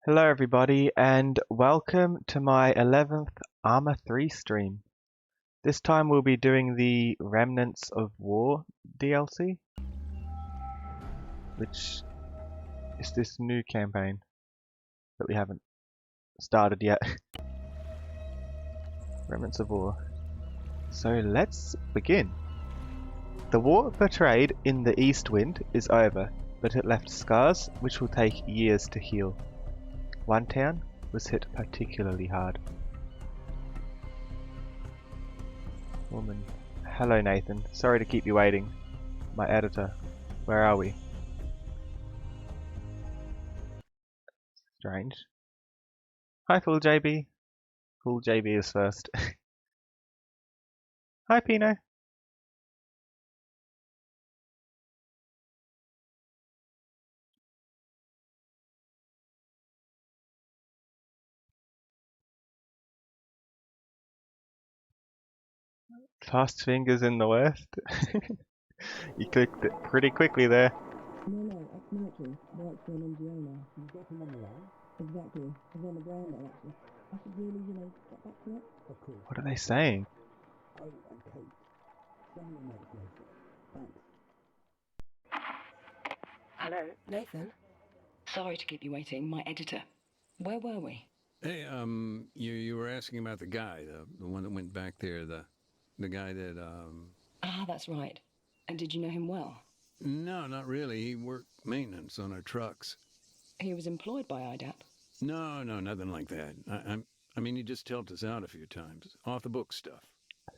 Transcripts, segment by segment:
Hello everybody and welcome to my 11th Arma 3 stream. This time we'll be doing the Remnants of War DLC, which is this new campaign that we haven't started yet. Remnants of War. So let's begin. The war portrayed in the East Wind is over, but it left scars which will take years to heal. One town was hit particularly hard. Woman. Hello Nathan, sorry to keep you waiting. My editor, where are we? Strange. Hi Full JB. Full JB is first. Hi Pino. Fast fingers in the West. You clicked it pretty quickly there. No, ex-military. Works for an NGO now. You've got him on the line? Exactly. He's on the ground there, actually. I should really, get back to it. Of course. What are they saying? Oh, okay. Send me a note later. Thanks. Hello, Nathan? Sorry to keep you waiting. My editor. Where were we? Hey, you were asking about the guy, the one that went back there, the guy that, Ah, that's right. And did you know him well? No, not really. He worked maintenance on our trucks. He was employed by IDAP. No, nothing like that. I mean, he just helped us out a few times. Off the book stuff.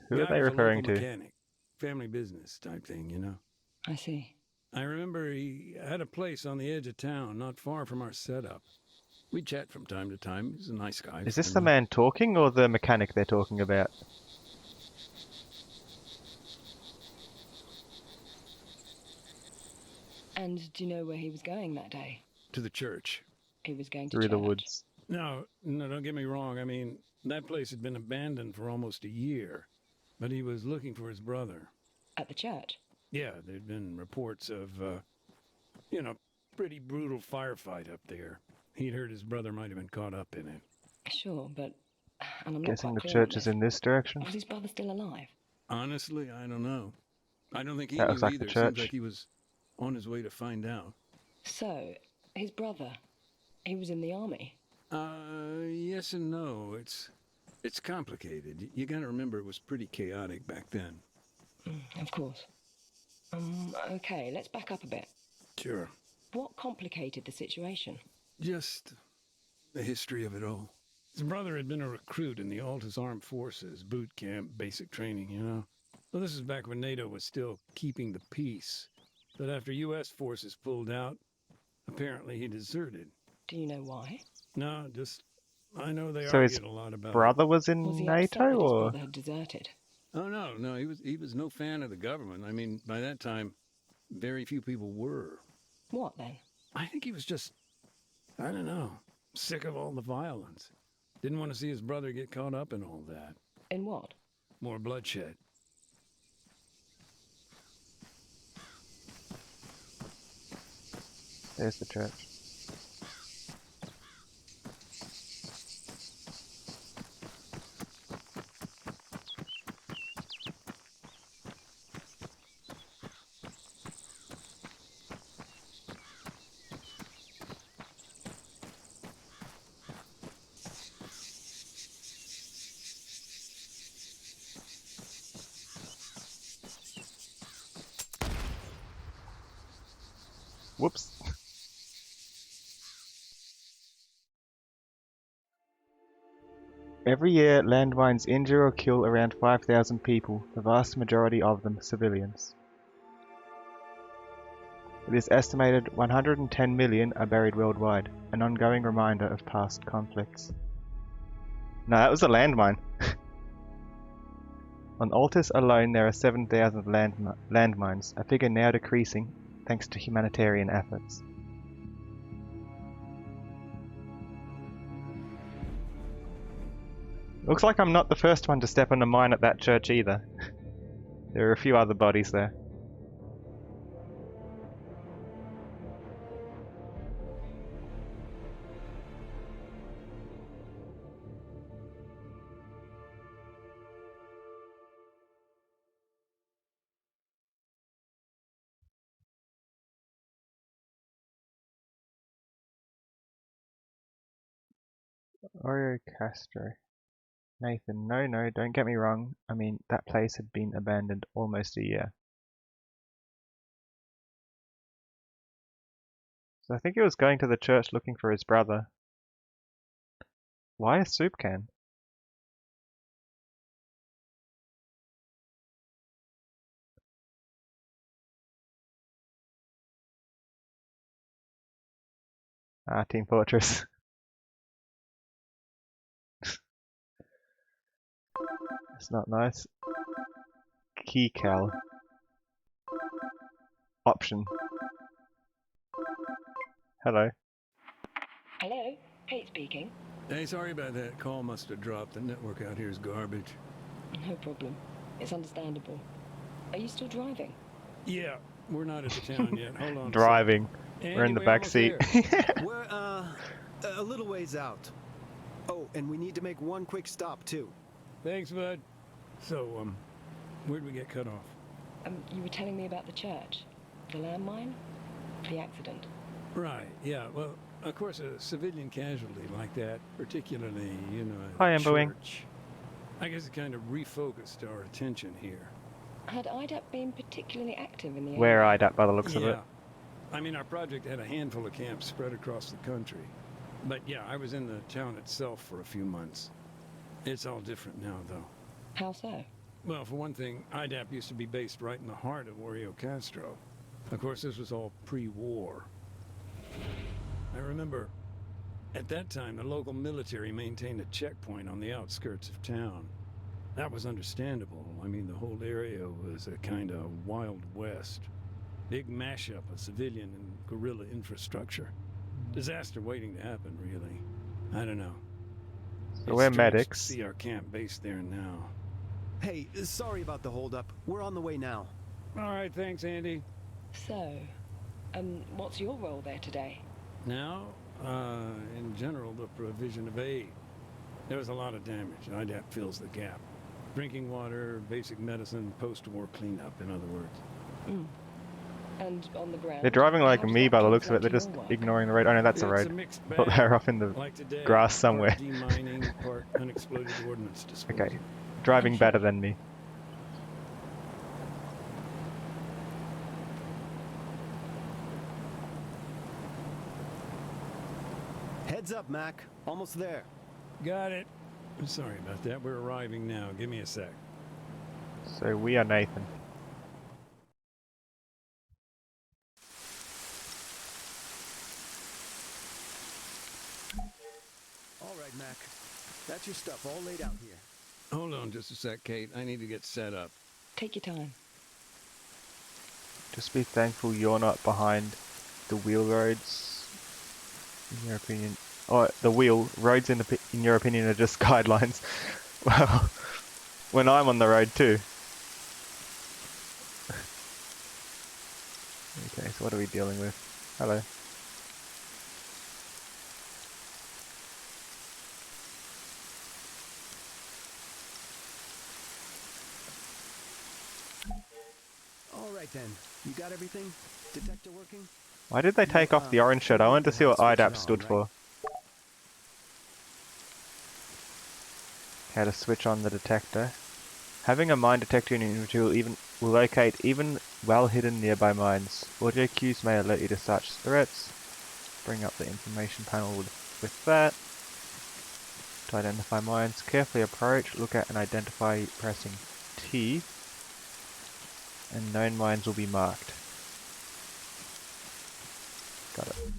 Who are Guy they was a referring local to? mechanic. Family business type thing, you know? I see. I remember he had a place on the edge of town, not far from our setup. We'd chat from time to time. He's a nice guy. Is this the friendly. man talking or the mechanic they're talking about? And do you know where he was going that day? To the church. He was going to Through church. the woods. No, don't get me wrong. I mean, that place had been abandoned for almost a year, but he was looking for his brother. At the church? Yeah, there'd been reports of, pretty brutal firefight up there. He'd heard his brother might have been caught up in it. Sure, but... And I'm not Guessing quite the clear church on is this. in this direction. Was his brother still alive? Honestly, I don't know. I don't think he That knew looks like either. the Seems church. like he was on his way to find out. So, his brother, he was in the army? Yes and no. It's complicated. You gotta remember it was pretty chaotic back then. Of course. Okay, let's back up a bit. Sure. What complicated the situation? Just the history of it all. His brother had been a recruit in the Altus Armed Forces, boot camp, basic training, you know. Well, this is back when NATO was still keeping the peace. But after U.S. forces pulled out, apparently he deserted. Do you know why? No, just, I know they So his argued a lot about brother was Was in he NATO upset that his or? brother had deserted? it. Oh, no, he was no fan of the government. I mean, by that time, very few people were. What then? I think he was just, I don't know, sick of all the violence. Didn't want to see his brother get caught up in all that. In what? More bloodshed. There's the church. Whoops. Every year, landmines injure or kill around 5,000 people, the vast majority of them civilians. It is estimated 110 million are buried worldwide, an ongoing reminder of past conflicts. No, that was a landmine. On Altus alone there are 7,000 landmines, a figure now decreasing thanks to humanitarian efforts. Looks like I'm not the first one to step on a mine at that church either. There are a few other bodies there. Oreo Castro. Nathan, no, don't get me wrong. I mean, that place had been abandoned almost a year. So I think he was going to the church looking for his brother. Why a soup can? Ah, Team Fortress. It's not nice. Keycal. Option. Hello. Hello, Kate speaking. Hey, sorry about that. Call must have dropped. The network out here is garbage. No problem. It's understandable. Are you still driving? Yeah, we're not at the town yet. Hold on. Driving. A sec. We're in Andy, the we back almost seat. there. We're, a little ways out. Oh, and we need to make one quick stop, too. Thanks, bud. So, where'd we get cut off? You were telling me about the church. The landmine? The accident. Right, yeah. Well, of course, a civilian casualty like that, particularly, you know, Hi, at a Emberwing. church, I guess it kind of refocused our attention here. Had IDAP been particularly active in the Where area? eyed at by the looks of it. Yeah. I mean, our project had a handful of camps spread across the country. But yeah, I was in the town itself for a few months. It's all different now, though. How so? Well, for one thing, IDAP used to be based right in the heart of Oreo Castro. Of course, this was all pre-war. I remember, at that time, the local military maintained a checkpoint on the outskirts of town. That was understandable. I mean, the whole area was a kind of Wild West. Big mashup of civilian and guerrilla infrastructure. Disaster waiting to happen, really. I don't know. So we're strange medics. to see our camp based there now. Hey, sorry about the holdup. We're on the way now. All right, thanks, Andy. So, what's your role there today? Now, in general, the provision of aid. There was a lot of damage. IDAP fills the gap. Drinking water, basic medicine, post-war cleanup, in other words. Mm. And on the ground? They're driving like how does me that by the looks of it. translate They're to just your work? ignoring the road. Oh no, that's a It's road. a mixed I thought bag. they were off in the Like today, grass somewhere. Part demining, part unexploded ordnance disposal. Okay. Driving better than me. Heads up, Mac. Almost there. Got it. I'm sorry about that. We're arriving now. Give me a sec. So we are Nathan. All right, Mac. That's your stuff all laid out here. Hold on just a sec, Kate. I need to get set up. Take your time. Just be thankful you're not behind the wheel roads. In your opinion, or the wheel roads in your opinion are just guidelines. Well, when I'm on the road too. Okay, so what are we dealing with? Hello. All right, then. You got everything? Detector working? Why did they take off the orange shirt? I wanted to see what IDAP stood for. How to switch on the detector. Having a mine detector in your inventory will locate even well hidden nearby mines. Audio cues may alert you to such threats. Bring up the information panel with that. To identify mines, carefully approach, look at and identify pressing T. And known mines will be marked. Got it.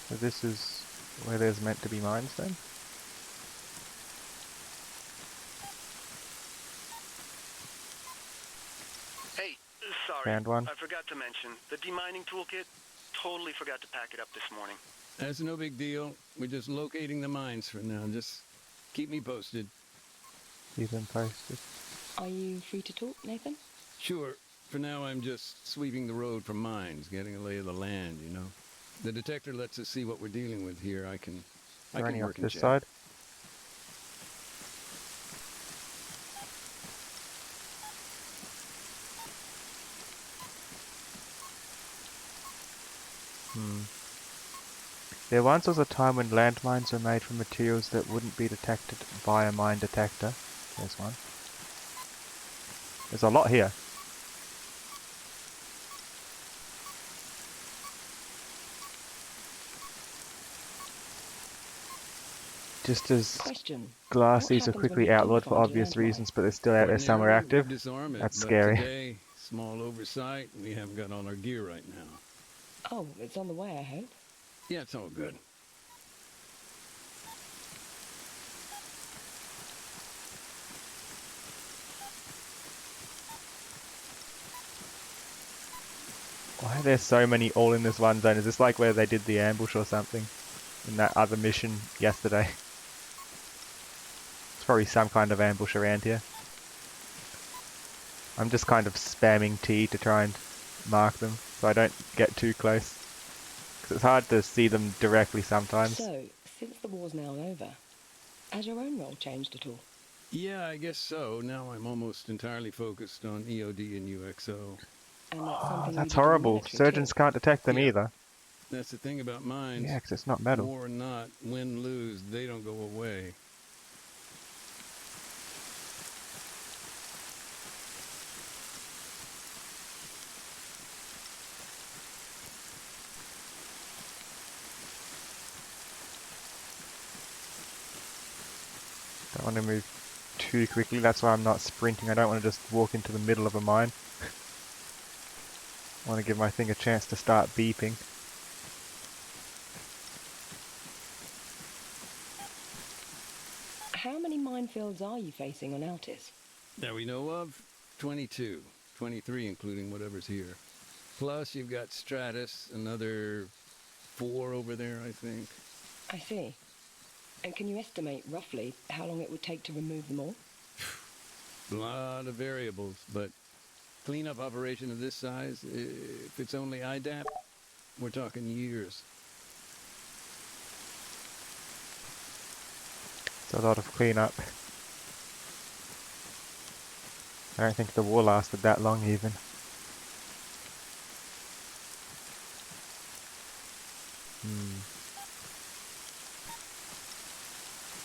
So this is where there's meant to be mines then? Hey, sorry. Found one. I forgot to mention, the demining toolkit, totally forgot to pack it up this morning. That's no big deal. We're just locating the mines for now. Just keep me posted. Keep them posted. Are you free to talk, Nathan? Sure. For now, I'm just sweeping the road for mines, getting a lay of the land, you know. The detector lets us see what we're dealing with here. I can Running off work and this check. side. There once was a time when landmines were made from materials that wouldn't be detected by a mine detector. There's one. There's a lot here. Just as Question. glassies are What happens when quickly you do outlawed for find a obvious landmine? reasons, but they're still out there somewhere Ordinarily, we active. disarm it, That's but scary. today, small oversight, we haven't got all our gear right now. Oh, it's on the way, I hope. Yeah, it's all good. Why are there so many all in this one zone? Is this like where they did the ambush or something? In that other mission yesterday? It's probably some kind of ambush around here. I'm just kind of spamming T to try and mark them so I don't get too close. Because it's hard to see them directly sometimes. So, since the war's now over, has your own role changed at all? Yeah, I guess so. Now I'm almost entirely focused on EOD and UXO. And that's Oh, something that's you did in the horrible. military Surgeons too? can't detect them Yeah. either. That's the thing about mines. Yeah, because it's not metal. War or not, win, lose, they don't go away. Don't want to move too quickly, that's why I'm not sprinting. I don't want to just walk into the middle of a mine. I want to give my thing a chance to start beeping. How many minefields are you facing on Altis? That we know of, 22. 23 including whatever's here. Plus you've got Stratus, another 4 over there, I think. I see. And can you estimate, roughly, how long it would take to remove them all? A lot of variables, but cleanup operation of this size, if it's only IDAP, we're talking years. It's a lot of cleanup. I don't think the war lasted that long even.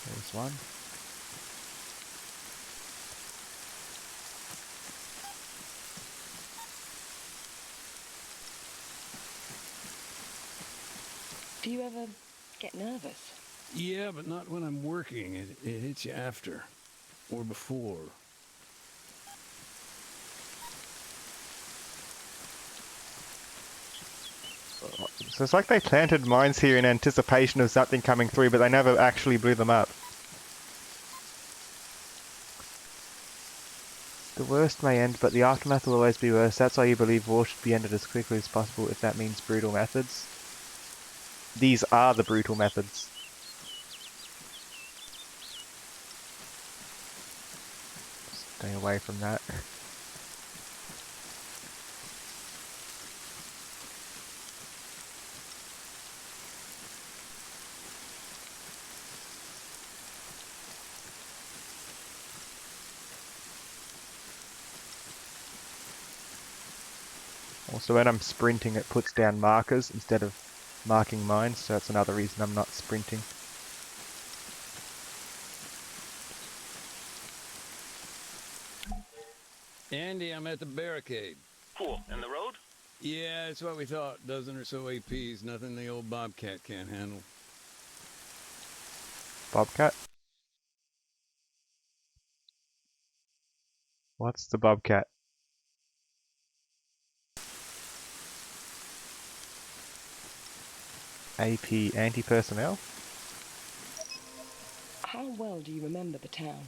There's one. Do you ever get nervous? Yeah, but not when I'm working. It hits you after. Or before. So it's like they planted mines here in anticipation of something coming through, but they never actually blew them up. The worst may end, but the aftermath will always be worse. That's why you believe war should be ended as quickly as possible, if that means brutal methods. These are the brutal methods. Stay away from that. Also, when I'm sprinting, it puts down markers instead of marking mines, so that's another reason I'm not sprinting. Andy, I'm at the barricade. Cool. And the road? Yeah, it's what we thought. Dozen or so APs, nothing the old Bobcat can't handle. Bobcat? What's the Bobcat? AP anti-personnel? How well do you remember the town?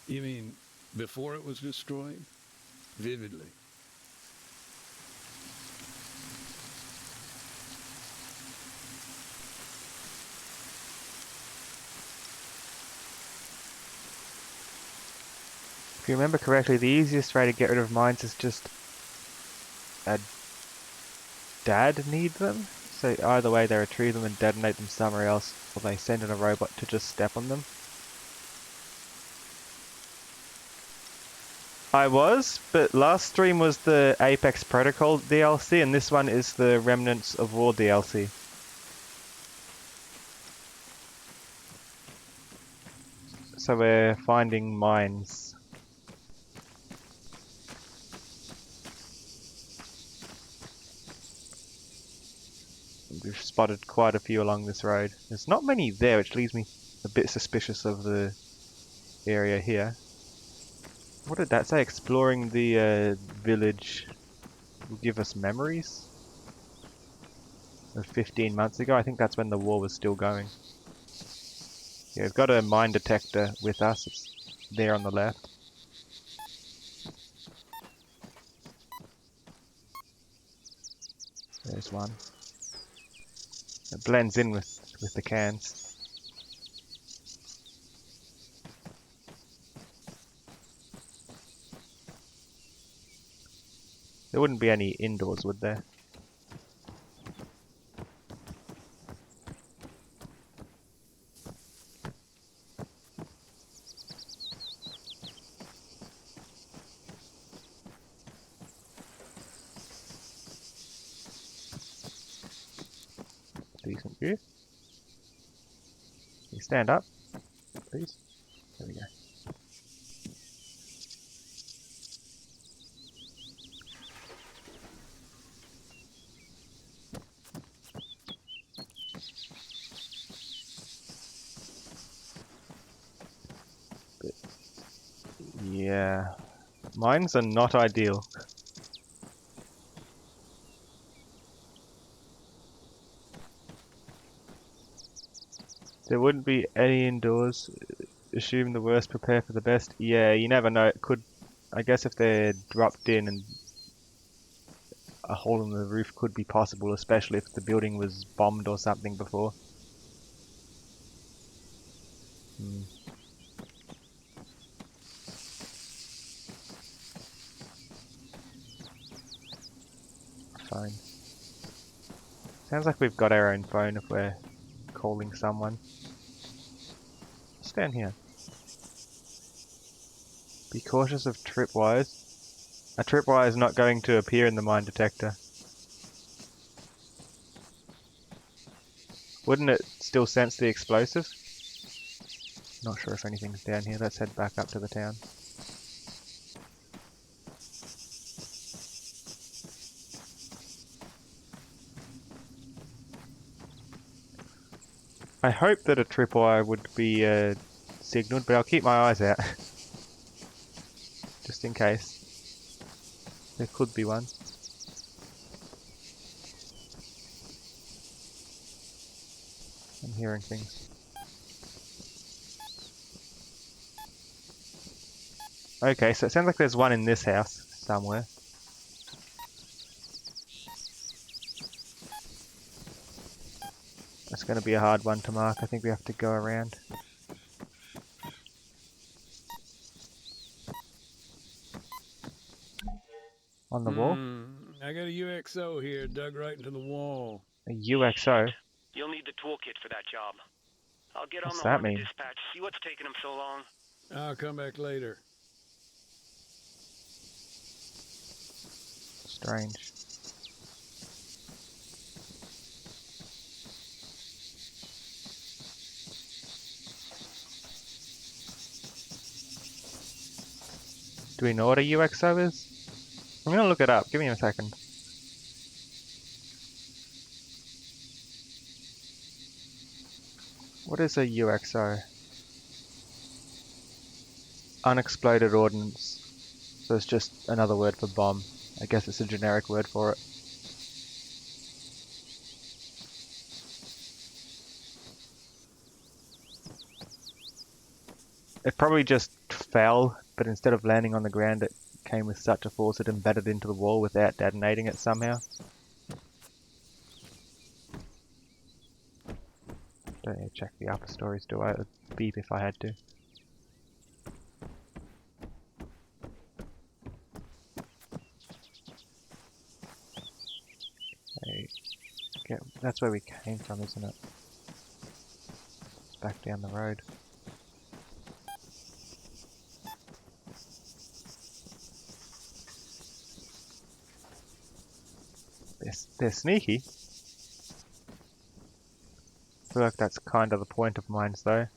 You mean before it was destroyed? Vividly. If you remember correctly, the easiest way to get rid of mines is just a dad need them. So either way, they retrieve them and detonate them somewhere else, or they send in a robot to just step on them. I was, but last stream was the Apex Protocol DLC, and this one is the Remnants of War DLC. So we're finding mines. We've spotted quite a few along this road. There's not many there, which leaves me a bit suspicious of the area here. What did that say? Exploring the village will give us memories of 15 months ago. I think that's when the war was still going. Yeah, we've got a mine detector with us. It's there on the left. There's one. It blends in with the cans. There wouldn't be any indoors, would there? Decent view. Can you stand up, please? There we go. But yeah, mines are not ideal. There wouldn't be any indoors. Assume the worst, prepare for the best. Yeah, you never know. It could. I guess if they're dropped in, and a hole in the roof could be possible, especially if the building was bombed or something before. Hmm. Fine. Sounds like we've got our own phone if we're calling someone. Stand here. Be cautious of tripwires. A tripwire is not going to appear in the mine detector. Wouldn't it still sense the explosive? Not sure if anything's down here. Let's head back up to the town. I hope that a tripwire would be signaled, but I'll keep my eyes out. Just in case. There could be one. I'm hearing things. Okay, so it sounds like there's one in this house somewhere. That's going to be a hard one to mark. I think we have to go around. On the wall? I got a UXO here dug right into the wall. A UXO? You'll need the toolkit for that job. I'll get on What's the that horn to mean? dispatch, see what's taking them so long. I'll come back later. Strange. Do we know what a UXO is? I'm gonna look it up. Give me a second. What is a UXO? Unexploded ordnance. So it's just another word for bomb. I guess it's a generic word for it. It probably just fell, but instead of landing on the ground, it came with such a force it embedded into the wall without detonating it somehow. Don't need to check the upper stories, do I? It would beep if I had to. That's where we came from, isn't it? It's back down the road. They're sneaky. I feel like that's kind of the point of mines, though.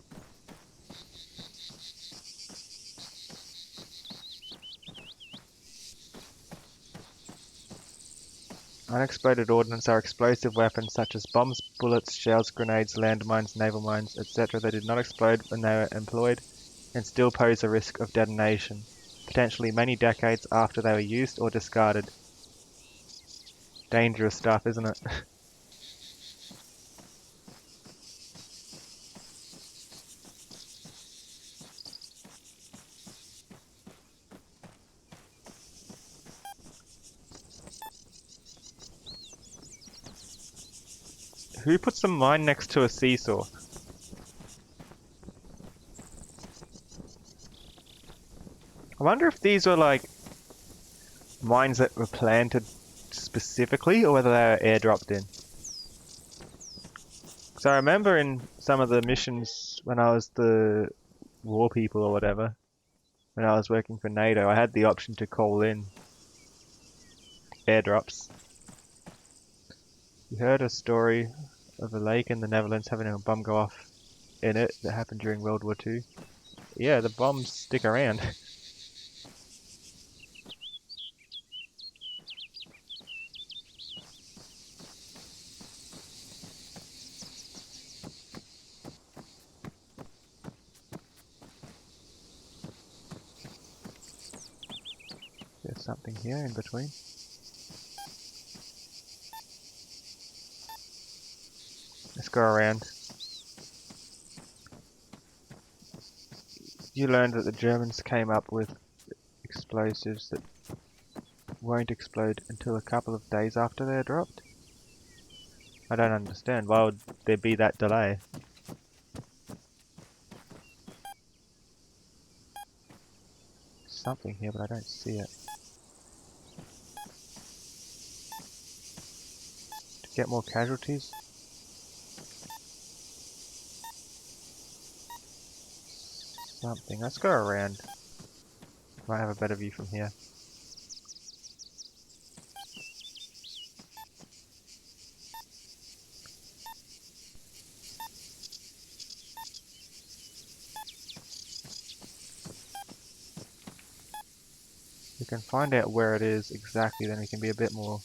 Unexploded ordnance are explosive weapons such as bombs, bullets, shells, grenades, landmines, naval mines, etc. that did not explode when they were employed and still pose a risk of detonation, potentially many decades after they were used or discarded. Dangerous stuff, isn't it? Who puts a mine next to a seesaw? I wonder if these were like mines that were planted specifically or whether they were airdropped in. Because I remember in some of the missions when I was the war people or whatever, when I was working for NATO, I had the option to call in airdrops. You heard a story of a lake in the Netherlands having a bomb go off in it that happened during World War II. Yeah, the bombs stick around. There's something here in between. Let's go around. You learned that the Germans came up with explosives that won't explode until a couple of days after they're dropped. I don't understand. Why would there be that delay? Something here, but I don't see it. To get more casualties? Something. Let's go around. Might have a better view from here. We can find out where it is exactly, then we can be a bit more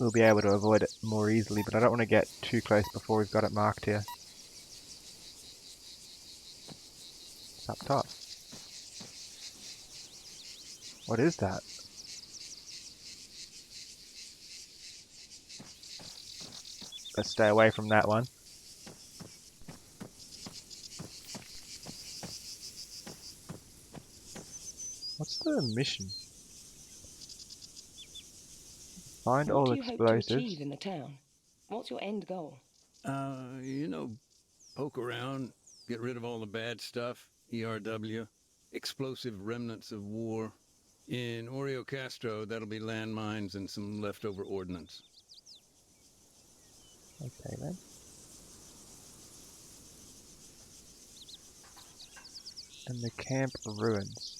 we'll be able to avoid it more easily, but I don't want to get too close before we've got it marked here. It's up top. What is that? Let's stay away from that one. What's the mission? Find all What do you hope to explosives. achieve in the town? What's your end goal? You know, poke around, get rid of all the bad stuff, ERW, explosive remnants of war. In Oreo Castro, that'll be landmines and some leftover ordnance. Okay then. And the camp ruins.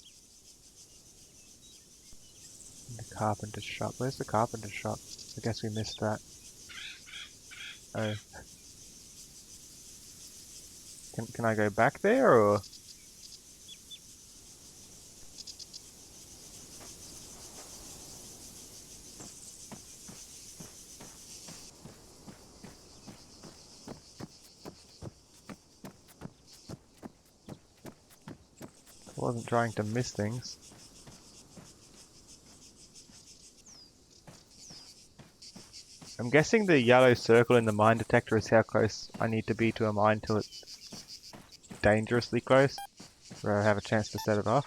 The carpenter's shop. Where's the carpenter's shop? I guess we missed that. Oh. Can I go back there or? I wasn't trying to miss things. I'm guessing the yellow circle in the mine detector is how close I need to be to a mine till it's dangerously close, where I have a chance to set it off.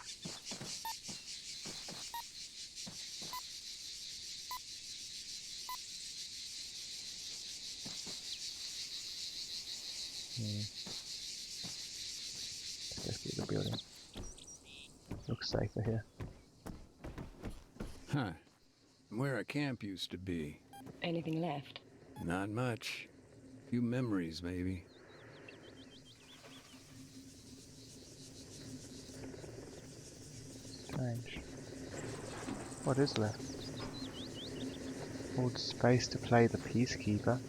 Let's go through the building. Looks safer here. Huh. Where a camp used to be. Anything left? Not much. Few memories, maybe. Strange. What is left? Hold space to play the Peacekeeper.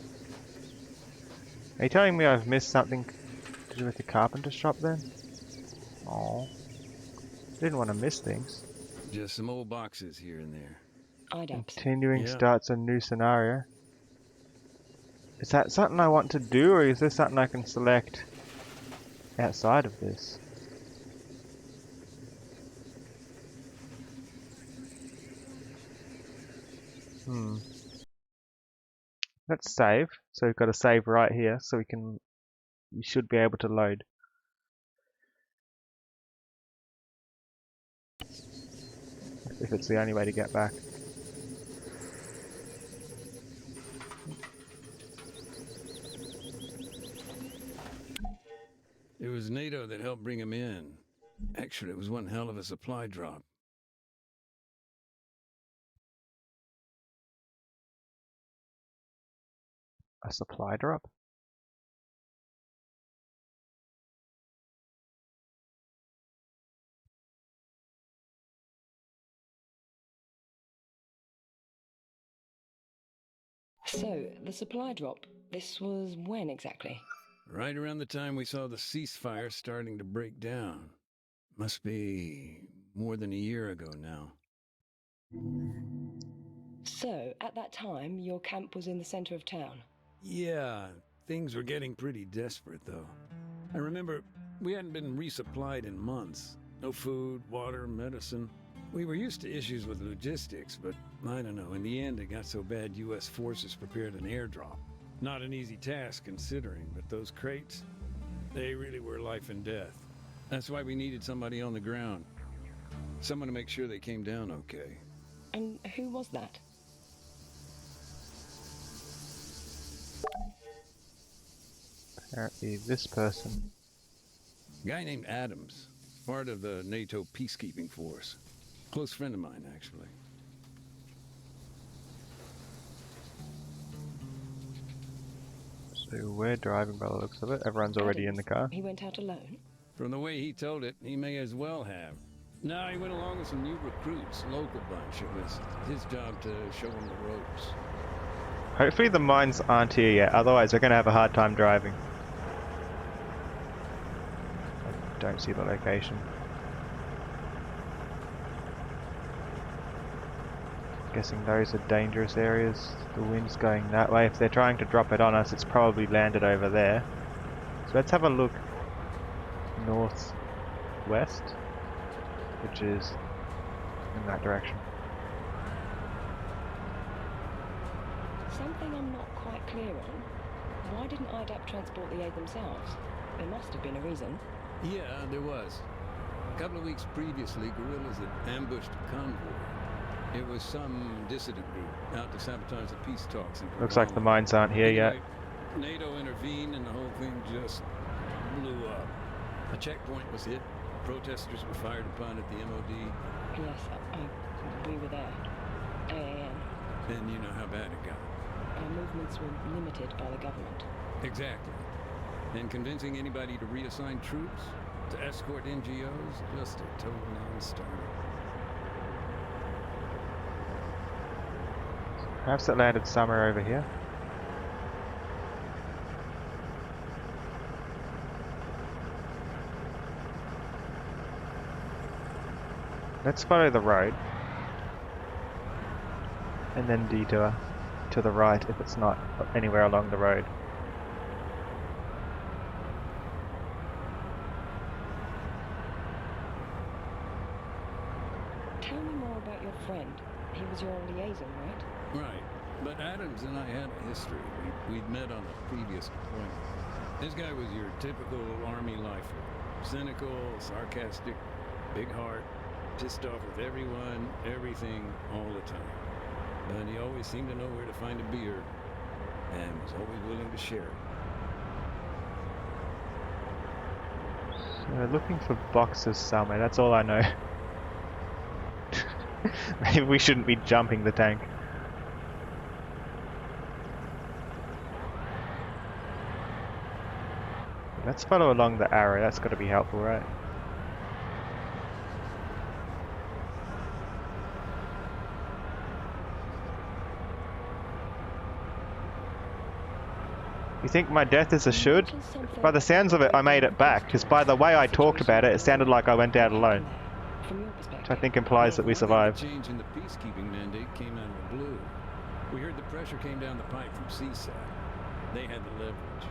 Are you telling me I've missed something to do with the carpenter shop then? Oh, didn't want to miss things. Just some old boxes here and there. IDAPS. Continuing Yeah. starts a new scenario. Is that something I want to do, or is this something I can select outside of this? Let's save. So we've got to save right here, so we should be able to load. If it's the only way to get back. It was NATO that helped bring him in. Actually, it was one hell of a supply drop. A supply drop? So, the supply drop, this was when exactly? Right around the time we saw the ceasefire starting to break down. Must be more than a year ago now. So, at that time, your camp was in the center of town. Yeah, things were getting pretty desperate, though. I remember we hadn't been resupplied in months. No food, water, medicine. We were used to issues with logistics, but I don't know. In the end, it got so bad U.S. forces prepared an airdrop. Not an easy task considering, but those crates, they really were life and death. That's why we needed somebody on the ground. Someone to make sure they came down okay. And who was that? Apparently this person. A guy named Adams, part of the NATO peacekeeping force. Close friend of mine, actually. So we're driving by the looks of it. Everyone's already in the car. He went out alone? From the way he told it, he may as well have. No, he went along with some new recruits, local bunch. It was his job to show them the ropes. Hopefully the mines aren't here yet, otherwise we're going to have a hard time driving. I don't see the location. Guessing those are dangerous areas. The wind's going that way. If they're trying to drop it on us, it's probably landed over there. So let's have a look northwest, which is in that direction. Something I'm not quite clear on. Why didn't IDAP transport the aid themselves? There must have been a reason. Yeah, there was. A couple of weeks previously, guerrillas had ambushed a convoy. It was some dissident group out to sabotage the peace talks. Looks like the mines aren't here yet. NATO intervened and the whole thing just blew up. A checkpoint was hit. Protesters were fired upon at the MOD. Yes, we were there. 8 a.m. And you know how bad it got. Our movements were limited by the government. Exactly. And convincing anybody to reassign troops, to escort NGOs, just a total non-starter. Perhaps it landed somewhere over here. Let's follow the road and then detour to the right if it's not anywhere along the road. Tell me more about your friend. He was your liaison, right? Right. But Adams and I had a history. We'd met on a previous deployment. This guy was your typical Army lifer. Cynical, sarcastic, big heart, pissed off with everyone, everything, all the time. But he always seemed to know where to find a beer, and was always willing to share it. So we're looking for boxes somewhere, that's all I know. Maybe we shouldn't be jumping the tank. Let's follow along the arrow, that's got to be helpful, right? You think my death is a should? By the sounds of it, I made it back, because by the way I talked about it, it sounded like I went out alone. From your Which I perspective. think implies that we survived. The change in the peacekeeping mandate came out of the blue. We heard the pressure came down the pipe from CSAT. They had the leverage.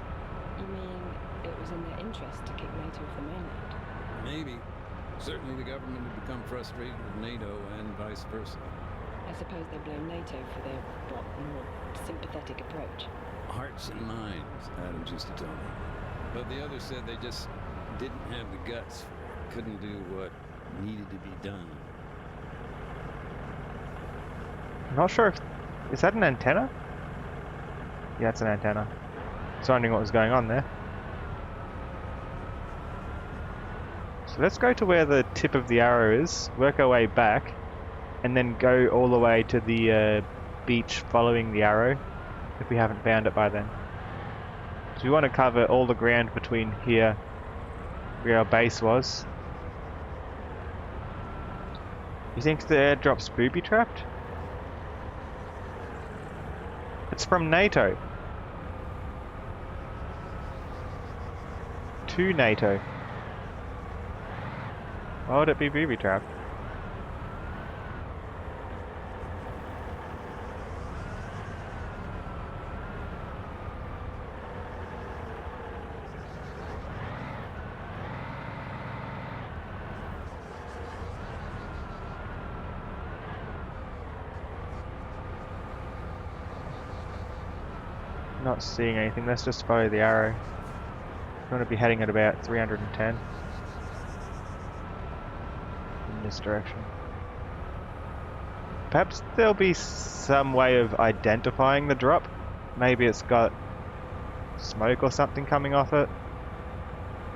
You mean it was in their interest to kick NATO off the mainland? Maybe. Certainly the government had become frustrated with NATO and vice versa. I suppose they blame NATO for their, what, more sympathetic approach. Hearts and minds, Adams used to tell me. But the others said they just didn't have the guts, couldn't do what needed to be done. I'm not sure if... Is that an antenna? Yeah, it's an antenna. Just wondering what was going on there. So let's go to where the tip of the arrow is, work our way back, and then go all the way to the beach following the arrow, if we haven't found it by then. So we want to cover all the ground between here, where our base was. You think the airdrop's booby-trapped? It's from NATO. To NATO. Why would it be booby-trapped? Not seeing anything, let's just follow the arrow. I'm going to be heading at about 310 in this direction. Perhaps there'll be some way of identifying the drop. Maybe it's got smoke or something coming off it.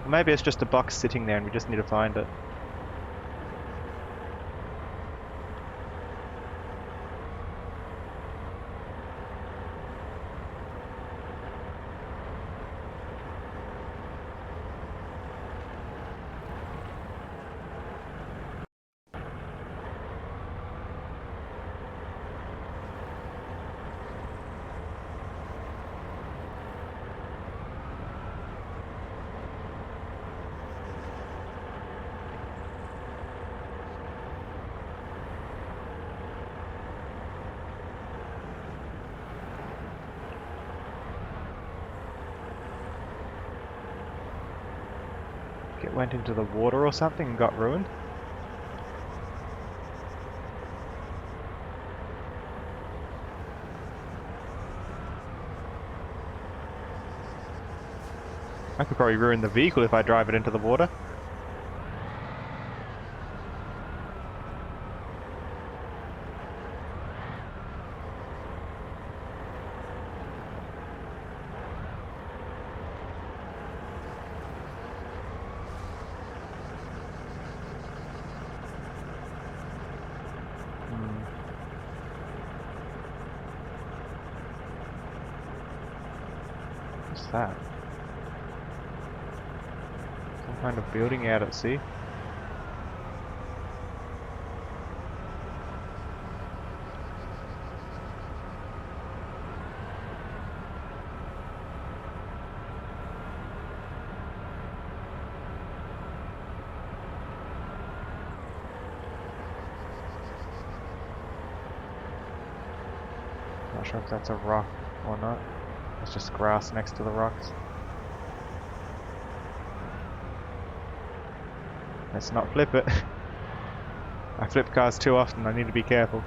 Or maybe it's just a box sitting there and we just need to find it. It went into the water or something and got ruined. I could probably ruin the vehicle if I drive it into the water. What's that? Some kind of building out at sea? Not sure if that's a rock or not. It's just grass next to the rocks. Let's not flip it. I flip cars too often, I need to be careful.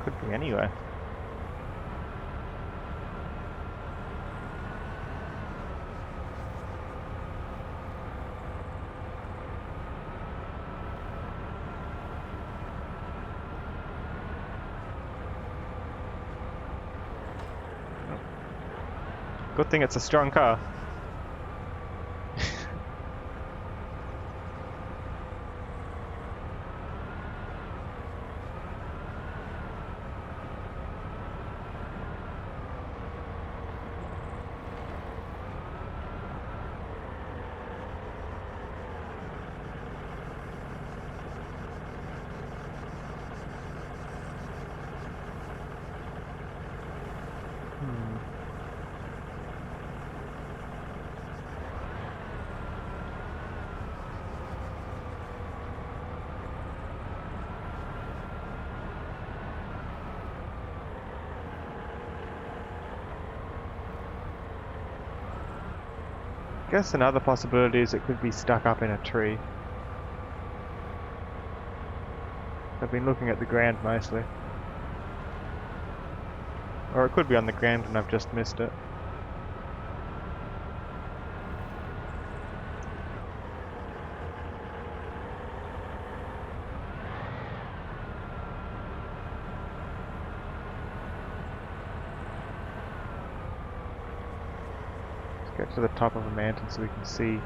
Could be anywhere. Good thing it's a strong car. Guess another possibility is it could be stuck up in a tree. I've been looking at the ground mostly. Or it could be on the ground and I've just missed it. Let's get to the top of a mountain so we can see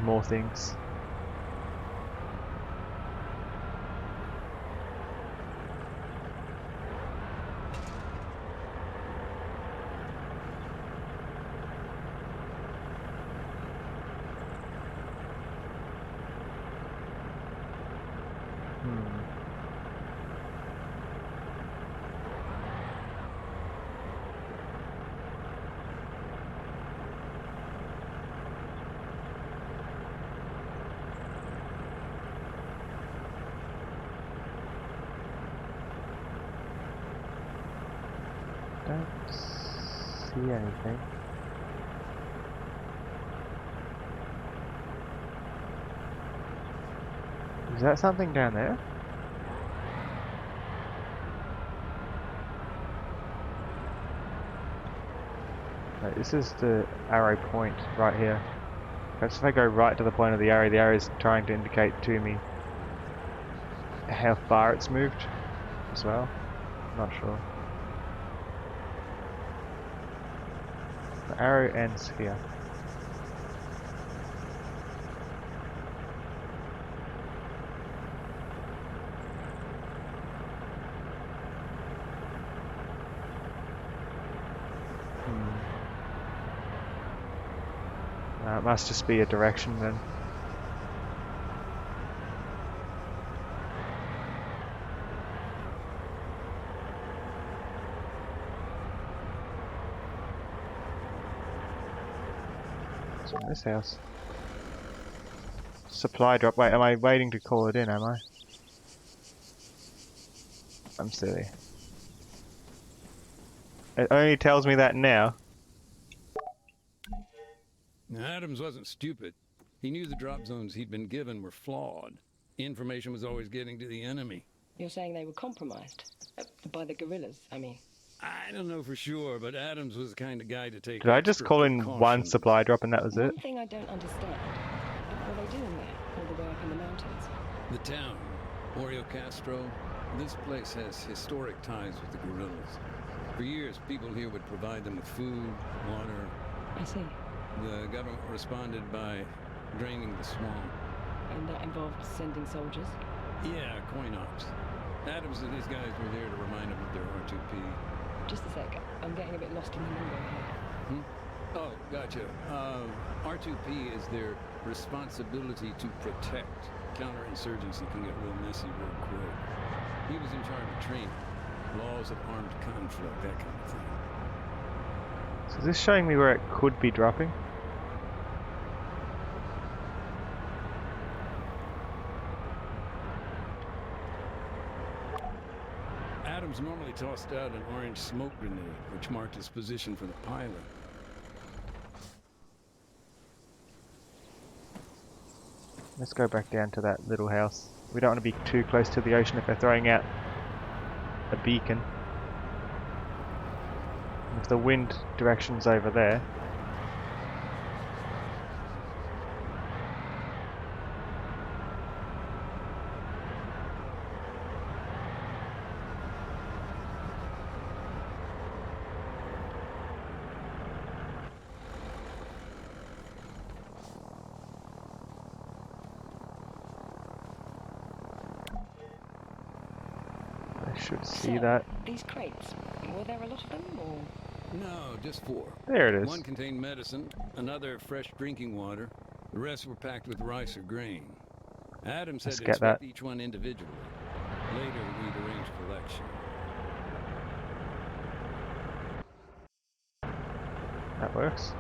more things. Don't see anything. Is that something down there? No, this is the arrow point right here. Perhaps if I go right to the point of the arrow is trying to indicate to me how far it's moved as well. Not sure. The arrow ends here. It must just be a direction then. What's in this house? Supply drop. Wait, am I waiting to call it in, am I? I'm silly. It only tells me that now. Now, Adams wasn't stupid. He knew the drop zones he'd been given were flawed. Information was always getting to the enemy. You're saying they were compromised? By the guerrillas, I mean. I don't know for sure, but Adams was the kind of guy to take. Did I just extra call in precaution. one supply drop and that was it? One thing I don't understand. What were they doing there, all the way up in the mountains? The town, Oreo Castro, this place has historic ties with the guerrillas. For years, people here would provide them with food, water. I see. The government responded by draining the swamp. And that involved sending soldiers? Yeah, coin ops. Adams and his guys were there to remind them of their R2P. Just a sec. I'm getting a bit lost in the lingo here. Oh, gotcha. R2P is their responsibility to protect. Counterinsurgency can get real messy real quick. He was in charge of training, laws of armed conflict, that kind of thing. So is this showing me where it could be dropping? Adams normally tossed out an orange smoke grenade, which marked his position for the pilot. Let's go back down to that little house. We don't want to be too close to the ocean if they're throwing out a beacon. If the wind direction's over there. I should see So, that. These crates, were there a lot of them, or...? No, just 4. There it is. One contained medicine, another fresh drinking water. The rest were packed with rice or grain. Adams said Let's to get inspect that. each one individually. Later, we'd arrange collection. That works.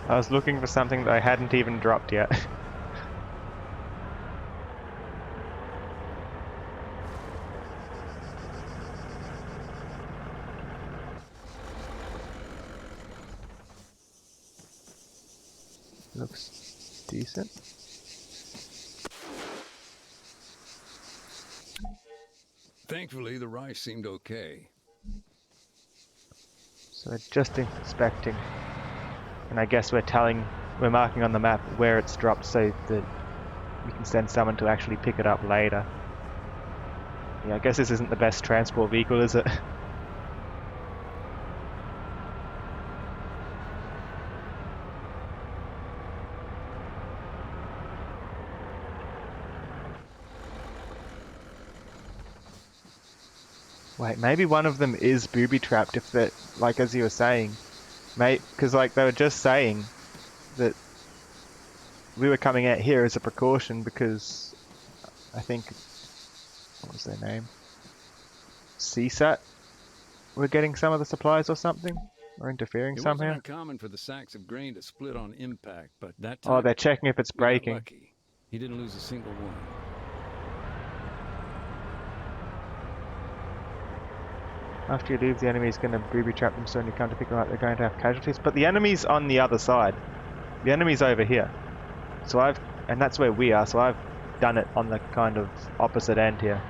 I was looking for something that I hadn't even dropped yet. Looks decent. Thankfully, the rice seemed okay. So we're just inspecting. And I guess we're marking on the map where it's dropped so that we can send someone to actually pick it up later. Yeah, I guess this isn't the best transport vehicle, is it? Wait, maybe one of them is booby-trapped if they're, like as you were saying. Because like they were just saying that we were coming out here as a precaution because I think, what was their name? CSAT were getting some of the supplies or something? Or interfering It wasn't somehow? uncommon for the sacks of grain to split on impact, but that Oh, time they're checking if it's we got breaking. lucky. He didn't lose a single one. After you leave, the enemy's going to booby-trap them, so when you come to pick them up, they're going to have casualties. But the enemy's on the other side. The enemy's over here. So and that's where we are, so I've done it on the kind of opposite end here.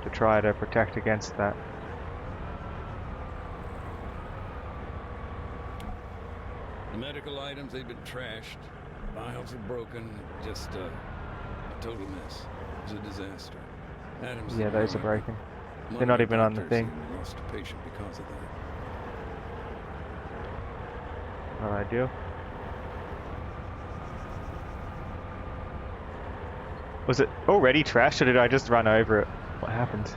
To try to protect against that. The medical items, they've been trashed. Vials are broken. Just a total mess. It was a disaster. Adams Yeah, those are wrong. broken. One They're of not the even on the doctors thing. even lost a patient because of that. Not ideal. Was it already trashed or did I just run over it? What happened?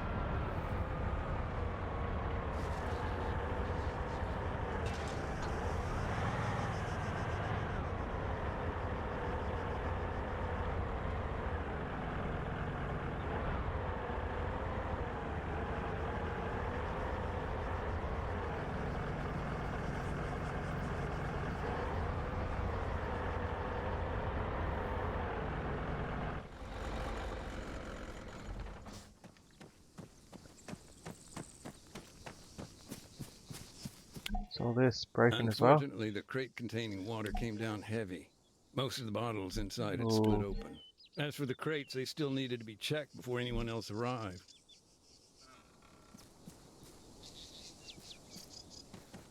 Is all this broken as well? Unfortunately, the crate containing water came down heavy. Most of the bottles inside had split Ooh. open. As for the crates, they still needed to be checked before anyone else arrived.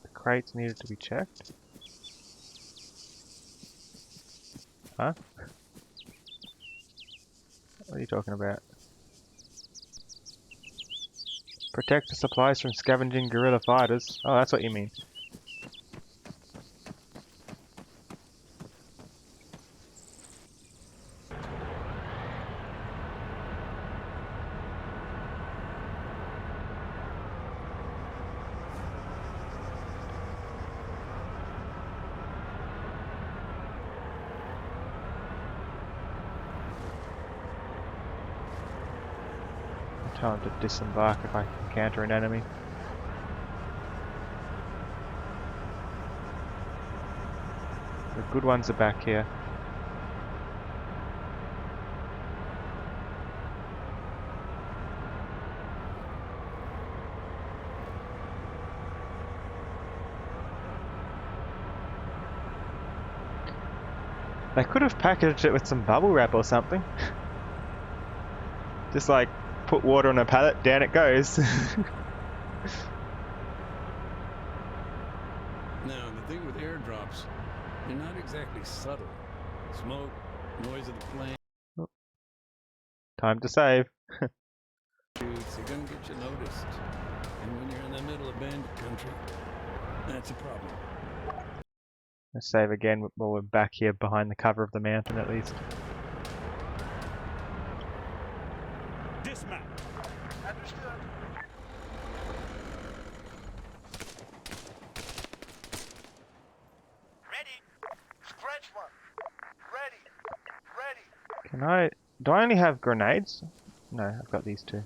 The crates needed to be checked? Huh? What are you talking about? Protect the supplies from scavenging guerrilla fighters. Oh, that's what you mean. Tell him to disembark if I encounter an enemy. The good ones are back here. They could have packaged it with some bubble wrap or something. Just like put water on a pallet, down it goes. Now, the thing with airdrops, they're not exactly subtle. Smoke, noise of the plane, Time to save. shoots, they're gonna get you noticed. And when you're in the middle of bandit country, that's a problem. Let's save again while we're back here behind the cover of the mountain at least. Dismount. Understood. Ready. Stretch one. Ready. Do I only have grenades? No, I've got these two.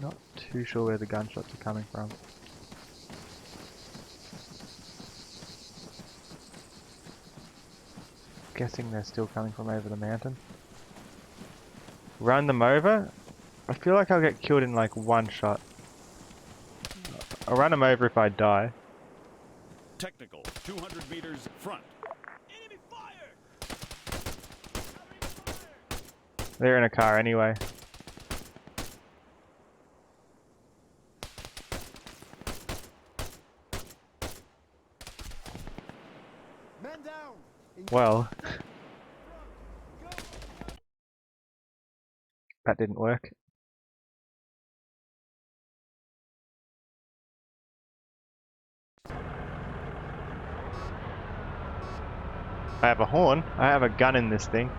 Not too sure where the gunshots are coming from. Guessing they're still coming from over the mountain. run them over. I feel like I'll get killed in like one shot. I'll run them over if I die. Technical, 200 meters front. Enemy fire! They're in a car anyway. Man down! Well, that didn't work. I have a horn. I have a gun in this thing.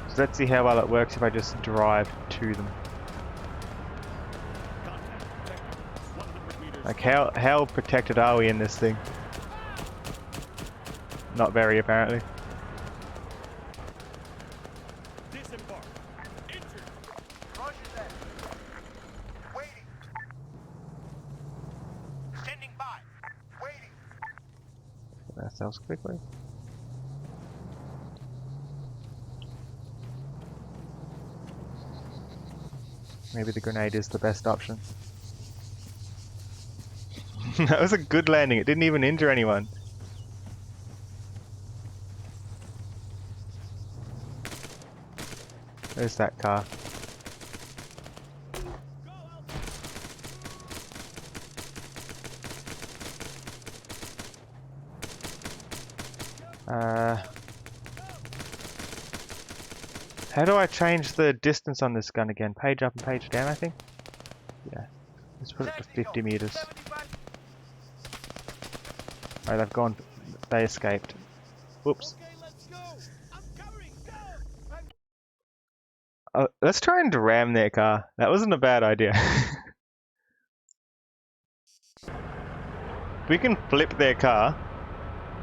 So let's see how well it works if I just drive to them. Contact. Technical, 100 meters Like front. how protected are we in this thing? Not very, apparently. Disembark. Injured. Roger that. Waiting. Standing by. Waiting. Kill ourselves quickly. Maybe the grenade is the best option. That was a good landing. It didn't even injure anyone. There's that car. How do I change the distance on this gun again? Page up and page down, I think? Yeah. Let's put it to 50 meters. Oh, they've gone. They escaped. Whoops. Okay, let's go. I'm covering. Go. Oh, let's try and ram their car. That wasn't a bad idea. We can flip their car.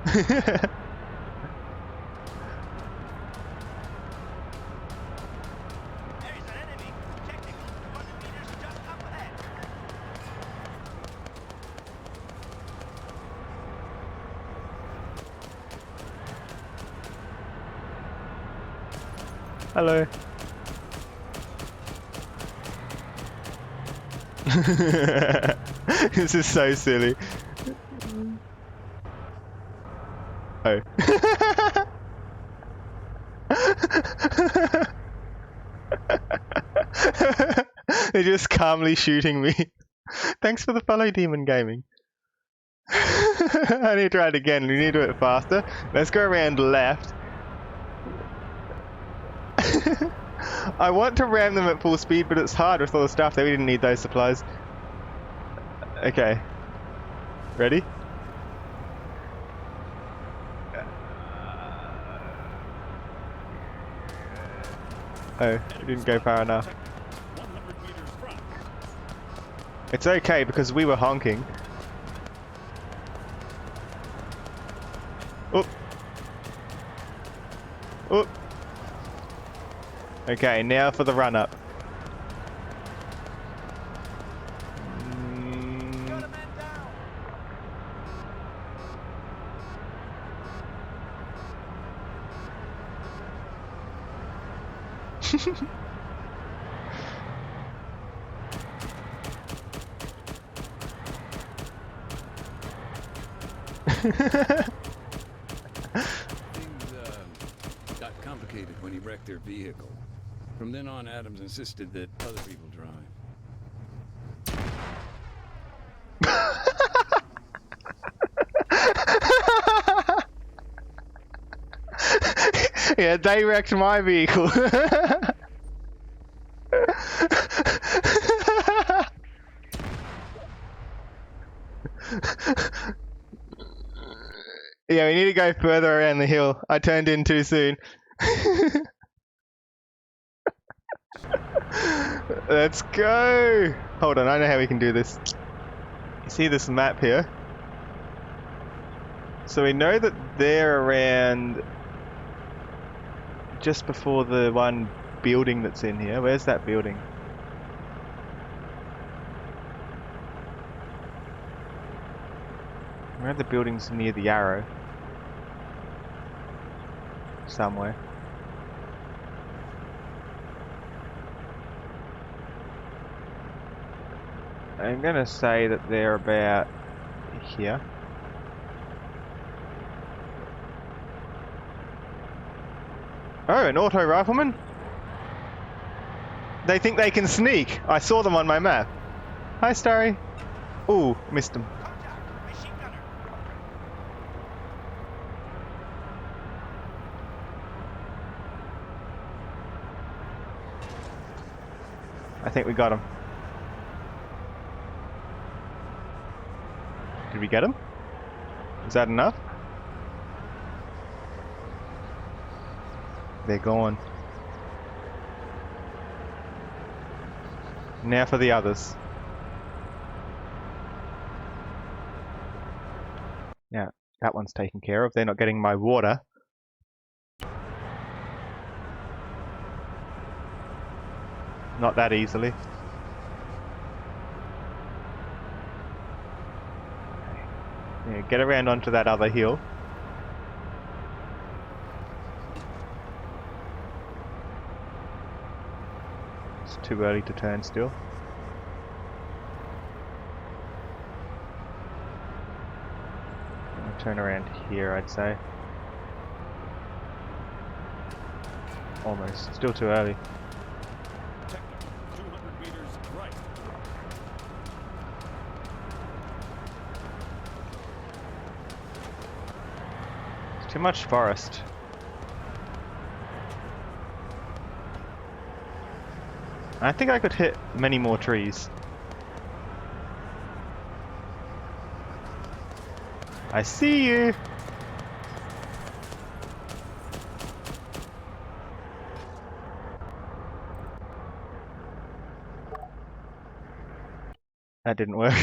There is an enemy. Technical, 200 meters just up ahead. Hello. This is so silly. Oh. They're just calmly shooting me. Thanks for the follow, Demon Gaming. I need to try it again. We need to do it faster. Let's go around left. I want to ram them at full speed, but it's hard with all the stuff. We didn't need those supplies. Okay. Ready? Oh, it didn't go far enough. 100 meters front. It's okay because we were honking. Oop. Oop. Okay, now for the run up. Got a man down. Things got complicated when he wrecked their vehicle. From then on, Adams insisted that other people drive. Yeah, they wrecked my vehicle. Yeah, we need to go further around the hill. I turned in too soon. Let's go! Hold on, I know how we can do this. You see this map here? So we know that they're around just before the one building that's in here. Where's that building? Where are the buildings near the arrow? Somewhere. I'm gonna say that they're about here. Oh, an auto rifleman? They think they can sneak. I saw them on my map. Hi, Starry. Ooh, missed them. Contact! Machine gunner! I think we got him. Did we get him? Is that enough? They're gone. Now for the others. Yeah, that one's taken care of. They're not getting my water. Not that easily. Yeah, get around onto that other hill. It's too early to turn still. I'll turn around here, I'd say. Almost. Still too early. Technical, 200 meters right. It's too much forest. I think I could hit many more trees. I see you! That didn't work.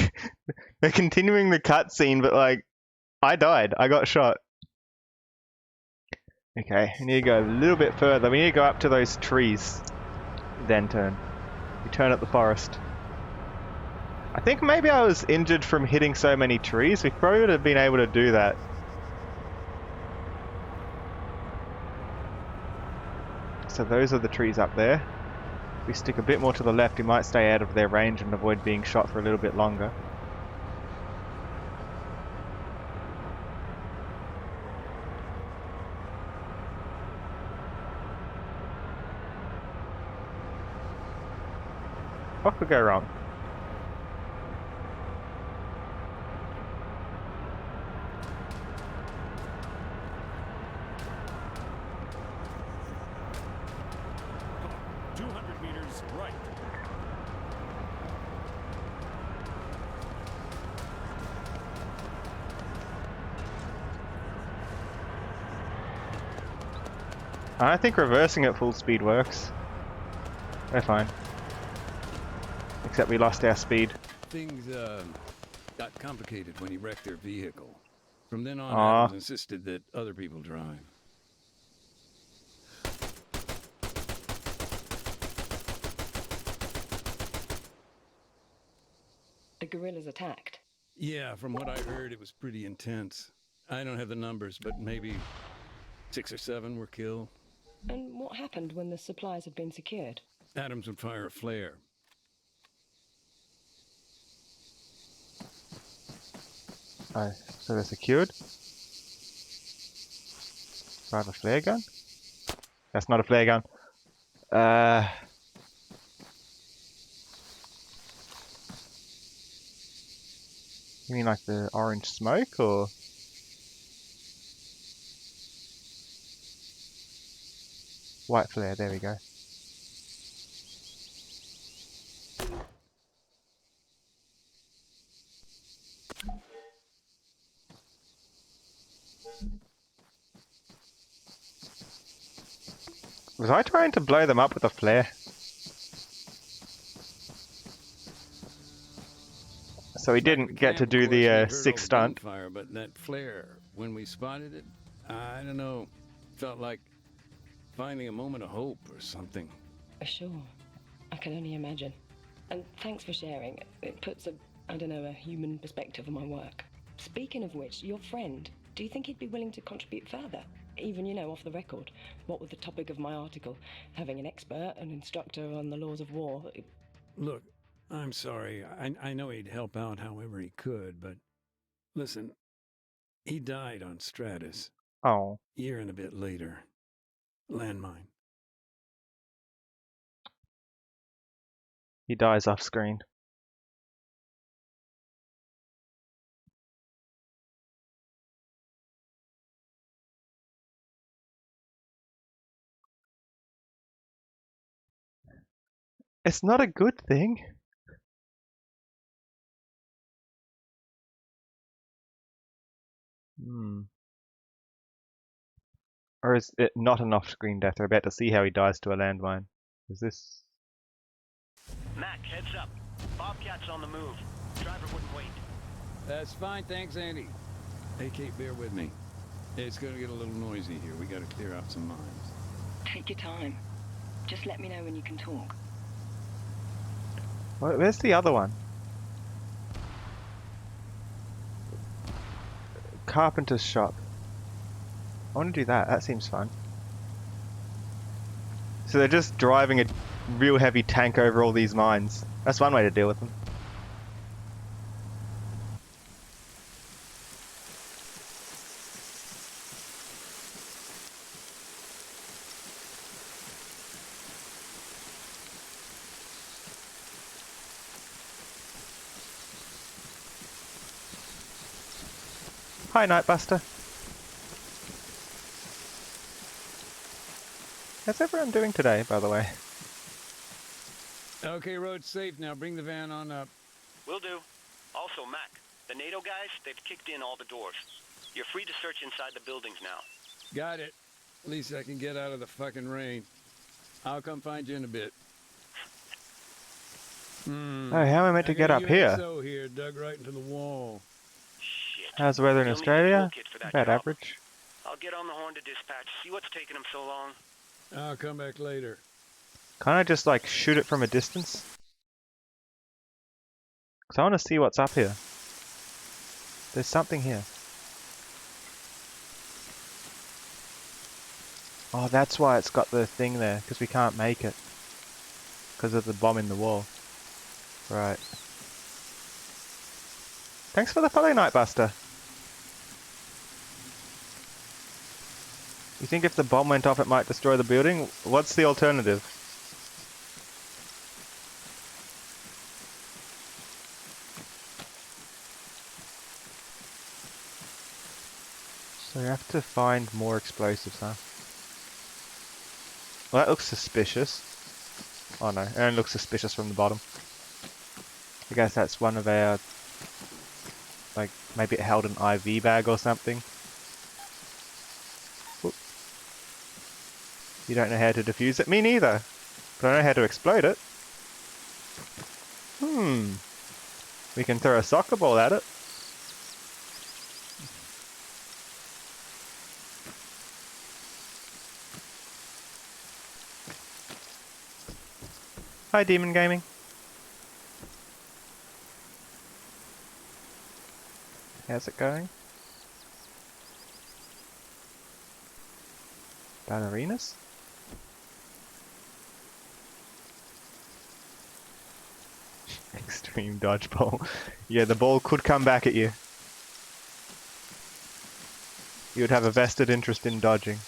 They're continuing the cutscene, but like, I died. I got shot. Okay, we need to go a little bit further. We need to go up to those trees. Then turn. We turn at the forest. I think maybe I was injured from hitting so many trees. We probably would have been able to do that. So those are the trees up there. If we stick a bit more to the left, we might stay out of their range and avoid being shot for a little bit longer. What could go wrong? Car, 200 meters right. I think reversing at full speed works. We're fine. Except we lost our speed. Things got complicated when he wrecked their vehicle. From then on, Aw. Adams insisted that other people drive. The guerrillas attacked. Yeah, from what I heard, it was pretty intense. I don't have the numbers, but maybe 6 or 7 were killed. And what happened when the supplies had been secured? Adams would fire a flare. Oh, so they're secured? Do I have a flare gun? That's not a flare gun. You mean like the orange smoke, or? White flare, there we go. Was I trying to blow them up with a flare? So we didn't get to do the sixth stunt. Fire, but that flare, when we spotted it, I don't know, felt like finding a moment of hope or something. Sure. I can only imagine. And thanks for sharing. It puts a human perspective on my work. Speaking of which, your friend, do you think he'd be willing to contribute further? Even, off the record. What with the topic of my article, having an expert, an instructor on the laws of war. Look, I'm sorry. I know he'd help out however he could, but listen, he died on Stratus. Oh, Year and a bit later. Landmine. he dies off screen. It's not a good thing. Hmm. Or is it not an off-screen death? We're about to see how he dies to a landmine. Is this... Mac, heads up. Bobcat's on the move. Driver wouldn't wait. That's fine, thanks, Andy. Hey, Kate, bear with me. It's gonna get a little noisy here. We gotta clear out some mines. Take your time. Just let me know when you can talk. Where's the other one? Carpenter's shop. I want to do that. That seems fun. So they're just driving a real heavy tank over all these mines. That's one way to deal with them. Hi, Nightbuster. How's everyone doing today, by the way? Okay, road's safe now. Bring the van on up. Will do. Also, Mac, the NATO guys, they've kicked in all the doors. You're free to search inside the buildings now. Got it. At least I can get out of the fucking rain. I'll come find you in a bit. Oh, how am I meant to get up here? So here, dug right into the wall. Shit. How's the weather in You'll need the Australia? toolkit for that About job. average. I'll get on the horn to dispatch, see what's taking them so long. I'll come back later. Can't I just like shoot it from a distance? Because I want to see what's up here. There's something here. Oh, that's why it's got the thing there, because we can't make it. Because of the bomb in the wall. Right. Thanks for the follow, Nightbuster. You think if the bomb went off it might destroy the building? What's the alternative? So you have to find more explosives, huh? Well, that looks suspicious. Oh no, it only looks suspicious from the bottom. I guess that's one of our... like, maybe it held an IV bag or something. Whoop. You don't know how to defuse it? Me neither! But I know how to explode it. We can throw a soccer ball at it. Hi, Demon Gaming. How's it going? Ballerinas? Extreme dodgeball. Yeah, the ball could come back at you. You would have a vested interest in dodging.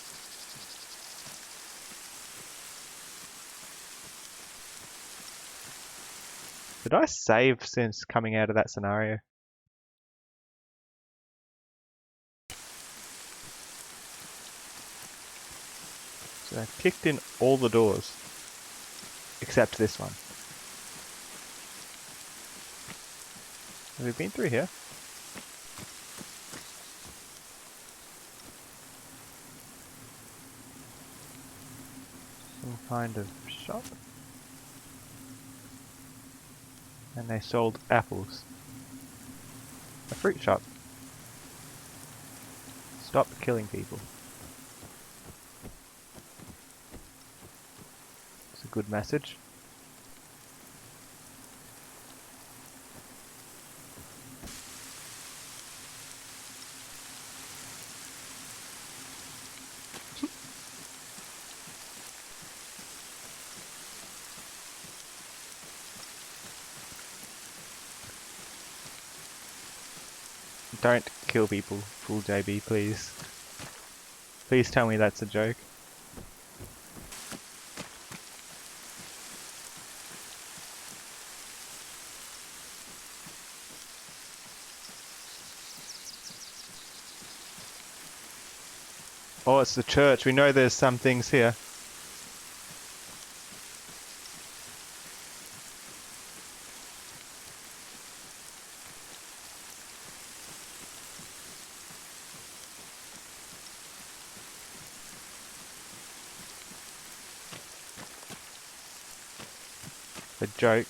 Did I save since coming out of that scenario? So I've kicked in all the doors. Except this one. Have we been through here? Some kind of shop? And they sold apples. A fruit shop. Stop killing people. It's a good message. Don't kill people, Full JB, please. Please tell me that's a joke. Oh, it's the church. We know there's some things here. A joke.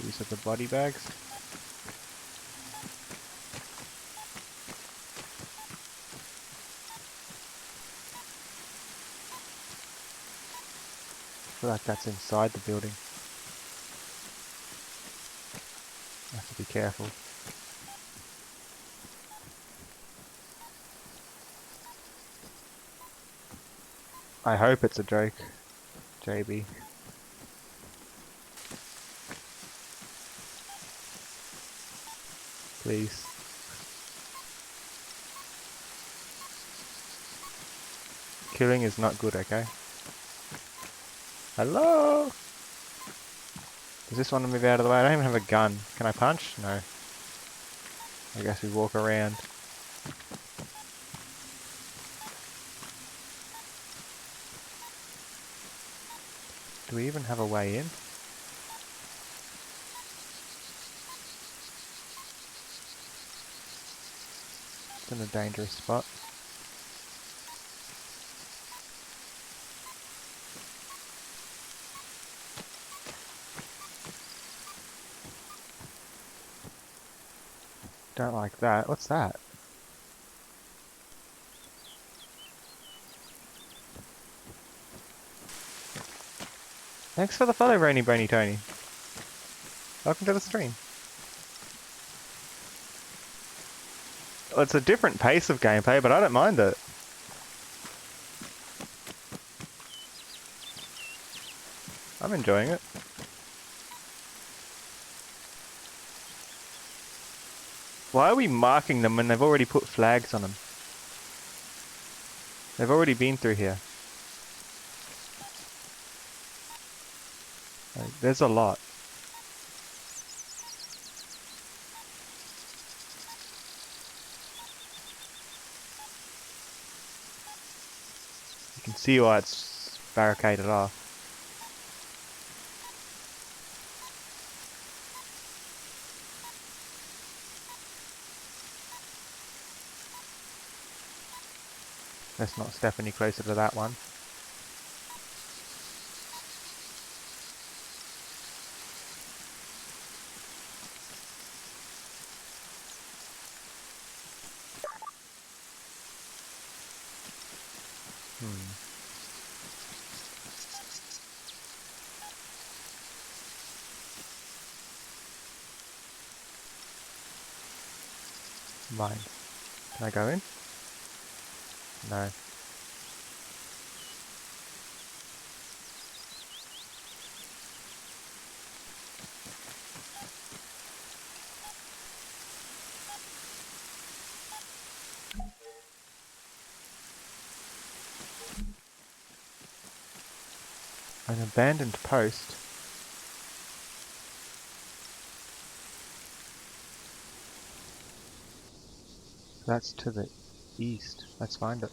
These are the body bags. I feel like that's inside the building. I have to be careful. I hope it's a joke, JB. Please. Killing is not good, okay? Hello? Does this want to move out of the way? I don't even have a gun. Can I punch? No. I guess we walk around. Do we even have a way in? It's in a dangerous spot. Don't like that. What's that? Thanks for the follow, Rainy Brainy Tony. Welcome to the stream. Well, it's a different pace of gameplay, but I don't mind it. I'm enjoying it. Why are we marking them when they've already put flags on them? They've already been through here. Like, there's a lot. You can see why it's barricaded off. Let's not step any closer to that one. Mine. Can I go in? No. An abandoned post. That's to the east. Let's find it.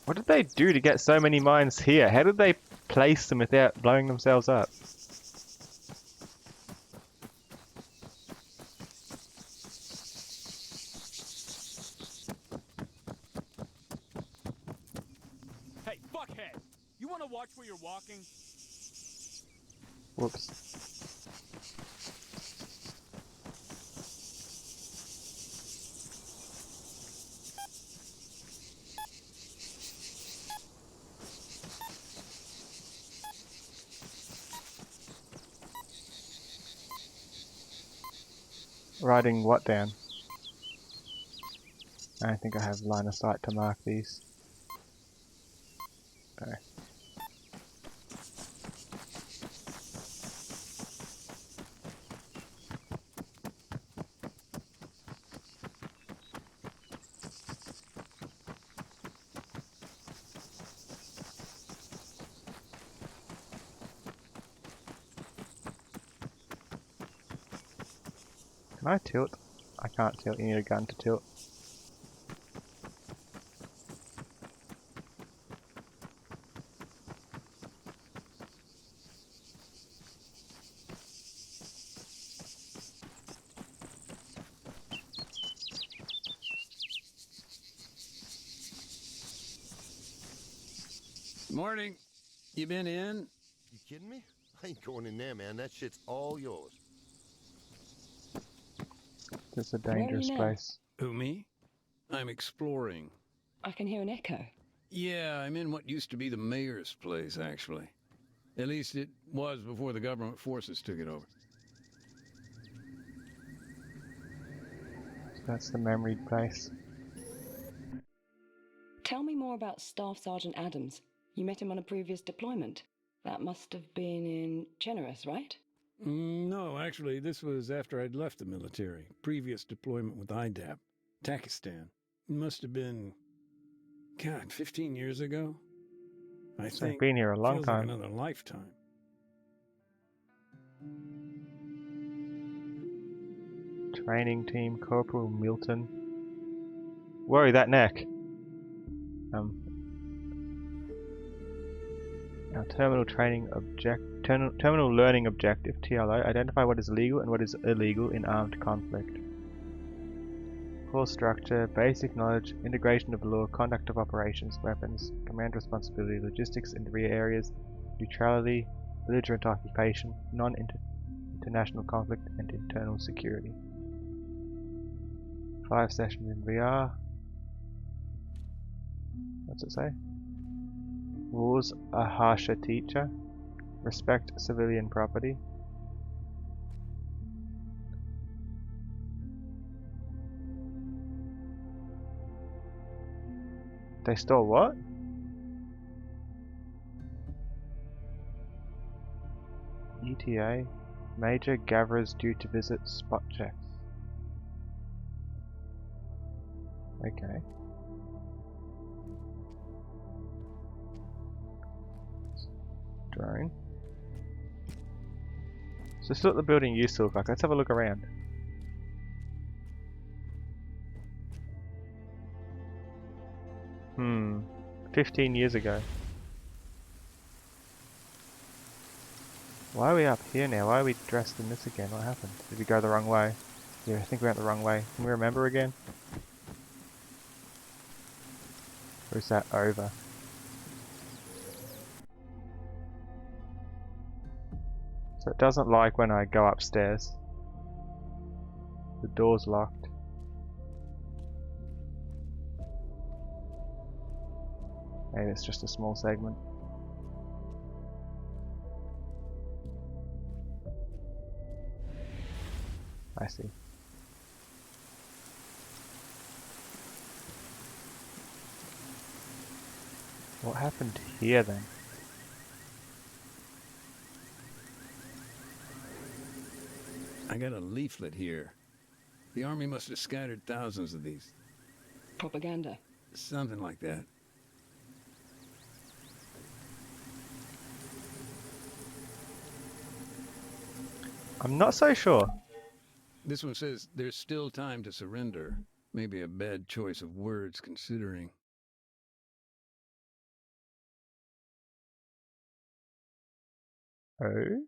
What did they do to get so many mines here? How did they place them without blowing themselves up? Hey, fuckhead! You want to watch where you're walking? Whoops. Writing what down? I don't think I have line of sight to mark these. Okay. Can I tilt? I can't tilt, you need a gun to tilt. Morning. You been in? You kidding me? I ain't going in there, man. That shit's all yours. It's a Where are you dangerous now? place. Who, me? I'm exploring. I can hear an echo. Yeah, I'm in what used to be the mayor's place, actually. At least it was before the government forces took it over. That's the memory place. Tell me more about Staff Sergeant Adams. You met him on a previous deployment. That must have been in Generous, right? No, actually, this was after I'd left the military. Previous deployment with IDAP, Pakistan. It must have been, God, 15 years ago? I So I've think. been here a long Feels time. like another lifetime. Training team, Corporal Milton. Whoa, that neck. Our terminal terminal learning objective, TLO, identify what is legal and what is illegal in armed conflict. Core structure, basic knowledge, integration of law, conduct of operations, weapons, command responsibility, logistics in rear areas, neutrality, belligerent occupation, non-international conflict, and internal security. 5 sessions in VR. What's it say? Rules a harsher teacher. Respect civilian property. They stole what? ETA. Major gatherers due to visit spot checks. Okay. Drone. So this is what the building used to look like. Let's have a look around. Hmm. 15 years ago. Why are we up here now? Why are we dressed in this again? What happened? Did we go the wrong way? Yeah, I think we went the wrong way. Can we remember again? Or is that over? So it doesn't like when I go upstairs. The door's locked. Maybe it's just a small segment. I see. What happened here then? I got a leaflet here. The army must have scattered thousands of these. Propaganda. Something like that. I'm not so sure. This one says there's still time to surrender. Maybe a bad choice of words considering. Oh?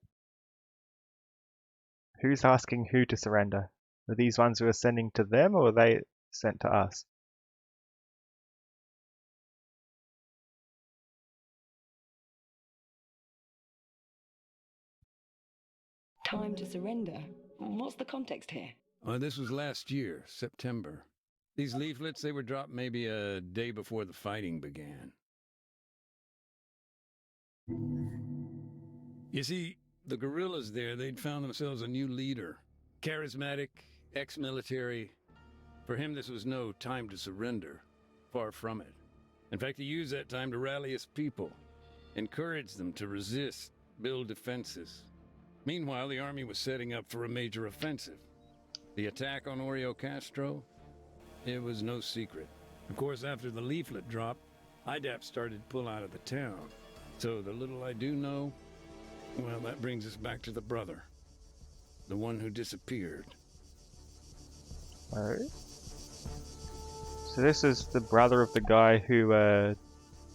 Who's asking who to surrender? Are these ones who are sending to them, or are they sent to us? Time to surrender. What's the context here? This was last year, September. These leaflets, they were dropped maybe a day before the fighting began. You see, the guerrillas there, they'd found themselves a new leader. Charismatic, ex-military. For him, this was no time to surrender. Far from it. In fact, he used that time to rally his people. Encourage them to resist, build defenses. Meanwhile, the army was setting up for a major offensive. The attack on Oreo Castro? It was no secret. Of course, after the leaflet dropped, IDAP started to pull out of the town. So the little I do know, well, that brings us back to the brother. The one who disappeared. Oh. So this is the brother of the guy who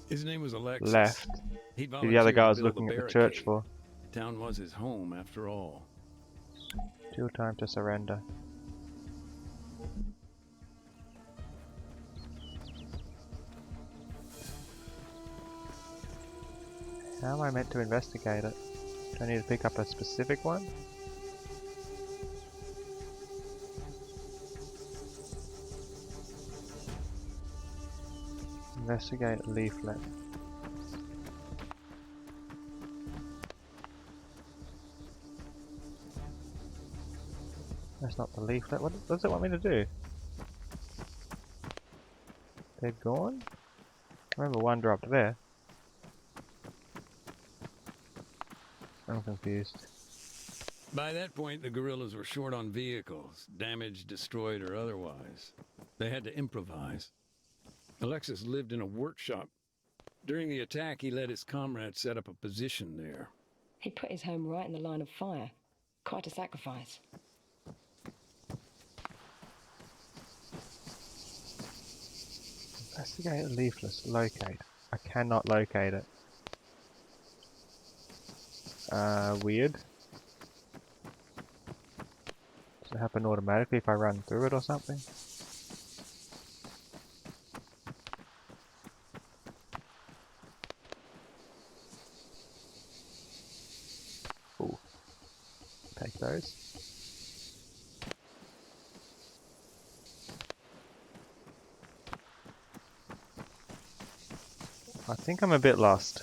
His name was Alexis. left. He Who the other volunteered guy to was build looking a at the church barricade. for. The town was his home, after all. Still time to surrender. How am I meant to investigate it? Do I need to pick up a specific one? Investigate leaflet. That's not the leaflet. What does it want me to do? They're gone? I remember one dropped there. I'm confused. By that point, the guerrillas were short on vehicles, damaged, destroyed, or otherwise. They had to improvise. Alexis lived in a workshop. During the attack, he let his comrades set up a position there. He put his home right in the line of fire. Quite a sacrifice. Investigate leaflet. Locate. I cannot locate it. Weird. Does it happen automatically if I run through it or something? Ooh. Take those. I think I'm a bit lost.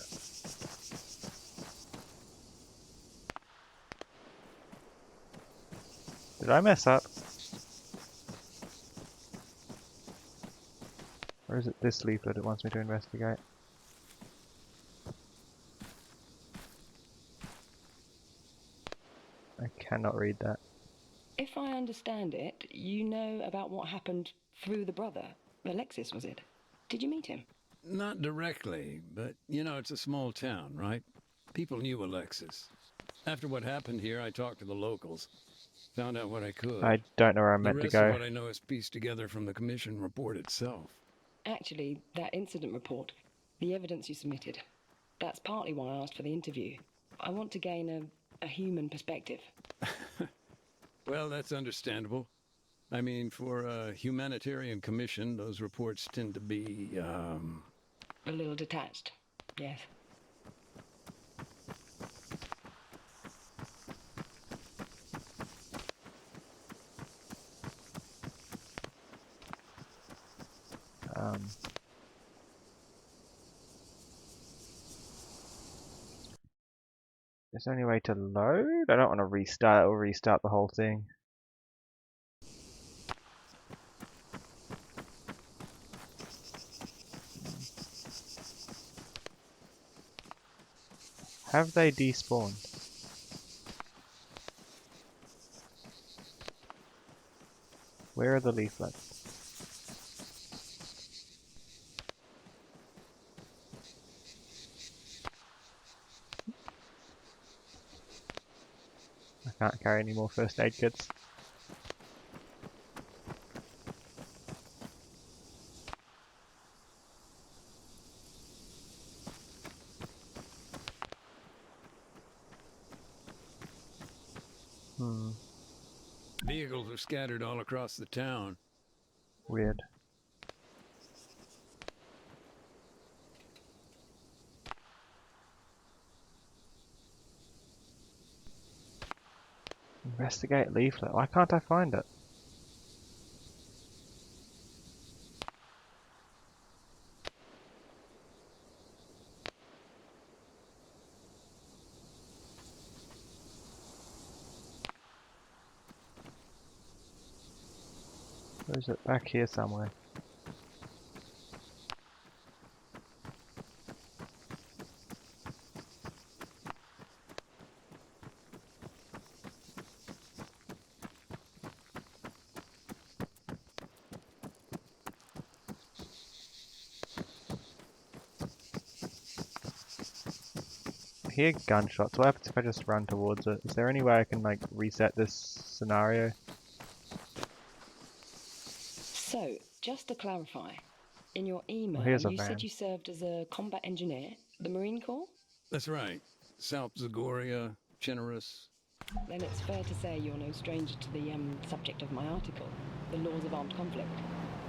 Did I mess up? Or is it this leaflet it wants me to investigate? I cannot read that. If I understand it, you know about what happened through the brother. Alexis, was it? Did you meet him? Not directly, but, you know, it's a small town, right? People knew Alexis. After what happened here, I talked to the locals. Found out what I could. I don't know where I'm The meant to rest of go. what I know is pieced together from the commission report itself. Actually, that incident report, the evidence you submitted, that's partly why I asked for the interview. I want to gain a human perspective. Well, that's understandable. I mean, for a humanitarian commission, those reports tend to be, A little detached, yes. Is there any way to load? I don't want to restart or restart the whole thing. Have they despawned? Where are the leaflets? I can't carry any more first aid kits. vehicles are scattered all across the town. Weird. Investigate leaflet. Why can't I find it? Or is it back here somewhere? I hear gunshots. What happens if I just run towards it? Is there any way I can like reset this scenario? So, just to clarify, in your email, here's a you van. said you served as a combat engineer, the Marine Corps? That's right. South Zagoria, Generous. Then it's fair to say you're no stranger to the subject of my article, the laws of armed conflict.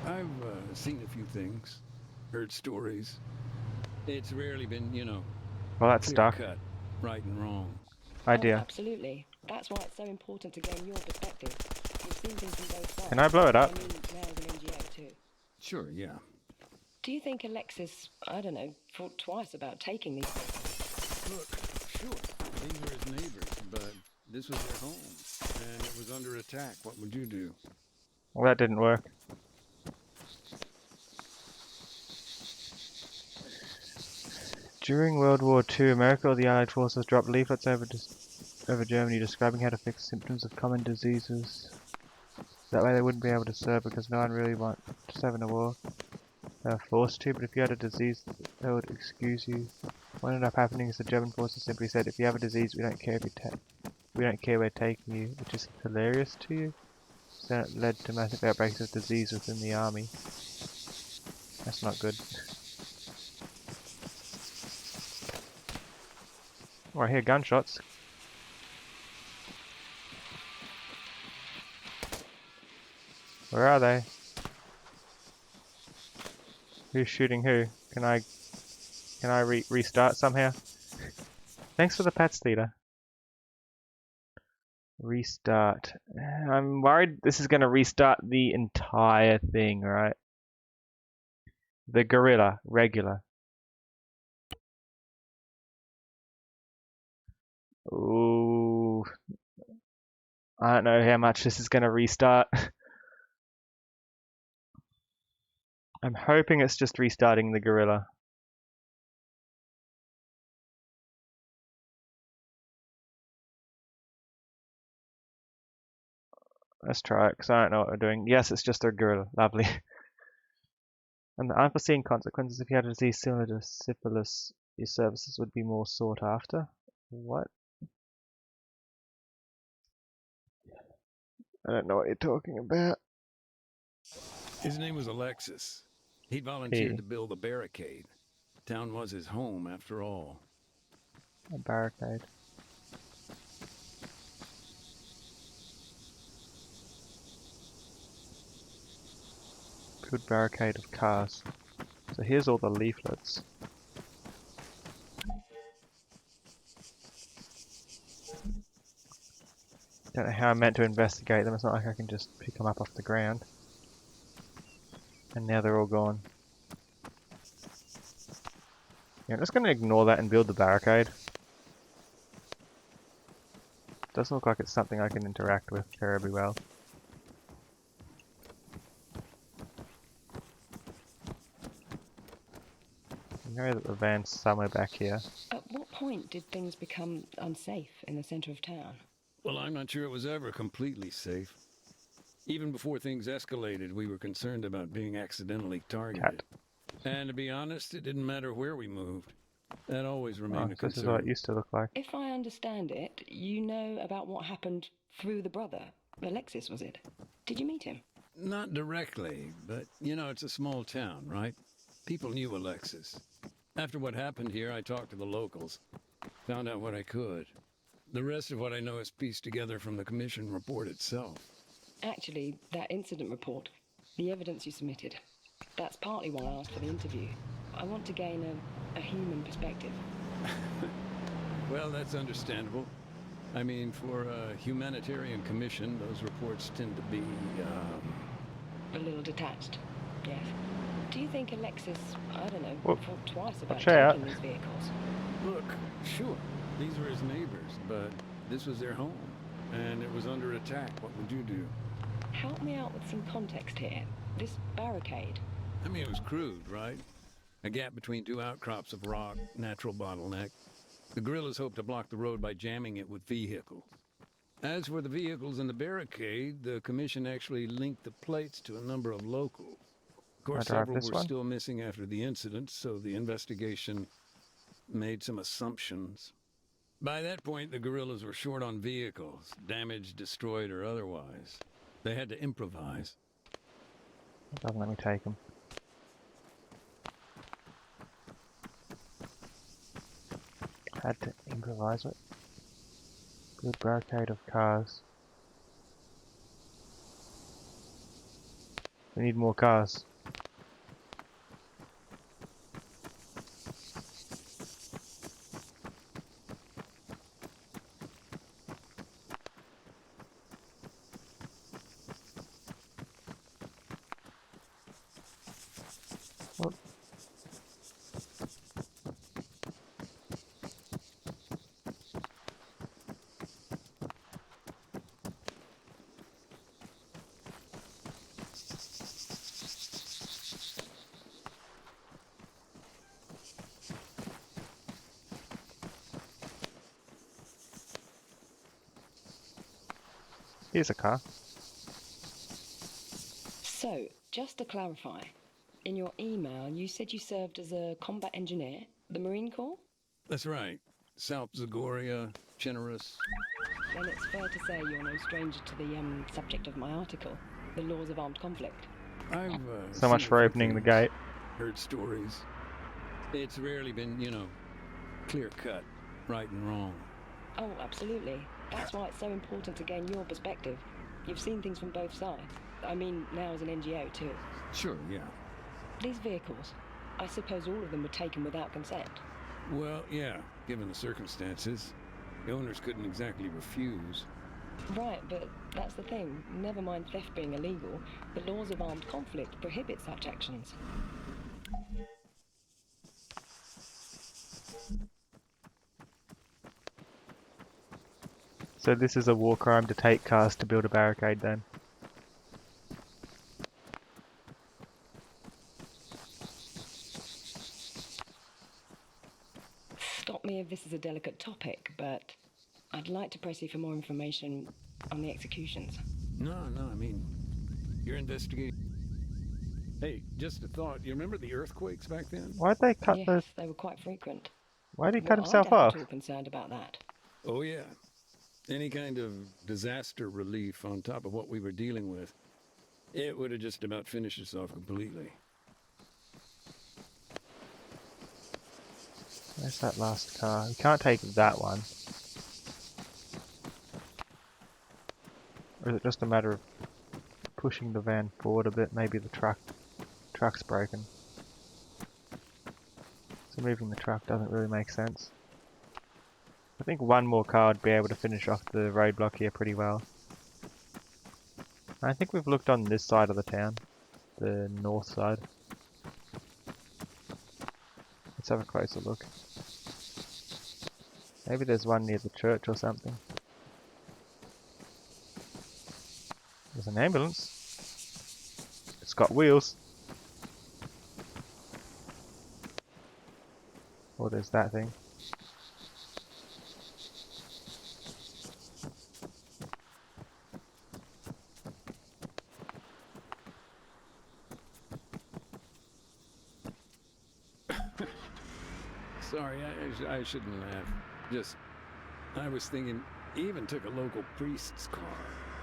I've seen a few things, heard stories. It's rarely been, Well, that's clear stuck. cut, right and wrong. Oh, Idea. absolutely. That's why it's so important to gain your perspective. You've seen things from both sides. Can I blow it up? I mean, now as an NGO too. Sure, yeah. Do you think Alexis, I don't know, thought twice about taking these things? Look, sure, these were his neighbors, but this was their home, and it was under attack. What would you do? Well, that didn't work. During World War II, America or the Allied forces dropped leaflets over Germany describing how to fix symptoms of common diseases. That way they wouldn't be able to serve because no one really wants to serve in a war. They were forced to, but if you had a disease, they would excuse you. What ended up happening is the German forces simply said, if you have a disease, we don't care we don't care we're taking you, which is hilarious to you. So it led to massive outbreaks of disease within the army. That's not good. Oh, I hear gunshots. Where are they? Who's shooting who? Can I restart somehow? Thanks for the pets, Theta. Restart. I'm worried this is going to restart the entire thing, right? The gorilla, regular. Ooh. I don't know how much this is going to restart. I'm hoping it's just restarting the gorilla. Let's try it, because I don't know what we're doing. Yes, it's just a gorilla. Lovely. And the unforeseen consequences if you had a disease similar to syphilis, your services would be more sought after. What? I don't know what you're talking about. His name was Alexis. He'd volunteered to build a barricade. Town was his home, after all. A barricade. Good barricade of cars. So here's all the leaflets. Don't know how I'm meant to investigate them. It's not like I can just pick them up off the ground. And now they're all gone. Yeah, I'm just going to ignore that and build the barricade. Doesn't look like it's something I can interact with terribly well. I know that the van's somewhere back here. At what point did things become unsafe in the center of town? Well, I'm not sure it was ever completely safe. Even before things escalated, we were concerned about being accidentally targeted. And to be honest, it didn't matter where we moved. That always remained a concern. This is what it used to look like. If I understand it, you know about what happened through the brother. Alexis, was it? Did you meet him? Not directly, but, it's a small town, right? People knew Alexis. After what happened here, I talked to the locals. Found out what I could. The rest of what I know is pieced together from the commission report itself. Actually, that incident report, the evidence you submitted, that's partly why I asked for the interview. I want to gain a human perspective. Well, that's understandable. I mean, for a humanitarian commission, those reports tend to be, a little detached, yes. Do you think Alexis, I don't know, thought twice about taking these vehicles? Look, sure, these were his neighbors, but this was their home, and it was under attack. What would you do? Help me out with some context here. This barricade. I mean, it was crude, right? A gap between two outcrops of rock, natural bottleneck. The guerrillas hoped to block the road by jamming it with vehicles. As for the vehicles in the barricade, the commission actually linked the plates to a number of locals. Of course, several were still missing after the incident, so the investigation made some assumptions. By that point, the guerrillas were short on vehicles, damaged, destroyed, or otherwise. They had to improvise. It doesn't let me take them. Had to improvise it. Good barricade of cars. We need more cars. What? Here's a car. So, just to clarify, in your email you said you served as a combat engineer, the Marine Corps? That's right. South Zagoria, generous. Then it's fair to say you're no stranger to the subject of my article, the laws of armed conflict. I've So much seen for a few opening the things, gate. heard stories. It's rarely been, clear cut, right and wrong. Oh, absolutely. That's why it's so important to gain your perspective. You've seen things from both sides. I mean, now as an NGO too. Sure, yeah. These vehicles, I suppose all of them were taken without consent. Well, yeah, given the circumstances. The owners couldn't exactly refuse. Right, but that's the thing. Never mind theft being illegal, the laws of armed conflict prohibit such actions. So this is a war crime to take cars to build a barricade then. Stop me if this is a delicate topic, but I'd like to press you for more information on the executions. No, I mean, you're investigating. Hey, just a thought. You remember the earthquakes back then? Why'd they cut Yes, the... they were quite frequent. Why'd he cut Well, himself I'd have off? at all concerned about that. Oh, yeah. Any kind of disaster relief on top of what we were dealing with, it would have just about finished us off completely. Where's that last car? We can't take that one. Or is it just a matter of pushing the van forward a bit? Maybe the truck's broken. So moving the truck doesn't really make sense. I think one more car would be able to finish off the roadblock here pretty well. I think we've looked on this side of the town, the north side. Let's have a closer look. Maybe there's one near the church or something. There's an ambulance. It's got wheels. Or there's that thing. Sorry, I shouldn't laugh. Just, I was thinking, he even took a local priest's car.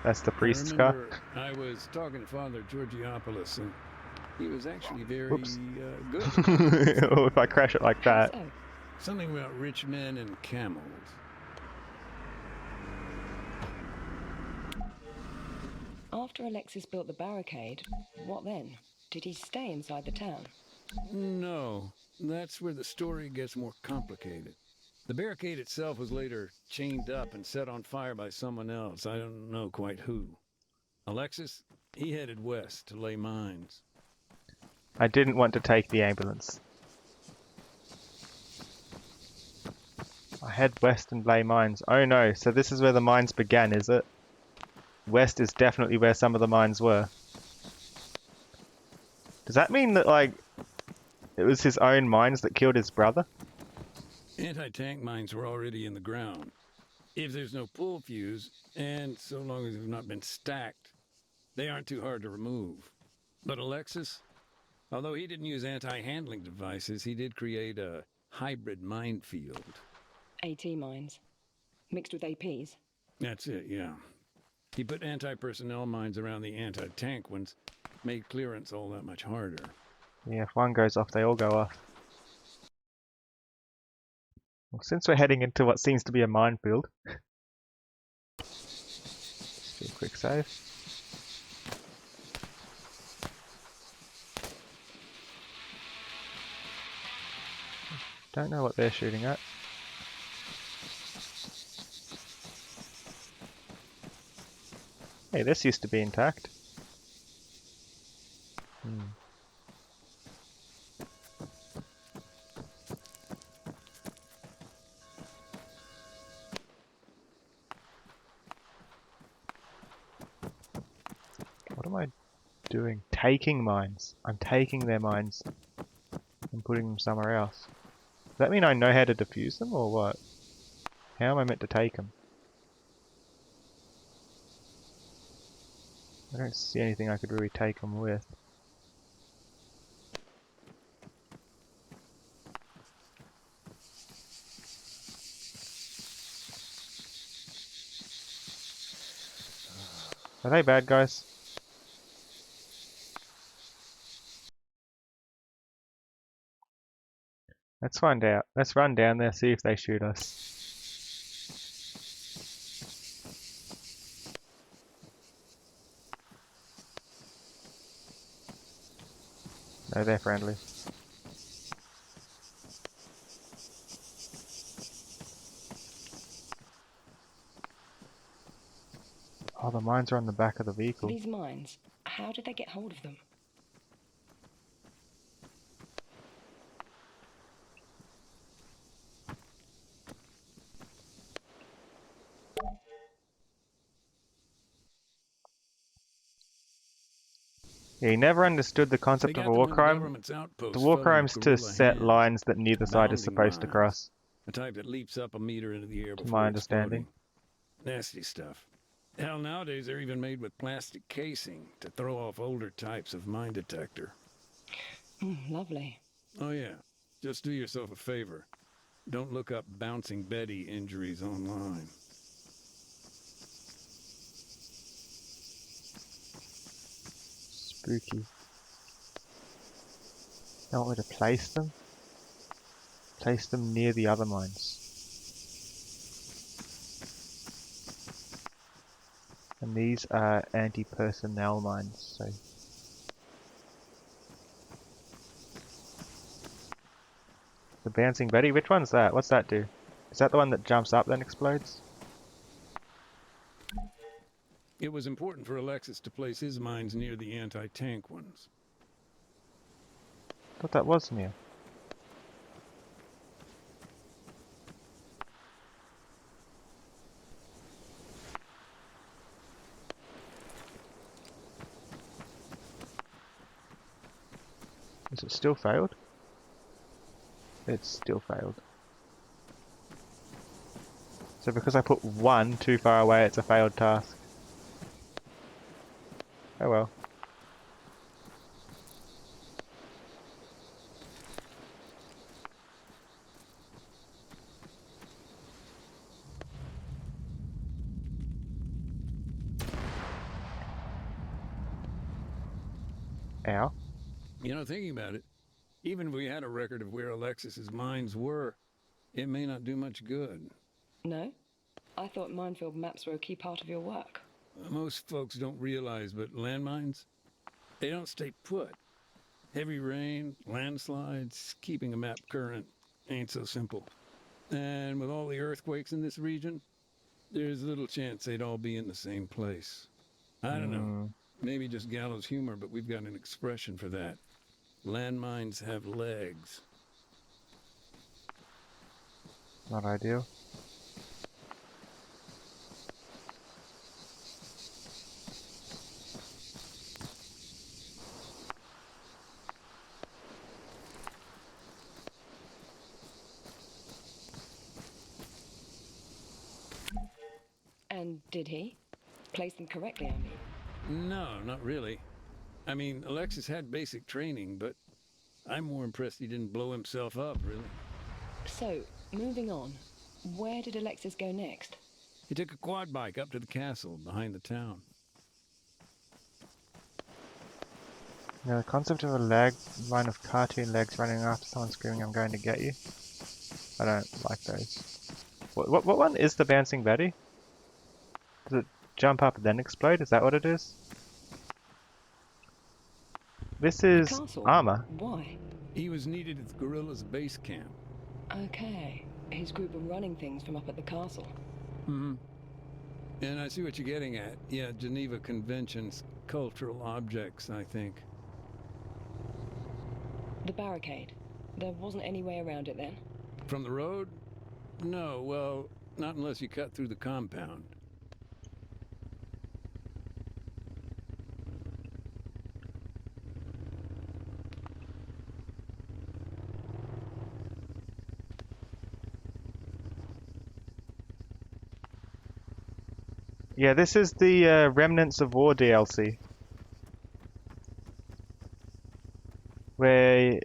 That's the priest's car. I was talking to Father Georgiopoulos, and he was actually very Whoops. good. Oh, if I crash it like that. So, Something about rich men and camels. after Alexis built the barricade, what then? Did he stay inside the town? No, that's where the story gets more complicated. The barricade itself was later chained up and set on fire by someone else. I don't know quite who. Alexis, he headed west to lay mines. I didn't want to take the ambulance. I head west and lay mines. Oh no, so this is where the mines began, is it? West is definitely where some of the mines were. Does that mean that, like, it was his own mines that killed his brother? Anti-tank mines were already in the ground. If there's no pull fuse, and so long as they've not been stacked, they aren't too hard to remove. But Alexis, although he didn't use anti-handling devices, he did create a hybrid minefield. AT mines. Mixed with APs. That's it, yeah. He put anti-personnel mines around the anti-tank ones, made clearance all that much harder. Yeah, if one goes off, they all go off. Well, since we're heading into what seems to be a minefield, let's do a quick save. Don't know what they're shooting at. Hey, this used to be intact. What am I doing? Taking mines. I'm taking their mines and putting them somewhere else. Does that mean I know how to defuse them or what? How am I meant to take them? I don't see anything I could really take them with. Are they bad guys? Let's find out. Let's run down there, see if they shoot us. No, they're friendly. Oh, the mines are on the back of the vehicle. These mines, how did they get hold of them? Yeah, he never understood the concept They of got a them war when crime. government's outposts The war fell into crime's to guerrilla set hands. lines that neither side is Bounding supposed to mines. cross, The type that leaps up a meter into the air to before my understanding. exploding. Nasty stuff. Hell, nowadays they're even made with plastic casing to throw off older types of mine detector. Lovely. Oh yeah, just do yourself a favor. Don't look up Bouncing Betty injuries online. Spooky. They want me to place them? Place them near the other mines. And these are anti-personnel mines, so... The Bouncing Betty? Which one's that? What's that do? Is that the one that jumps up then explodes? It was important for Alexis to place his mines near the anti-tank ones. I thought that was near. Is it still failed? It's still failed. So because I put one too far away, it's a failed task. Oh well. Ow. You know, thinking about it, even if we had a record of where Alexis's mines were, it may not do much good. No? I thought minefield maps were a key part of your work. Most folks don't realize, but landmines, they don't stay put. Heavy rain, landslides, keeping a map current ain't so simple. And with all the earthquakes in this region, there's little chance they'd all be in the same place. I don't know. Maybe just gallows humor, but we've got an expression for that. Landmines have legs. Not ideal. And did he? Place them correctly, I mean. No, not really. I mean, Alexis had basic training, but I'm more impressed he didn't blow himself up, really. So, moving on. Where did Alexis go next? He took a quad bike up to the castle behind the town. Now, the concept of a line of cartoon legs running after someone screaming, "I'm going to get you." I don't like those. What one is the bouncing Betty? Does it jump up and then explode? Is that what it is? This is Castle? Arma. Why? He was needed at the guerrillas' base camp. Okay. His group are running things from up at the castle. Mm-hmm. And I see what you're getting at. Yeah, Geneva Convention's cultural objects, I think. The barricade. There wasn't any way around it then? From the road? No, well, not unless you cut through the compound. Yeah, this is the Remnants of War DLC. Where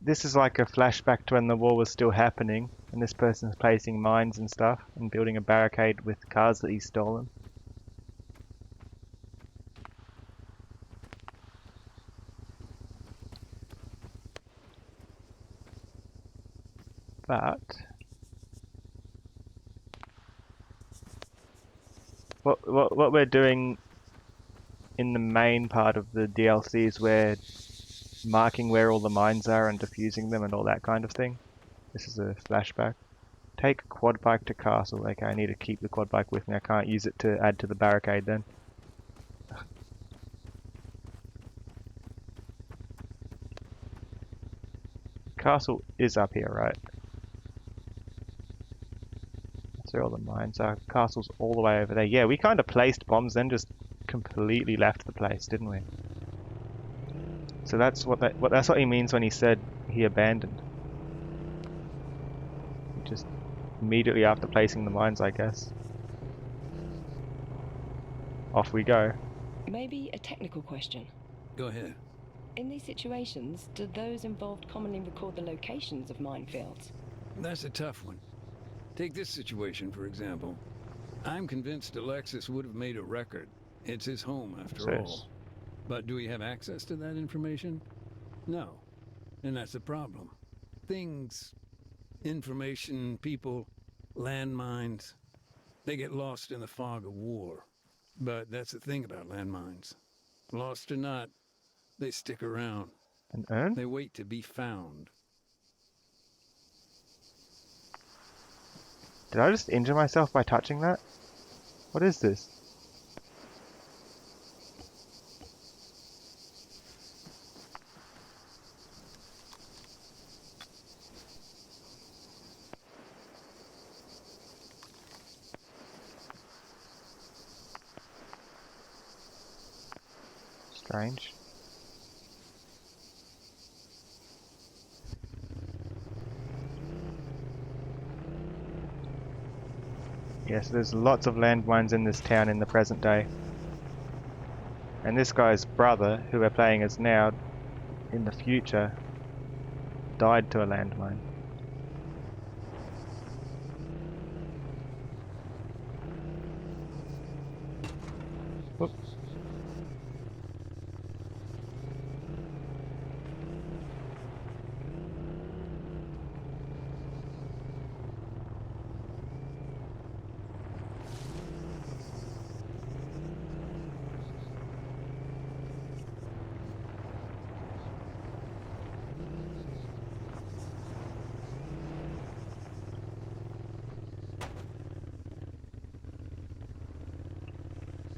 this is like a flashback to when the war was still happening, and this person's placing mines and stuff, and building a barricade with cars that he's stolen. But what we're doing in the main part of the DLC is we're marking where all the mines are and defusing them and all that kind of thing. This is a flashback. Take quad bike to castle. Okay, I need to keep the quad bike with me. I can't use it to add to the barricade then. Castle is up here, right? That's where all the mines are. Castle's all the way over there. Yeah, we kind of placed bombs then, just completely left the place, didn't we? So that's that's what he means when he said he abandoned. Just immediately after placing the mines, I guess. Off we go. Maybe a technical question. Go ahead. In these situations, do those involved commonly record the locations of minefields? That's a tough one. Take this situation, for example. I'm convinced Alexis would have made a record. It's his home, after all. But do we have access to that information? No. And that's the problem. Things, information, people, landmines, they get lost in the fog of war. But that's the thing about landmines. Lost or not, they stick around. An urn? They wait to be found. Did I just injure myself by touching that? What is this? Strange. Yes, there's lots of landmines in this town in the present day. And this guy's brother, who we're playing as now, in the future, died to a landmine. Whoop.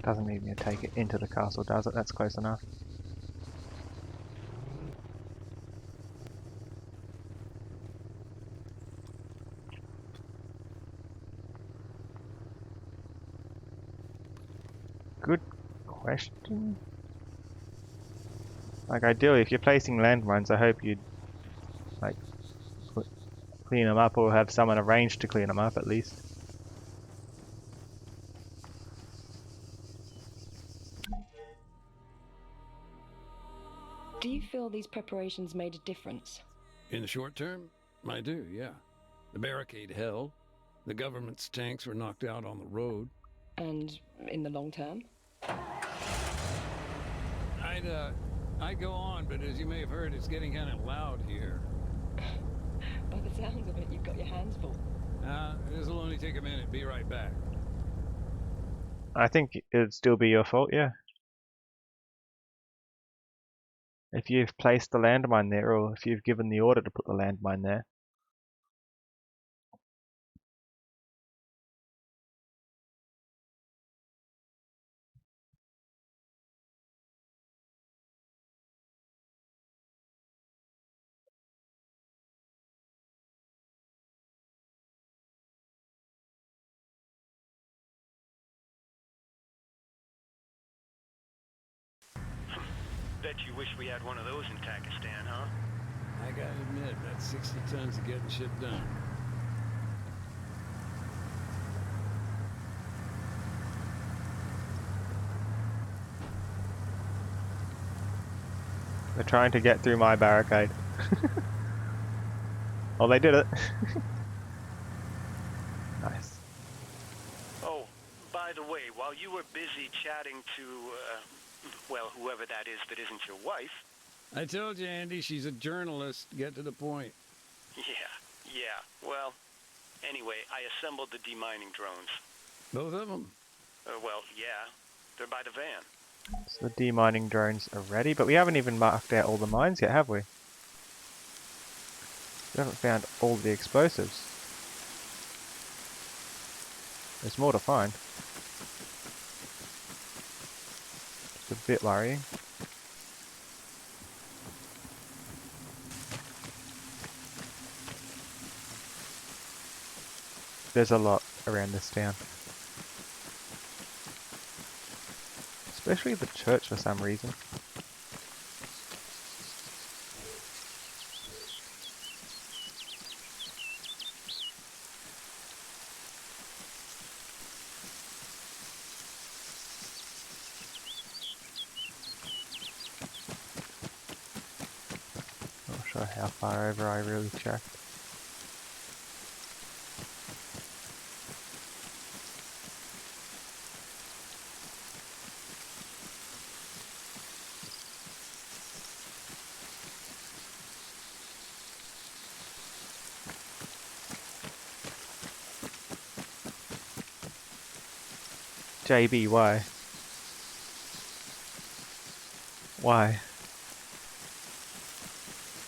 Doesn't need me to take it into the castle, does it? That's close enough. Good question. Like, ideally, if you're placing landmines, I hope you'd like clean them up or have someone arranged to clean them up at least. Do you feel these preparations made a difference? In the short term, I do, yeah. The barricade held. The government's tanks were knocked out on the road. I'd go on, but as you may have heard, it's getting kind of loud here. By the sounds of it, you've got your hands full. This'll only take a minute. Be right back. I think it'd still be your fault, yeah. If you've placed the landmine there, or if you've given the order to put the landmine there. Bet you wish we had one of those in Pakistan, huh? I gotta admit, that's 60 tons of getting shit done. They're trying to get through my barricade. Oh, they did it. Nice. Oh, by the way, while you were busy chatting to, well, whoever that is that isn't your wife. I told you, Andy, she's a journalist. Get to the point. Yeah. Well, anyway, I assembled the demining drones. Both of them? Well, yeah. They're by the van. So the demining drones are ready, but we haven't even marked out all the mines yet, have we? We haven't found all the explosives. There's more to find. It's a bit worrying. There's a lot around this town. Especially the church for some reason. Not sure how far over I really checked. JB, why? Why?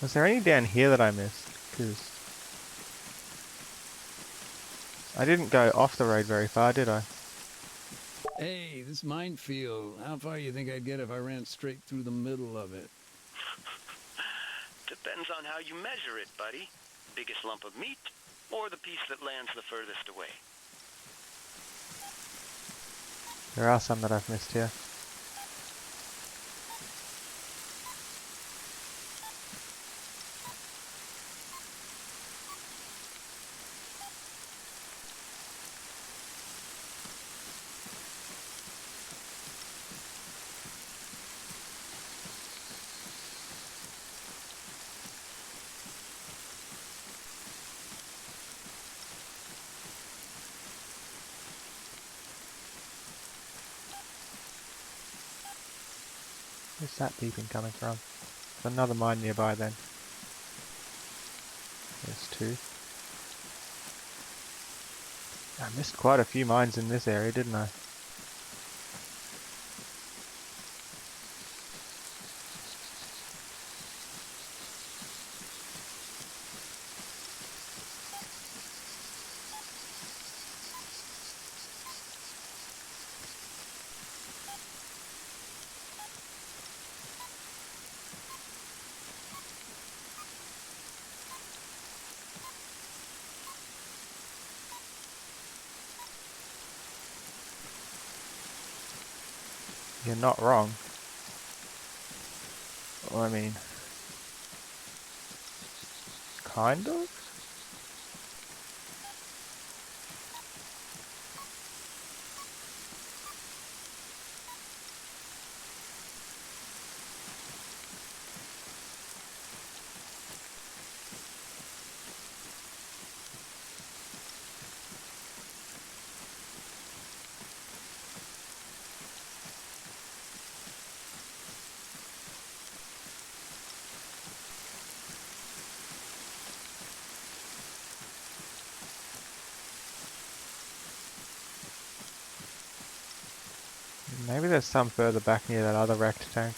Was there any down here that I missed? Because I didn't go off the road very far, did I? Hey, this minefield. How far you think I'd get if I ran straight through the middle of it? Depends on how you measure it, buddy. Biggest lump of meat, or the piece that lands the furthest away. There are some that I've missed here. Where's that beeping coming from? There's another mine nearby then. There's two. I missed quite a few mines in this area, didn't I? You're not wrong. Well, I mean, kind of? Maybe there's some further back near that other wrecked tank.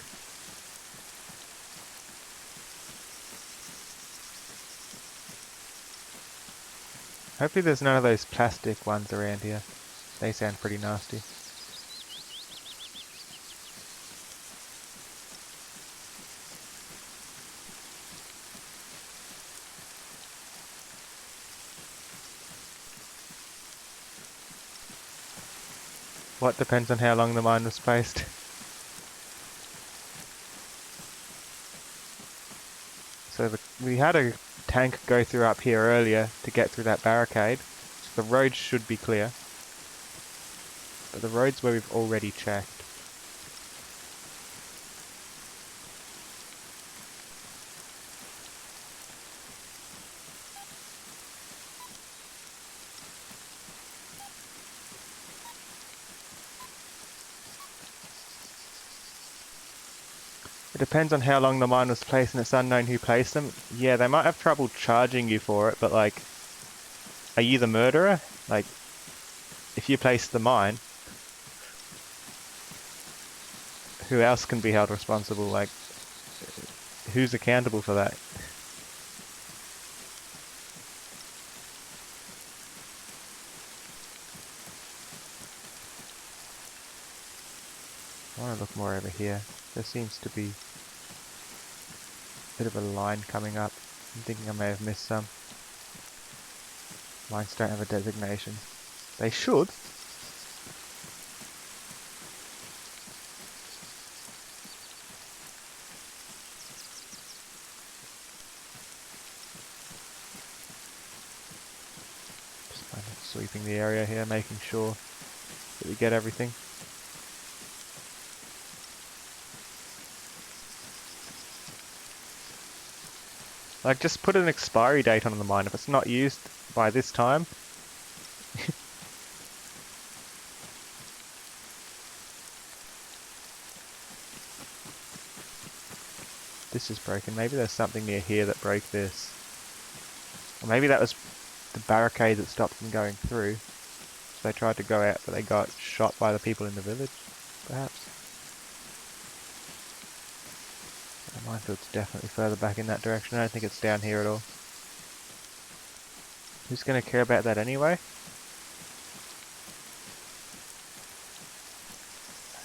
Hopefully there's none of those plastic ones around here. They sound pretty nasty. What depends on how long the mine was placed. So we had a tank go through up here earlier to get through that barricade. So the road should be clear. But the road's where we've already checked. It depends on how long the mine was placed and it's unknown who placed them. Yeah, they might have trouble charging you for it, but like, are you the murderer? Like, if you placed the mine, who else can be held responsible? Like, who's accountable for that? I want to look more over here. There seems to be a bit of a line coming up. I'm thinking I may have missed some. Mines don't have a designation. They should. Just kind of sweeping the area here, making sure that we get everything. Like, just put an expiry date on the mine. If it's not used by this time, this is broken. Maybe there's something near here that broke this. Or maybe that was the barricade that stopped them going through. So they tried to go out, but they got shot by the people in the village, perhaps. The minefield's definitely further back in that direction. I don't think it's down here at all. Who's going to care about that anyway?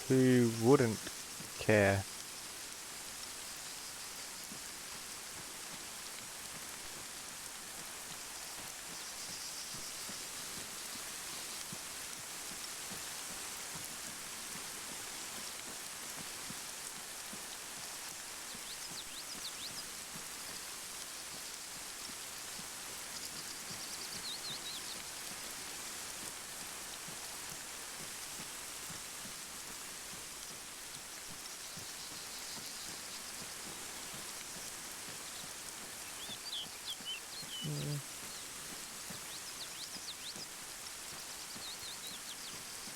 Who wouldn't care?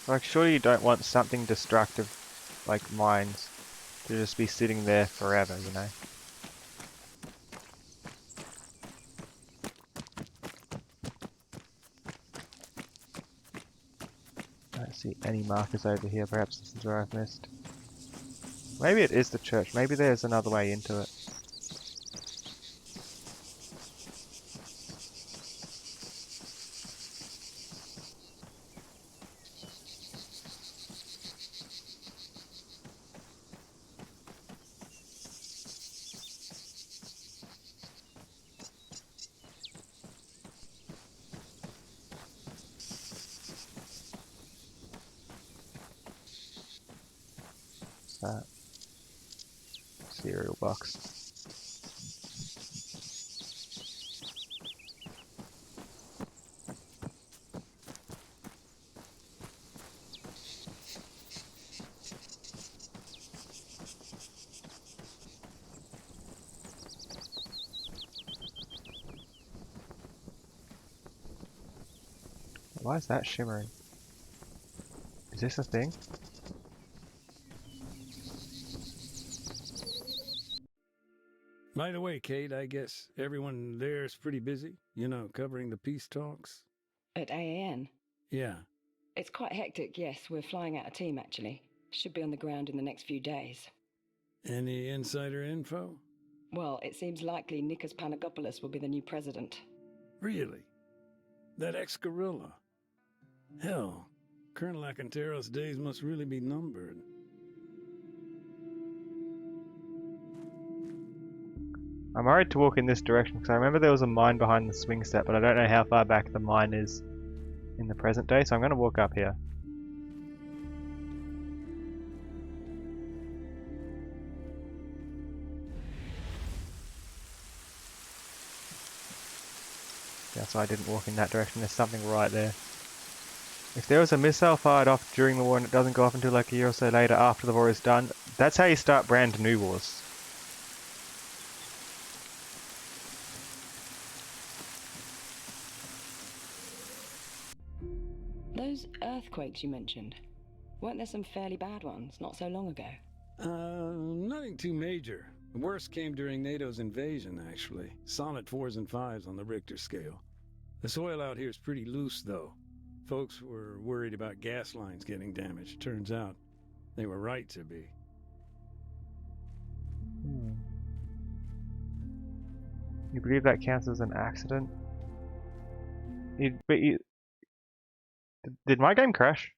Like, surely you don't want something destructive like mines to just be sitting there forever, you know? I don't see any markers over here. Perhaps this is where I've missed. Maybe it is the church. Maybe there's another way into it. That cereal box. Why is that shimmering? Is this a thing? By the way, Kate, I guess everyone there is pretty busy, you know, covering the peace talks. At AAN? Yeah. It's quite hectic, yes. We're flying out a team, actually. Should be on the ground in the next few days. Any insider info? Well, it seems likely Nikos Panagopoulos will be the new president. Really? That ex-guerrilla? Hell, Colonel Acanteros' days must really be numbered. I'm worried to walk in this direction because I remember there was a mine behind the swing set, but I don't know how far back the mine is in the present day, so I'm going to walk up here. Yeah, so I didn't walk in that direction. There's something right there. If there was a missile fired off during the war and it doesn't go off until like a year or so later after the war is done, that's how you start brand new wars. Those earthquakes you mentioned, weren't there some fairly bad ones not so long ago? Nothing too major. The worst came during NATO's invasion, actually. Solid 4s and 5s on the Richter scale. The soil out here is pretty loose, though. Folks were worried about gas lines getting damaged. Turns out, they were right to be. You believe that counts as an accident? Did my game crash?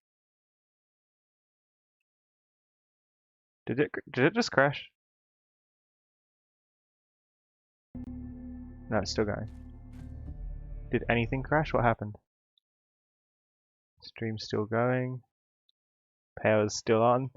Did it just crash? No, it's still going. Did anything crash? What happened? Stream's still going. Power's still on.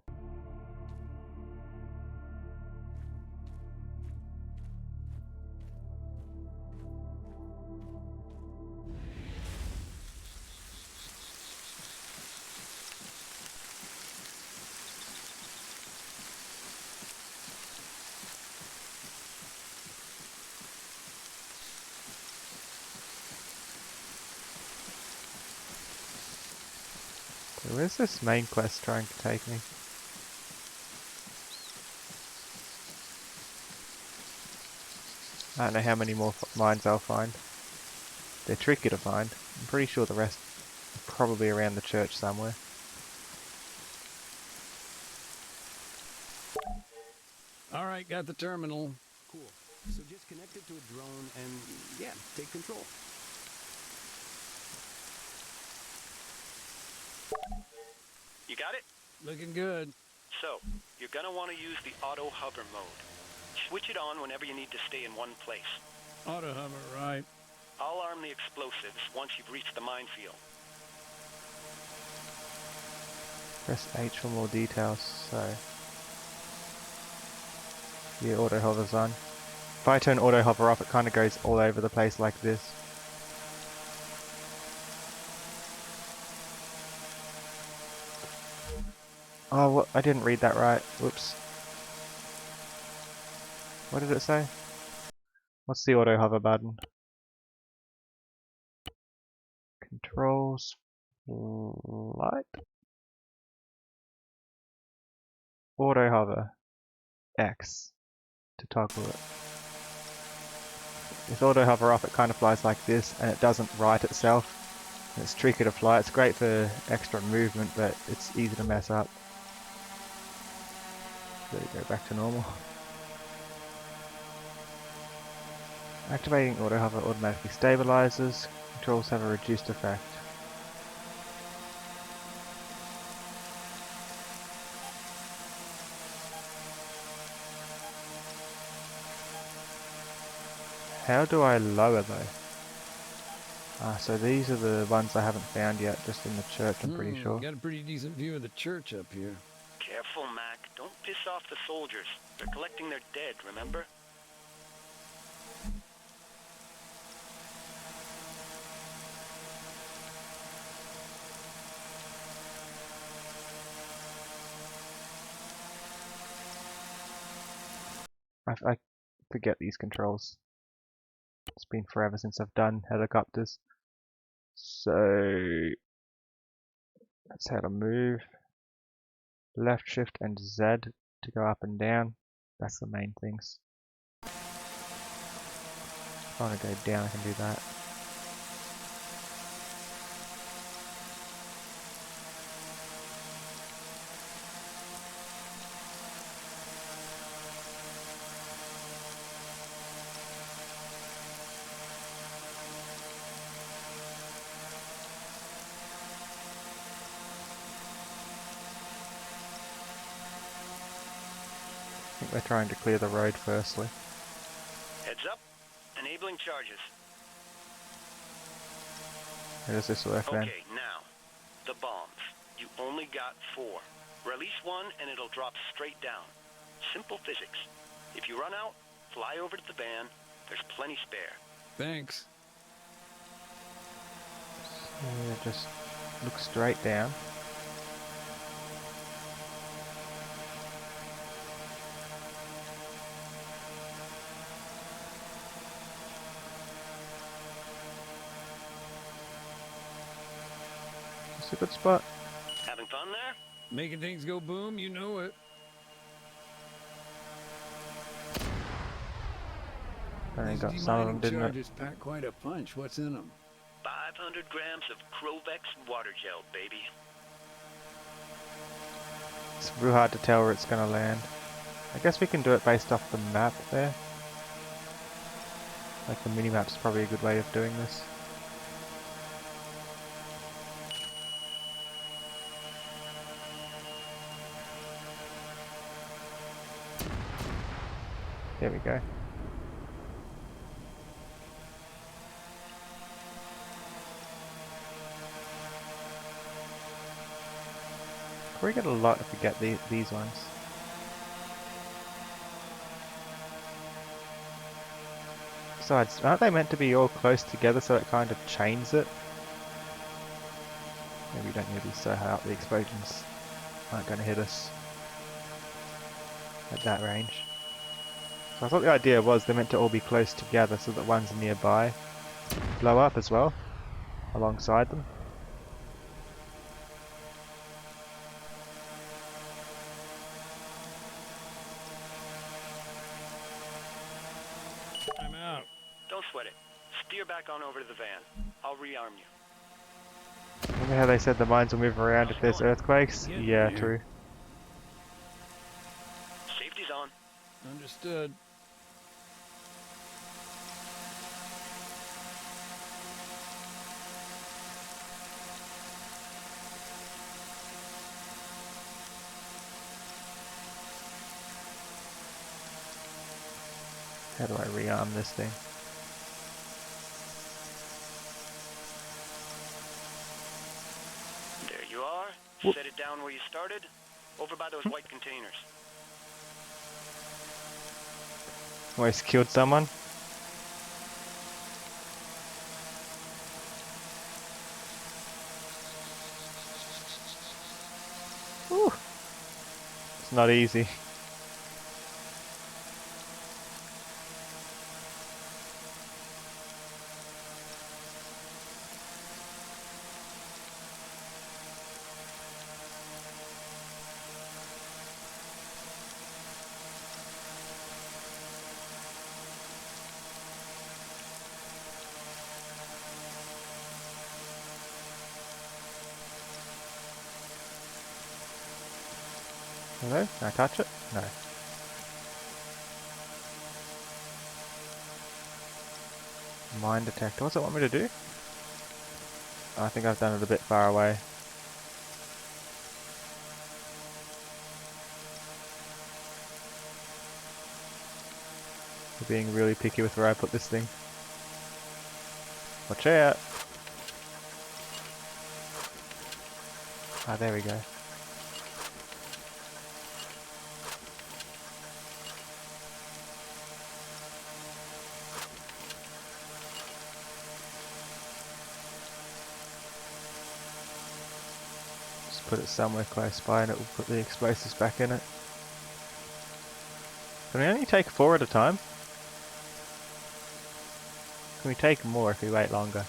So where's this main quest trying to take me? I don't know how many more mines I'll find. They're tricky to find. I'm pretty sure the rest are probably around the church somewhere. All right, got the terminal. Cool. So just connect it to a drone and, yeah, take control. You got it? Looking good. So, you're gonna want to use the auto hover mode. Switch it on whenever you need to stay in one place. Auto hover, right. I'll arm the explosives once you've reached the minefield. Press H for more details, so... Yeah, auto hover's on. If I turn auto hover off, it kind of goes all over the place like this. Oh, what? I didn't read that right. Whoops. What did it say? What's the auto hover button? Controls. Light. Auto hover. X. To toggle it. With auto hover off, it kind of flies like this, and it doesn't right itself. It's tricky to fly. It's great for extra movement, but it's easy to mess up. There you go, back to normal. Activating auto hover automatically stabilizes. Controls have a reduced effect. How do I lower though? Ah, so these are the ones I haven't found yet, just in the church, I'm pretty sure. Got a pretty decent view of the church up here. Careful, Mac. Don't piss off the soldiers. They're collecting their dead, remember? I forget these controls. It's been forever since I've done helicopters. So that's how to move. Left shift and Z to go up and down. That's the main things. If I want to go down, I can do that. we're trying to clear the road firstly. Heads up. Enabling charges. How does this work then? Okay, now. The bombs. You only got 4. Release one and it'll drop straight down. Simple physics. If you run out, fly over to the van. There's plenty spare. Thanks. Yeah, just look straight down. It's a good spot. Having fun there? Making things go boom, you know it. I These got some of them, demining didn't it? charges pack quite a punch. What's in them? 500 grams of Crovex water gel, baby. It's real hard to tell where it's going to land. I guess we can do it based off the map there. Like the mini-map's probably a good way of doing this. There we go. We get a lot if we get these ones. Besides, aren't they meant to be all close together so it kind of chains it? Maybe we don't need to be so high up, the explosions aren't going to hit us at that range. So I thought the idea was they're meant to all be close together so that ones nearby blow up as well, alongside them. I'm out. Don't sweat it. Steer back on over to the van. I'll rearm you. Remember how they said the mines will move around if there's earthquakes? Yeah, true. Safety's on. Understood. How do I rearm this thing? There you are. Whoop. Set it down where you started. Over by those white containers. Almost killed someone. Whew. It's not easy. Hello? Can I touch it? No. Mine detector. What's it want me to do? I think I've done it a bit far away. We're being really picky with where I put this thing. Watch out! Ah, there we go. Put it somewhere close by and it will put the explosives back in it. Can we only take 4 at a time? Can we take more if we wait longer?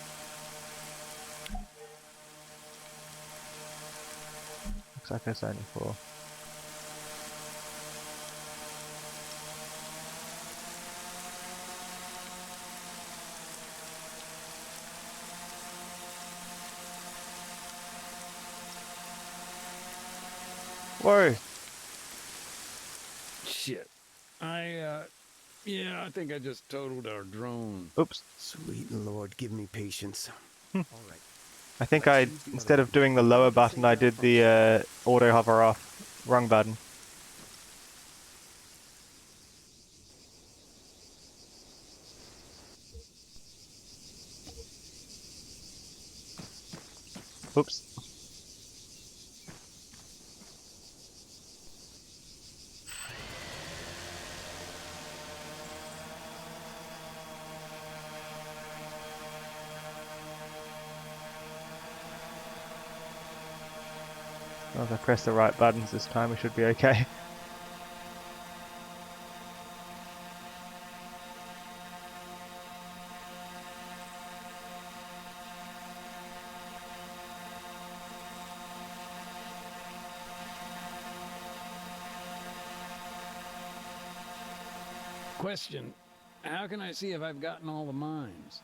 Looks like there's only 4. Whoa! Shit. Yeah, I think I just totaled our drone. Oops. Sweet Lord, give me patience. All right. I think I, instead of doing the lower button, I did the auto hover off. Wrong button. Oops. Well, if I press the right buttons this time, we should be okay. Question, how can I see if I've gotten all the mines?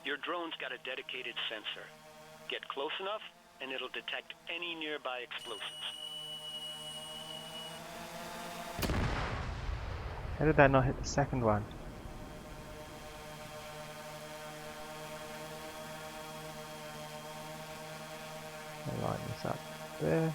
Your drone's got a dedicated sensor. Get close enough, and it'll detect any nearby explosives. How did that not hit the second one? I'll line this up there.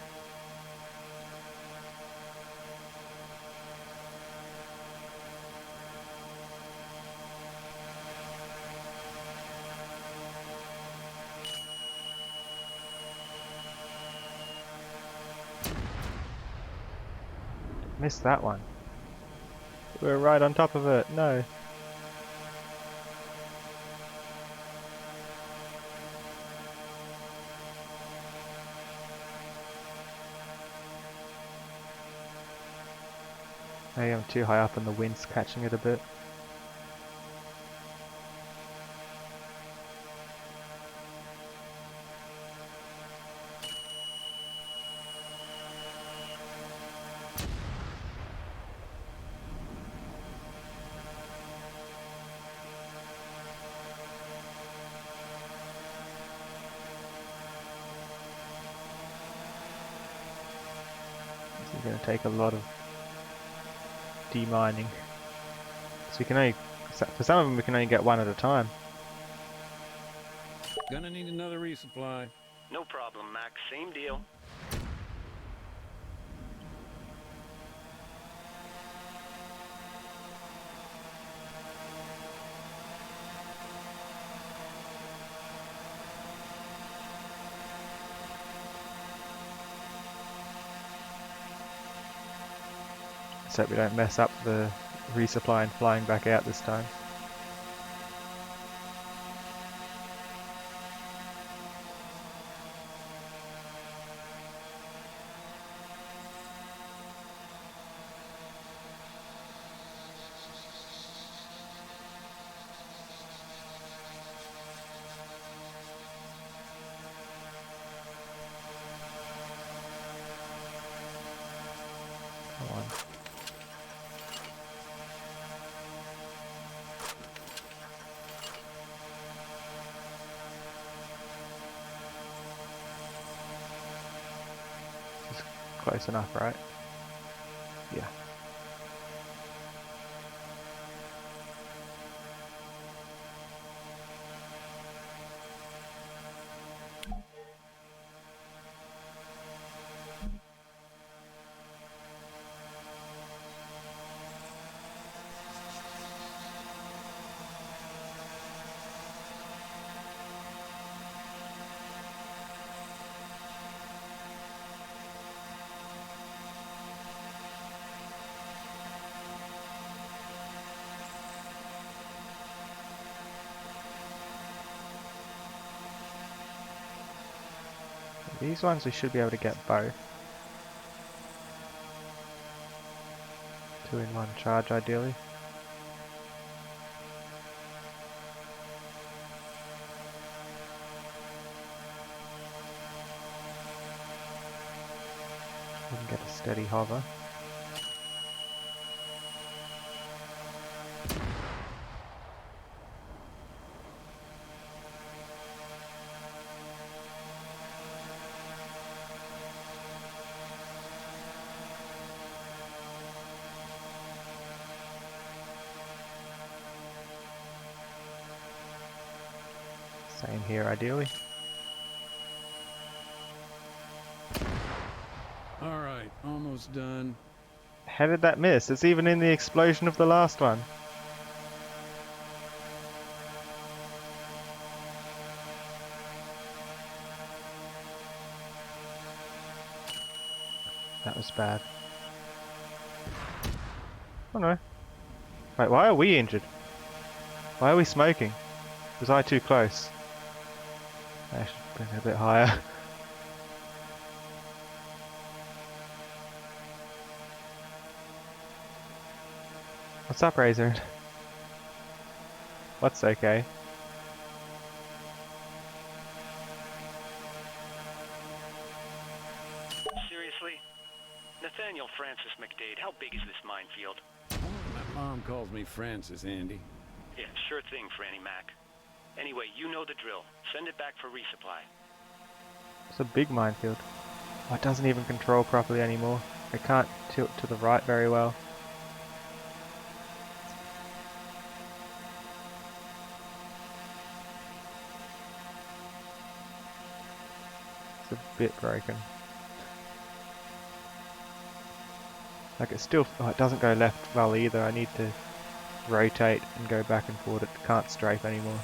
Missed that one. We're right on top of it. No. Maybe I'm too high up and the wind's catching it a bit. This is going to take a lot of demining. So we can only, for some of them we can only get one at a time. Gonna need another resupply. No problem, Max. Same deal. So we don't mess up the resupply and flying back out this time. Come on. This is close enough, right? Yeah. These ones we should be able to get both. 2 in 1 charge ideally. We can get a steady hover. Same here ideally. Alright, almost done. How did that miss? It's even in the explosion of the last one. That was bad. Oh no. Wait, why are we injured? Why are we smoking? Was I too close? I should bring it a bit higher. What's up, Razor? What's okay? Seriously? Nathaniel Francis McDade, how big is this minefield? My mom calls me Francis, Andy. Yeah, sure thing, Franny Mac. Anyway, you know the drill. Send it back for resupply. It's a big minefield. Oh, it doesn't even control properly anymore. I can't tilt to the right very well. It's a bit broken. Like it's still, oh, it doesn't go left well either. I need to rotate and go back and forward. It can't strafe anymore.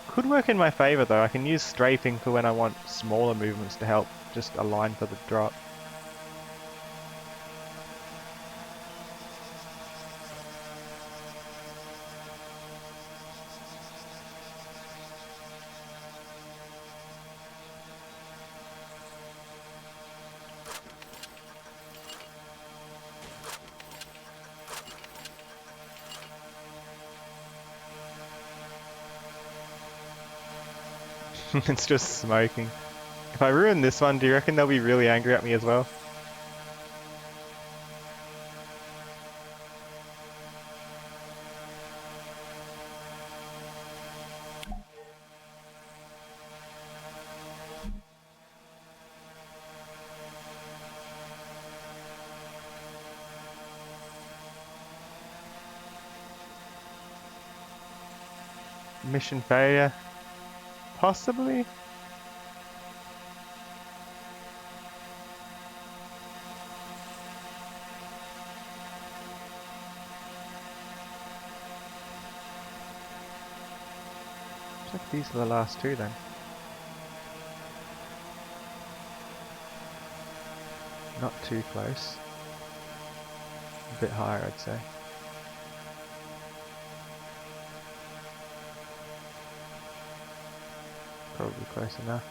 Could work in my favor though. I can use strafing for when I want smaller movements to help just align for the drop. It's just smoking. If I ruin this one, do you reckon they'll be really angry at me as well? Mission failure? Possibly? Looks like these are the last two then. Not too close. A bit higher, I'd say. Probably close enough.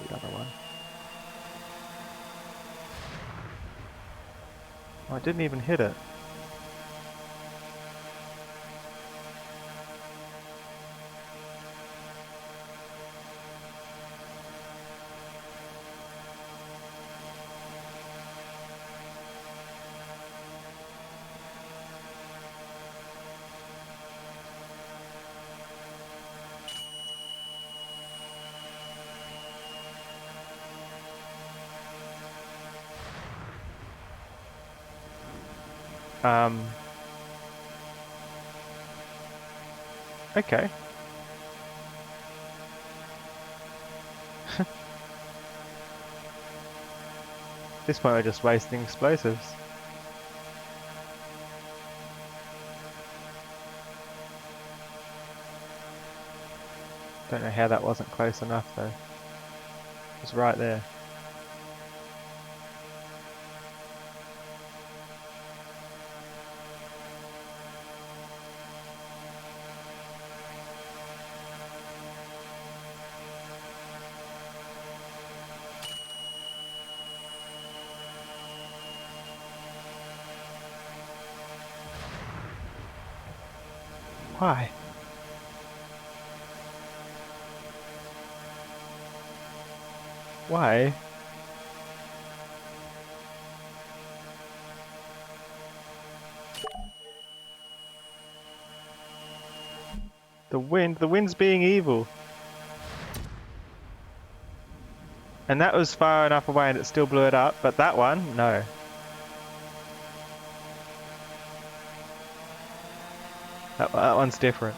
The other one. Oh, I didn't even hit it. Okay. At this point we're just wasting explosives. Don't know how that wasn't close enough though. It was right there. Why? Why? The wind's being evil. And that was far enough away and it still blew it up, but that one, no. That one's different.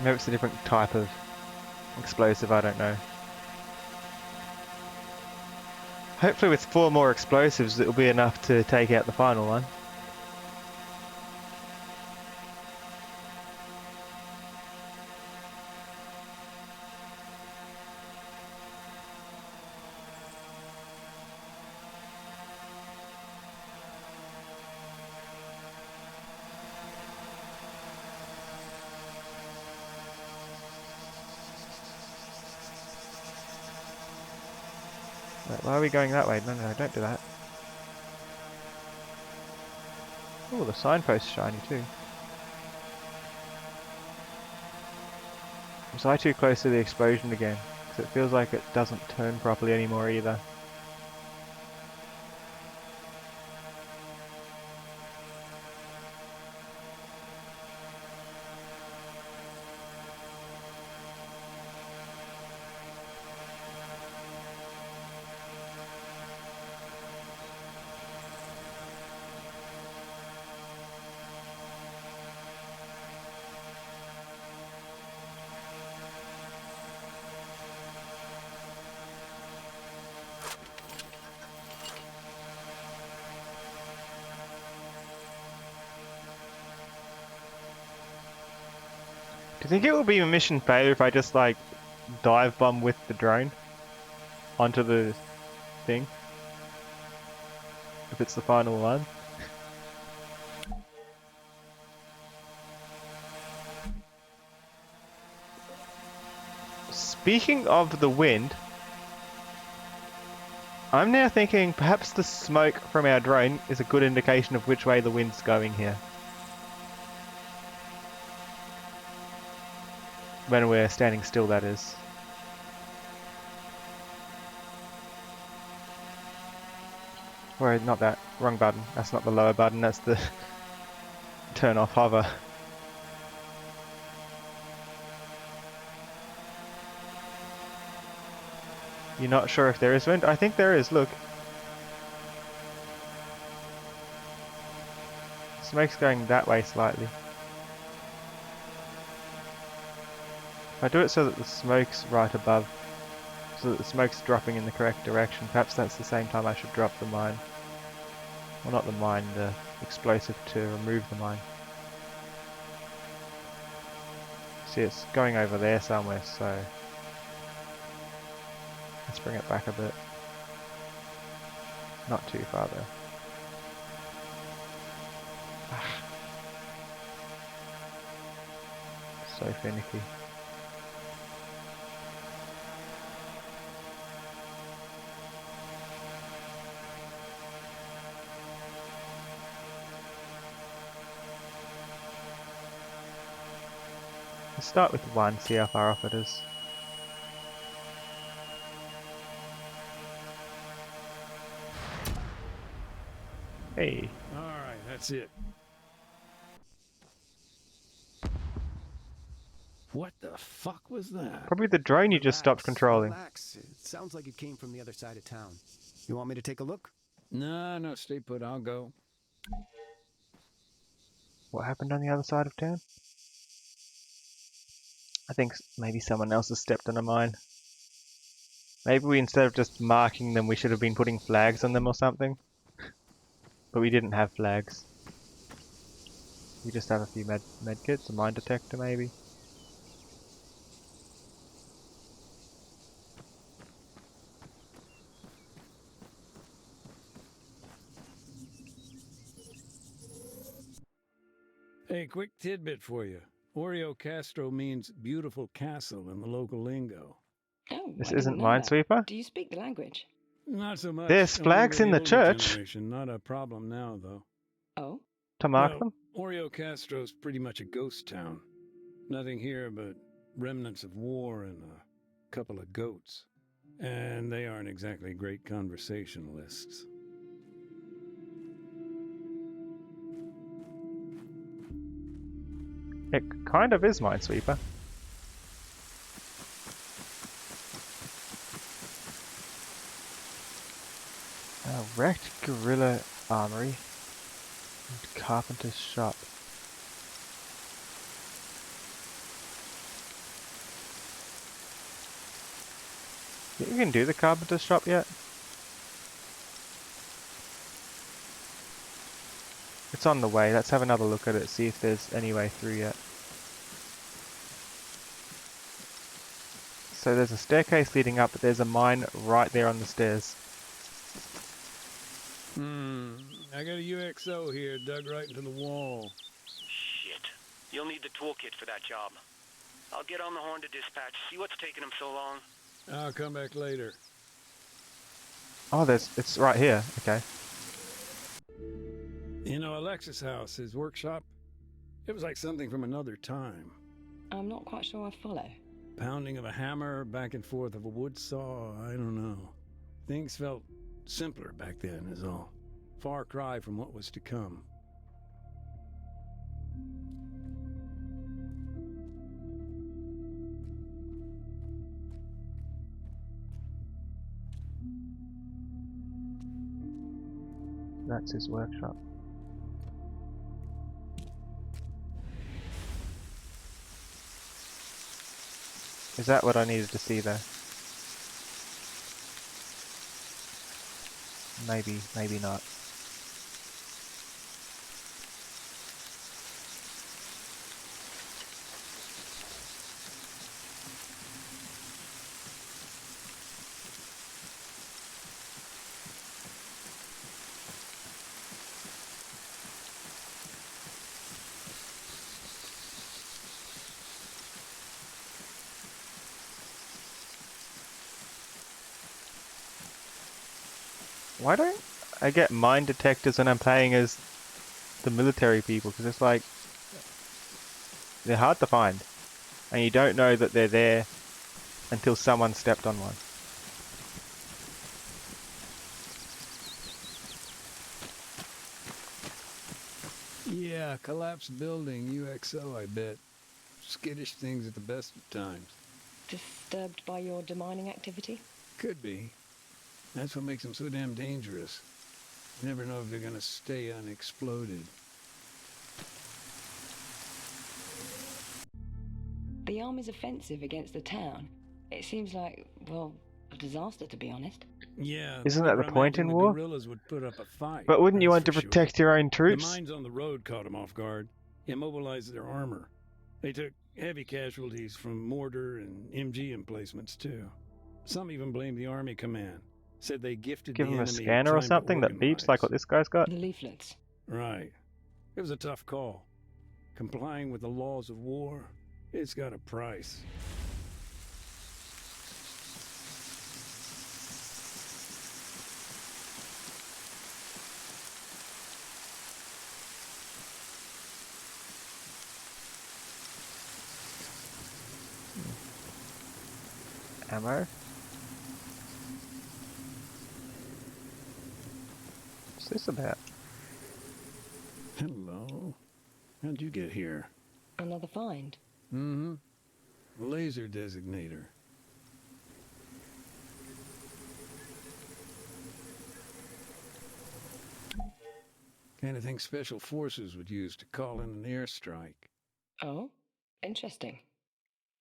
Maybe it's a different type of explosive, I don't know. Hopefully with 4 more explosives it'll be enough to take out the final one. Right, why are we going that way? No, no, don't do that. Oh, the signpost's shiny too. Was I too close to the explosion again? Because it feels like it doesn't turn properly anymore either. Do you think it will be a mission failure if I just like dive bomb with the drone onto the thing? If it's the final one? Speaking of the wind, I'm now thinking perhaps the smoke from our drone is a good indication of which way the wind's going here. When we're standing still, that is. Or not that, wrong button. That's not the lower button, that's the turn off hover. You're not sure if there is wind? I think there is, look. Smoke's going that way slightly. If I do it so that the smoke's right above, so that the smoke's dropping in the correct direction, perhaps that's the same time I should drop the mine. Well, not the mine, the explosive to remove the mine. See, it's going over there somewhere, so let's bring it back a bit. Not too far though. So finicky. Let's start with 1, see how far off it is. Hey. Alright, that's it. What the fuck was that? Probably the drone you just stopped controlling. Relax. It sounds like it came from the other side of town. You want me to take a look? No, stay put, I'll go. What happened on the other side of town? I think maybe someone else has stepped on a mine. Maybe we, instead of just marking them, we should have been putting flags on them or something. But we didn't have flags. We just have a few medkits, a mine detector maybe. Hey, quick tidbit for you. Oreo Castro means beautiful castle in the local lingo. Oh, This I isn't didn't know that. Minesweeper? Do you speak the language? Not so much. There's Only flags with in the older church. generation. Not a problem now, though. Oh? To mark Well, them? Oreo Castro's pretty much a ghost town. Nothing here but remnants of war and a couple of goats. And they aren't exactly great conversationalists. It kind of is Minesweeper. A wrecked gorilla armory and carpenter's shop. Think we can do the carpenter's shop yet? It's on the way. Let's have another look at it, see if there's any way through yet. So there's a staircase leading up, but there's a mine right there on the stairs. I got a UXO here dug right into the wall. Shit. You'll need the toolkit for that job. I'll get on the horn to dispatch, see what's taking them so long. I'll come back later. Oh, it's right here. Okay. You know, Alexis' house, his workshop, it was like something from another time. I'm not quite sure I follow. Pounding of a hammer, back and forth of a wood saw, I don't know. Things felt simpler back then, is all. Far cry from what was to come. That's his workshop. Is that what I needed to see there? Maybe, maybe not. Why don't I get mine detectors when I'm playing as the military people? Because it's like, they're hard to find. And you don't know that they're there until someone stepped on one. Yeah, collapsed building, UXO, I bet. Skittish things at the best of times. Disturbed by your demining activity? Could be. That's what makes them so damn dangerous. You never know if they're gonna stay unexploded. The Army's offensive against the town. It seems like, well, a disaster, to be honest. Yeah. Isn't that the point in war? The guerrillas would put up a fight. But wouldn't you that's want to for sure. protect your own The troops? mines on the road caught them off guard, immobilized their armor. They took heavy casualties from mortar and MG emplacements, too. Some even blamed the Army command. Said they gifted Give the them a enemy scanner or time to something that beeps like what organize. this guy's got? The leaflets. Right. It was a tough call. Complying with the laws of war, it's got a price. Ammo? What's this about? Hello. How'd you get here? Another find. Mm-hmm. Laser designator. Kind of thing Special Forces would use to call in an airstrike. Oh, interesting.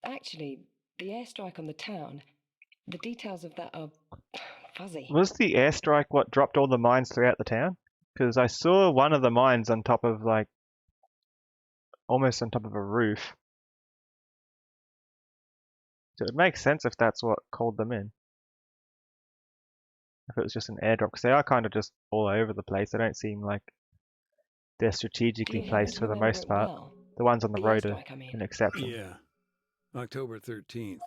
Actually, the airstrike on the town, the details of that are fuzzy. Was the airstrike what dropped all the mines throughout the town? Because I saw one of the mines on top of, like, almost on top of a roof. So it would make sense if that's what called them in. If it was just an airdrop, because they are kind of just all over the place. They don't seem like they're strategically Do you happen placed to for the remember most it part. well? The ones on the road are airstrike, I mean. an exception. Yeah. October 13th.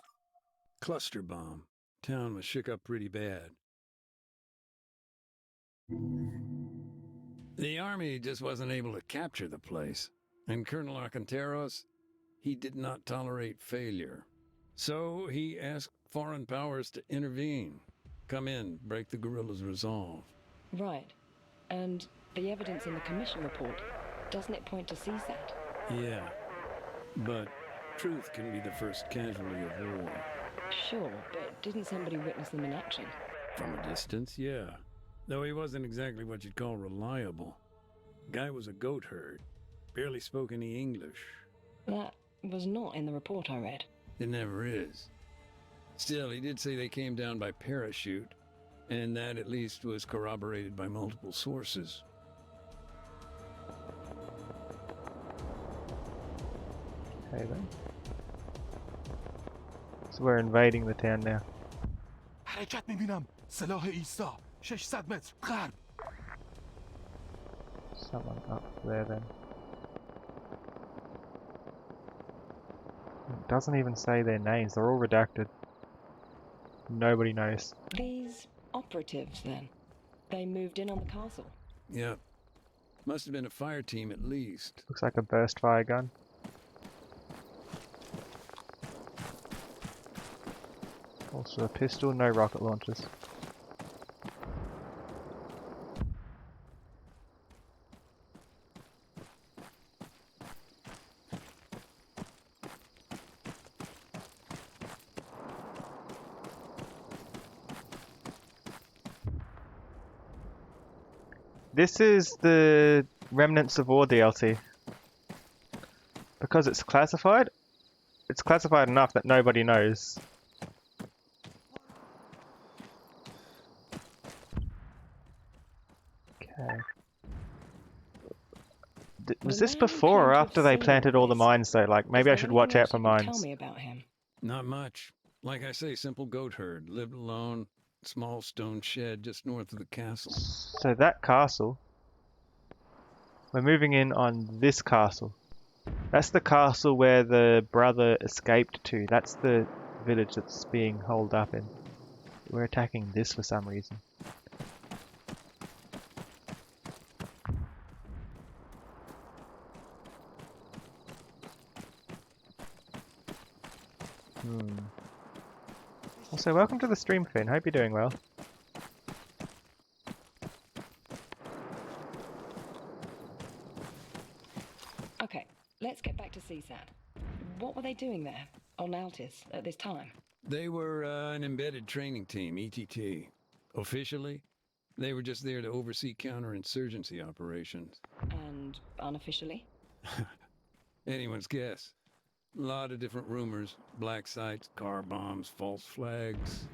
Cluster bomb. Town was shook up pretty bad. The Army just wasn't able to capture the place. And Colonel Alcanteros, he did not tolerate failure. So he asked foreign powers to intervene. Come in, break the guerrillas' resolve. Right. And the evidence in the commission report, doesn't it point to CSAT? Yeah. But truth can be the first casualty of war. Sure, but didn't somebody witness them in action? From a distance, yeah. Though he wasn't exactly what you'd call reliable. Guy was a goat herd. Barely spoke any English. That was not in the report I read. It never is. Still, he did say they came down by parachute, and that at least was corroborated by multiple sources. Okay then. So we're invading the town now. حرکت میبینم. سلاح ایستا. 600 متر. غرب. Someone up there then. It doesn't even say their names, they're all redacted. Nobody knows. These operatives, then? They moved in on the castle. Yep. Must have been a fire team at least. Looks like a burst fire gun. Also a pistol, no rocket launchers. This is the Remnants of War DLC. Because it's classified enough that nobody knows. Okay. Was this before or after they planted all the mines though? Like, maybe I should watch out for mines. Tell me about him. Not much. Like I say, simple goat herd. Lived alone. Small stone shed just north of the castle. So that castle. We're moving in on this castle. That's the castle where the brother escaped to. That's the village that's being holed up in. We're attacking this for some reason. Also, welcome to the stream, Finn. Hope you're doing well. Okay, let's get back to CSAT. What were they doing there, on Altis, at this time? They were an embedded training team, ETT. Officially, they were just there to oversee counterinsurgency operations. And unofficially? Anyone's guess. A lot of different rumors. Black sites, car bombs, false flags.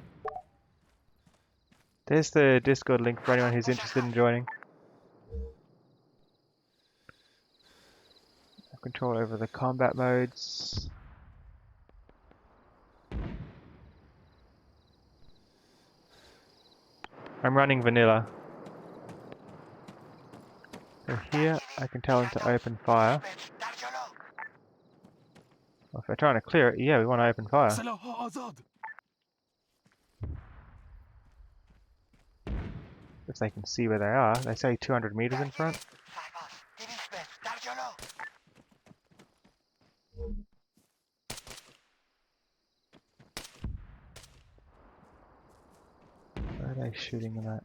There's the Discord link for anyone who's interested in joining. Have control over the combat modes. I'm running vanilla. So here I can tell them to open fire. Well, if they're trying to clear it, yeah, we want to open fire. If they can see where they are. They say 200 meters in front. Where are they shooting them at?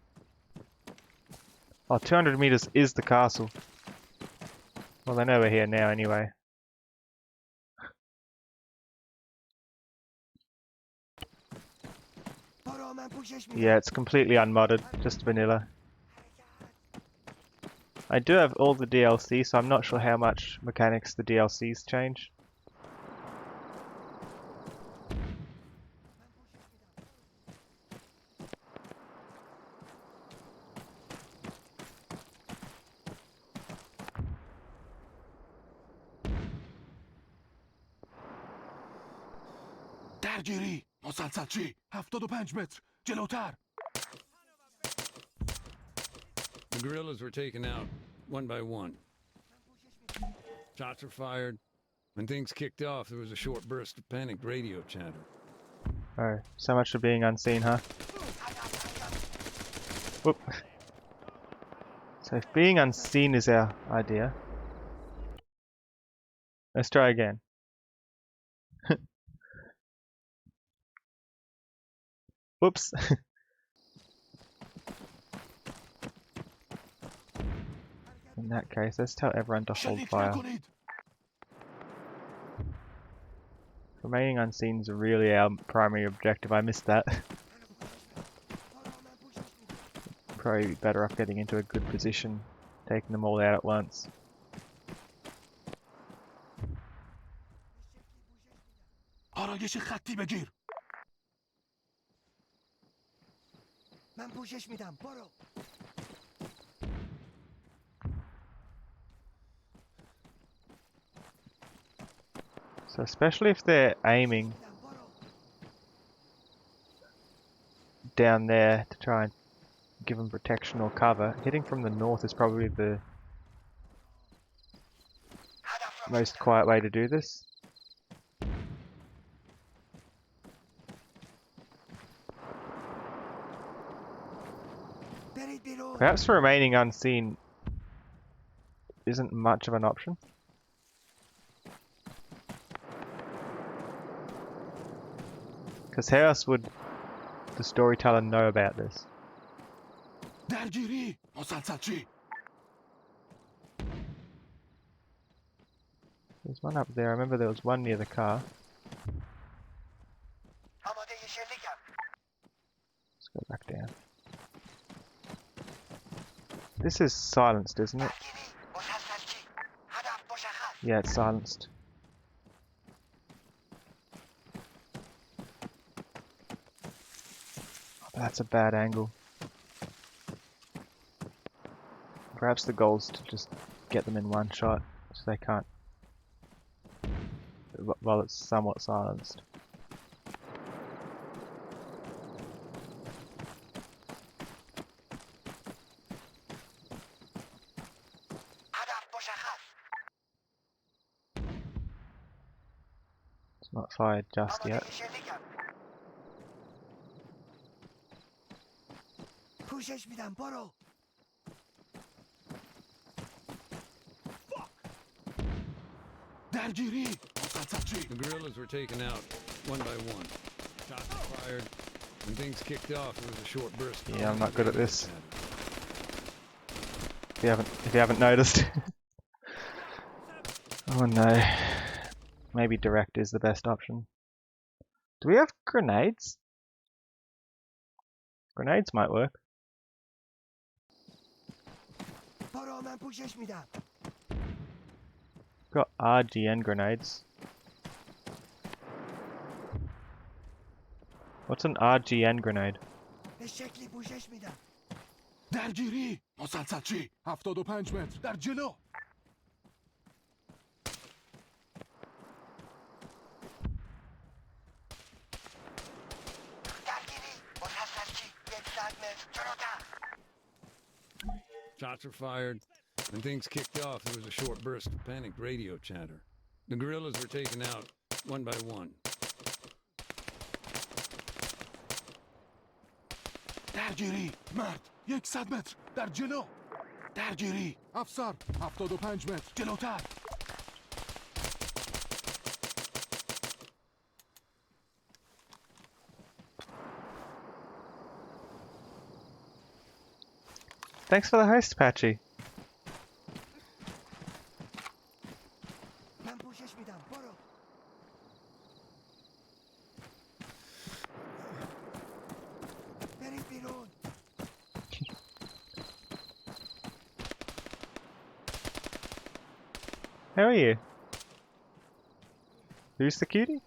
Oh, 200 meters is the castle. Well, they know we're here now anyway. Yeah, it's completely unmodded, just vanilla. I do have all the DLC, so I'm not sure how much mechanics the DLCs change. درگیری مسلسل چی 75 متر جلوتر. The guerrillas were taken out one by one. Shots were fired. When things kicked off, there was a short burst of panicked radio chatter. Oh, so much for being unseen, huh? Whoop. So if being unseen is our idea, let's try again. Whoops. In that case, let's tell everyone to hold fire. Remaining unseen is really our primary objective. I missed that. Probably be better off getting into a good position, taking them all out at once. آرایش خطی بگیر. من پوشش میدم برو. So especially if they're aiming down there to try and give them protection or cover, hitting from the north is probably the most quiet way to do this. Perhaps remaining unseen isn't much of an option. Because how else would the storyteller know about this? درگیری مسلسل There's one up there. I remember there was one near the car. Let's go back down. This is silenced, isn't it? Yeah, it's silenced. That's a bad angle. Perhaps the goal's to just get them in one shot, so they can't, while it's somewhat silenced. It's not fired just yet. درگیری مسلسل The guerrillas were taken out one by one. Shots were fired. When things kicked off, there was a short burst. Yeah, I'm not good at this. If you haven't noticed. Oh no. Maybe direct is the best option. Do we have grenades? Grenades might work. Got RGN grenades. What's an RGN grenade? درگیری مسلسل 75 متر در جلو Shots were fired. When things kicked off, there was a short burst of panicked radio chatter. The guerrillas were taken out one by one. درگیری مرد 100 متر در جلو درگیری افسر 75 متر جلوتر Thanks for the host, Patchy. How are you? Who's the cutie?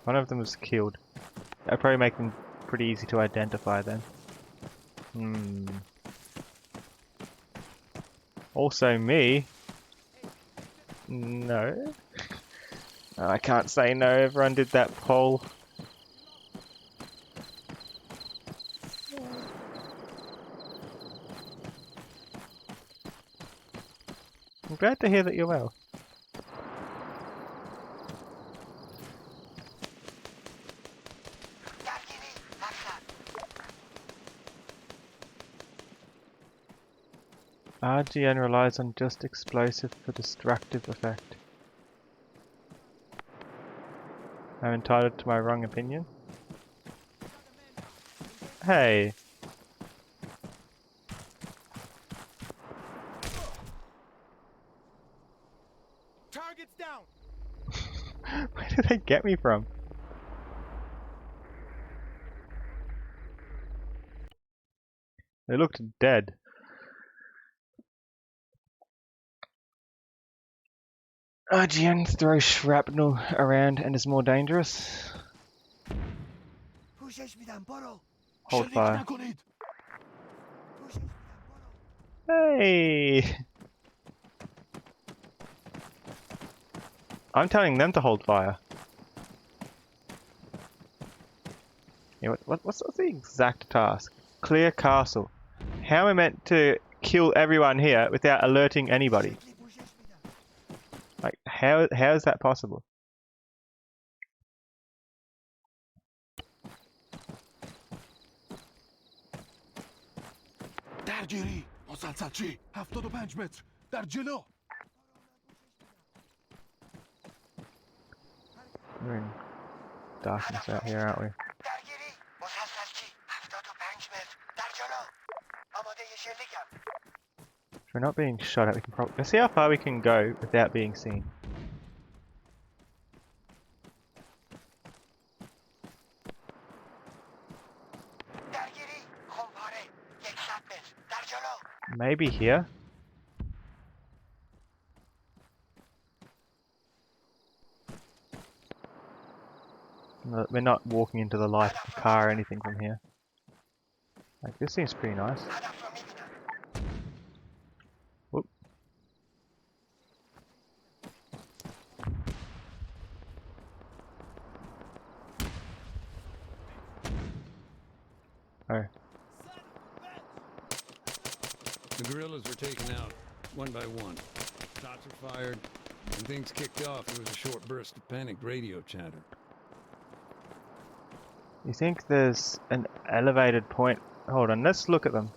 One of them was killed. That'd probably make them pretty easy to identify then. Also me? No. I can't say no, everyone did that poll. I'm glad to hear that you're well. RGN relies on just explosive for destructive effect. I'm entitled to my wrong opinion. Hey! Target's down. Where did they get me from? They looked dead. RGN throws shrapnel around and is more dangerous. Hold شلیک fire. نکنید. Hey! I'm telling them to hold fire. Yeah, what's the exact task? Clear castle. How am I meant to kill everyone here without alerting anybody? Like, how is that possible? درگیری. مسلسلچی. 75 متر. در جلو. We're in darkness out here, aren't we? درگیری مسلسلچی 75 متر در جلو آماده شلیکم If we're not being shot at, we can probably... Let's see how far we can go without being seen. درگیری خمپاره 100 متر در جلو Maybe here? No, we're not walking into the light of a car or anything from here. Like, this seems pretty nice. هدف رو میبینم Whoop. Oh, The guerrillas were taken out, one by one. Shots were fired. When things kicked off, there was a short burst of panicked radio chatter. you think there's an elevated point? Hold on, let's look at them.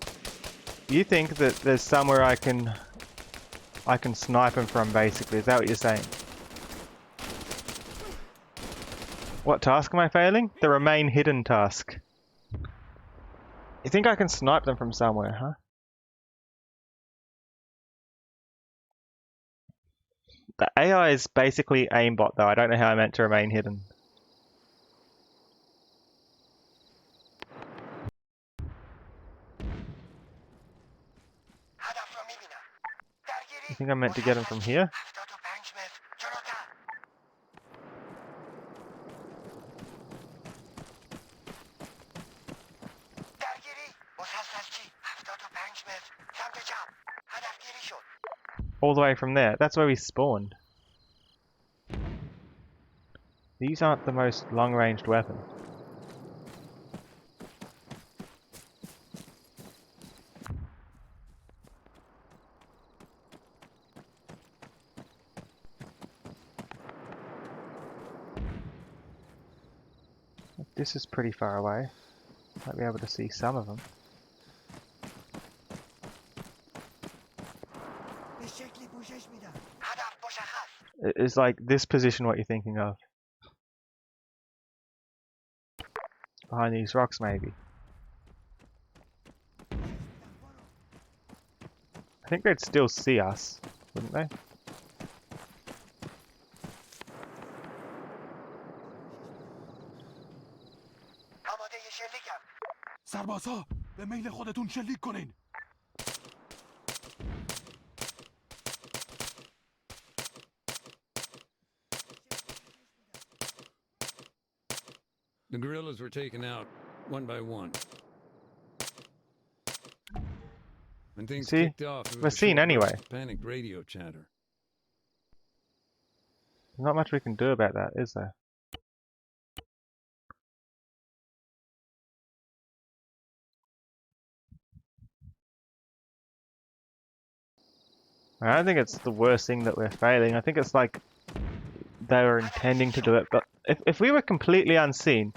You think that there's somewhere I can snipe them from, basically? Is that what you're saying? What task am I failing? The remain hidden task. You think I can snipe them from somewhere, huh? The AI is basically aimbot though. I don't know how I meant to remain hidden. هدف رو میبینم درگیری You think I'm meant to get him from here? 75 متر جلوتر درگیری مسلسلچی 75 متر سمت چپ هدفگیری شد All the way from there. That's where we spawned. These aren't the most long-ranged weapon. This is pretty far away. Might be able to see some of them. به شکلی پوشش میدم هدف مشخص Is like this position what you're thinking of? Behind these rocks, maybe. I think they'd still see us, wouldn't they? آماده شلیکم سربازها به میل خودتون شلیک کنین. The guerrillas were taken out, one by one. When things See? kicked off, there We're was a seen short burst anyway. of panicked radio chatter. There's not much we can do about that, is there? I don't think it's the worst thing that we're failing. I think it's like they were intending to do it. But if we were completely unseen,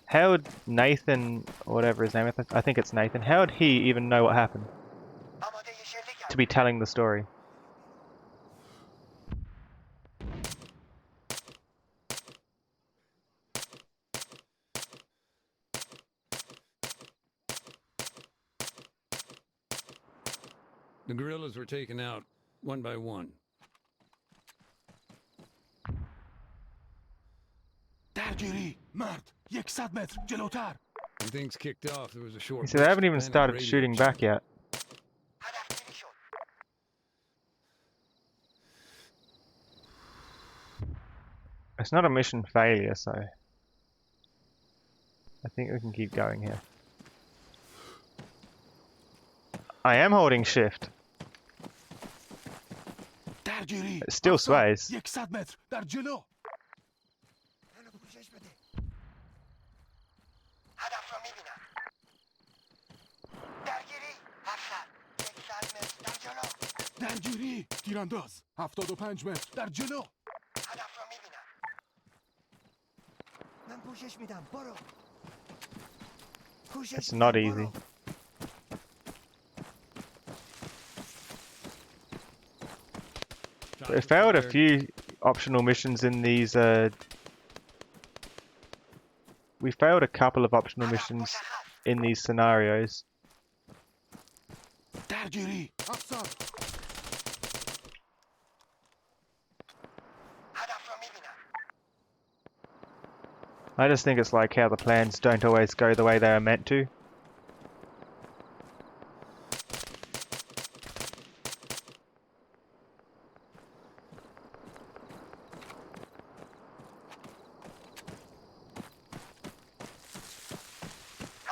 how would Nathan, or whatever his name is, I think it's Nathan, how would he even know what happened آماده شلیکم to be telling the story? The guerrillas were taken out, one by one. درگیری. مرد. 100 متر جلوتر. When things kicked off, there was a short You see, they burst haven't of even panicked started radio shooting chatter. back yet. هدفگیری شد It's not a mission failure, so... I think we can keep going here. I am holding shift. درگیری It still افسر sways. 100 متر در جلو منو پوشش بده. هدف رو میبینم. درگیری افسر 100 متر در جلو. درگیری تیرانداز 75 متر در جلو هدف رو میبینم. من پوشش میدم. برو. پوشش It's میدم. not easy. برو. We failed a few optional missions in these. We failed a couple of optional missions in these scenarios. درگیری افسر هدف رو میبینم. I just think it's like how the plans don't always go the way they are meant to.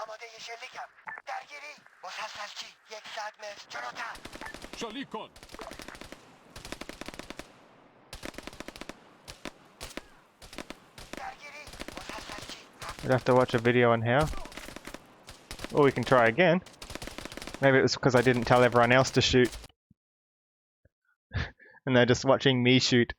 آماده شلیکم. درگیری مسلسلچی 100 متر جلوتر. شلیک کن درگیری مسلسلچی. We'd have to watch a video on how. Or we can try again. Maybe it was because I didn't tell everyone else to shoot. And they're just watching me shoot.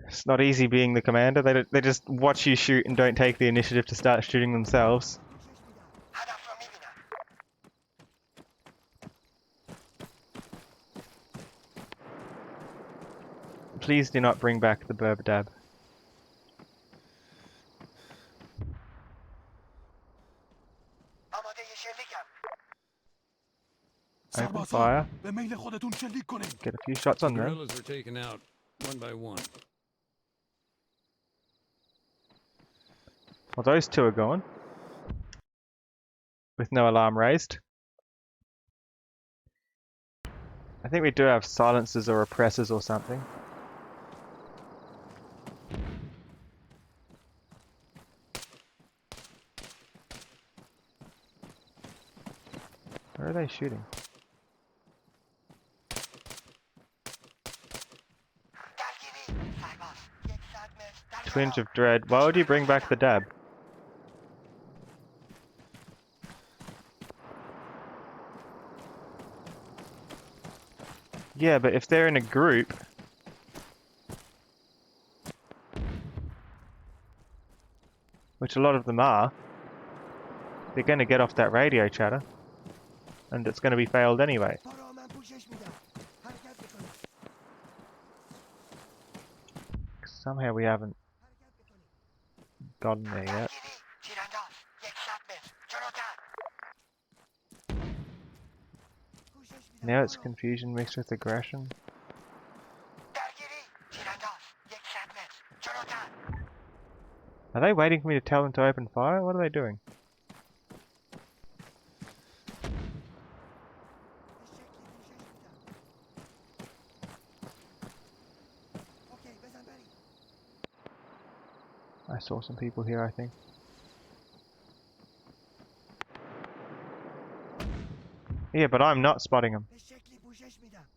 It's not easy being the commander. They just watch you shoot and don't take the initiative to start shooting themselves. هدف رو میبینم. Please do not bring back the Burbdab. آماده شلیکم. Open سربازان fire. به میل خودتون شلیک کنید Get a few shots on them. Guerrillas were taken out one by one. Well, those two are gone. With no alarm raised. I think we do have silencers or oppressors or something. Where are they shooting? درگیری سرباز 100 متر در جلو. Twinge of dread. Why would you bring back the dab? Yeah, but if they're in a group, which a lot of them are, they're going to get off that radio chatter, and it's going to be failed anyway. برو من پوشش میدم. حرکت بکنید. Somehow we haven't gotten there yet. درگیری تیرانداز 100 متر جلوتر. پوشش میدم. Now it's برو. confusion mixed with aggression. درگیری تیرانداز 100 متر جلوتر. Are they waiting for me to tell them to open fire? What are they doing? اوکی بزن بریم. I saw some people here, I think. Yeah, but I'm not spotting them. به شکلی پوشش میدم.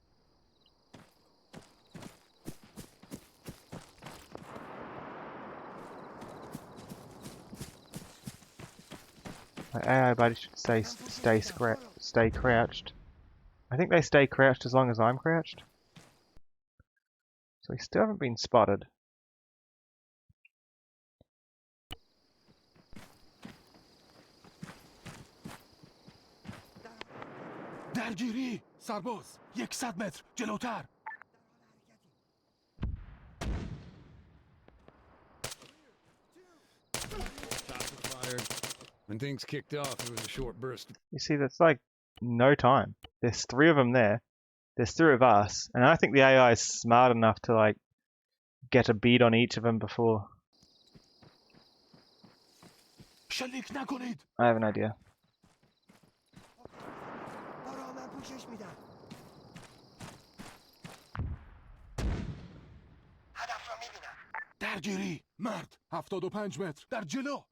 My AI buddy should stay crouched. I think they stay crouched as long as I'm crouched. So we still haven't been spotted. درگیری سرباز 100 متر جلوتر Shots were fired. When things kicked off, it was a short burst. You see, that's like no time. There's 3 of them there. There's 3 of us. And I think the AI is smart enough to like get a beat on each of them before. شلیک نکنید I have an idea. برو من پوشش میدم. هدف رو میبینم. درگیری مرد 75 متر در جلو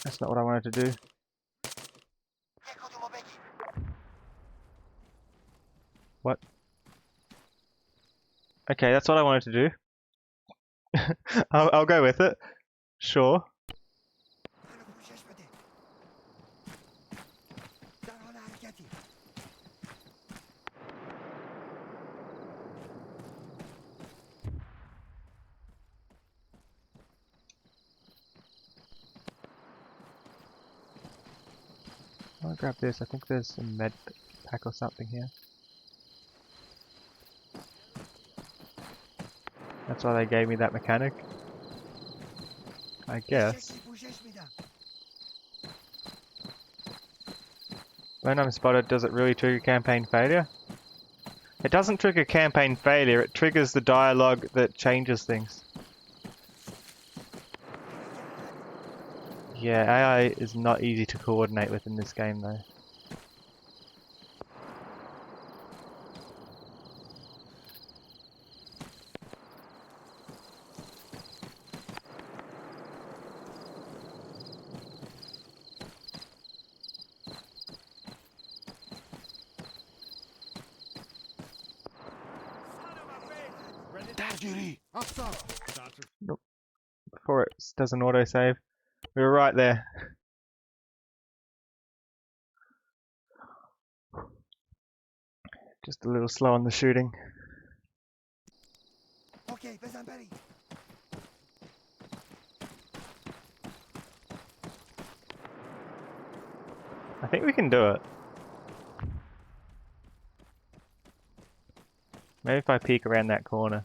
That's not what I wanted to do. یک کدومو بگی. What? Okay, that's what I wanted to do. I'll go with it. Sure. منو پوشش بده. در حال حرکتی. I'll grab this. I think there's a med pack or something here. That's why they gave me that mechanic. I guess. شکلی پوشش میدم. When I'm spotted, does it really trigger campaign failure? It doesn't trigger campaign failure, it triggers the dialogue that changes things. Yeah, AI is not easy to coordinate with in this game though. درگیری افسر Before it does an autosave. We were right there. Just a little slow on the shooting. اوکی بزن بری. I think we can do it. Maybe if I peek around that corner.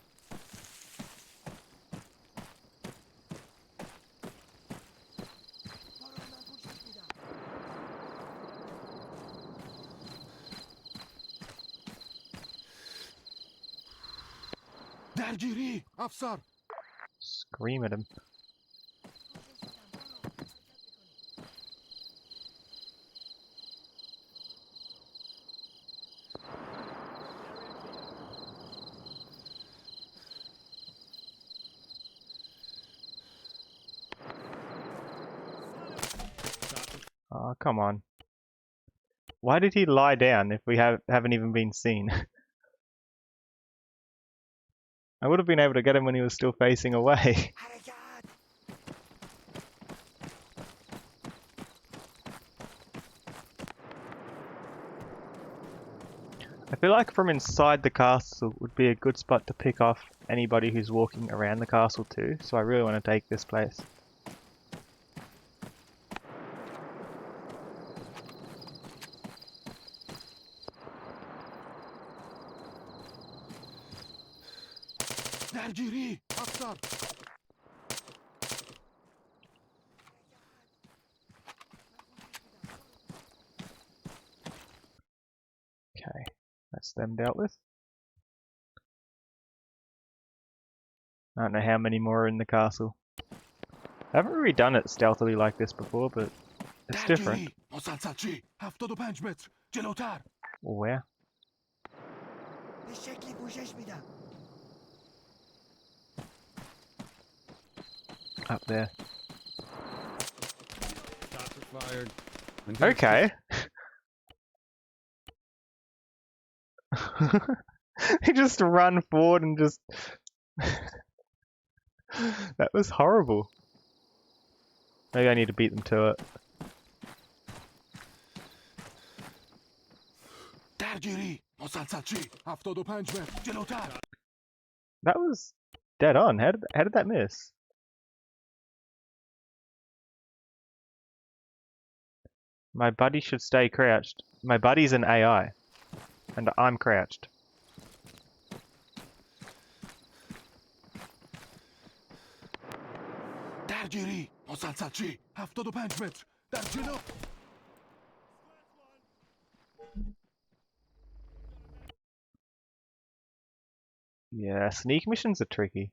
برو من پوشش میدم. درگیری افسر Scream at him. Oh, come on. Why did he lie down if we haven't even been seen? I would have been able to get him when he was still facing away. حرکت. I feel like from inside the castle would be a good spot to pick off anybody who's walking around the castle too, so I really want to take this place. درگیری افسر Okay, that's them dealt with. I don't know how many more are in the castle. I haven't really done it stealthily like this before, but it's different. درگیری مسلسلچی 75 متر جلوتر Where? به شکلی پوشش میدم. Up there. Shots are fired. Okay. He just run forward and just... That was horrible. Maybe I need to beat them to it. درگیری مسلسلچی 75 متر جلوتر That was dead on. How did that miss? My buddy should stay crouched. My buddy's an AI. And I'm crouched. درگیری مسلسلچی 75 متر در جلو Yeah, sneak missions are tricky.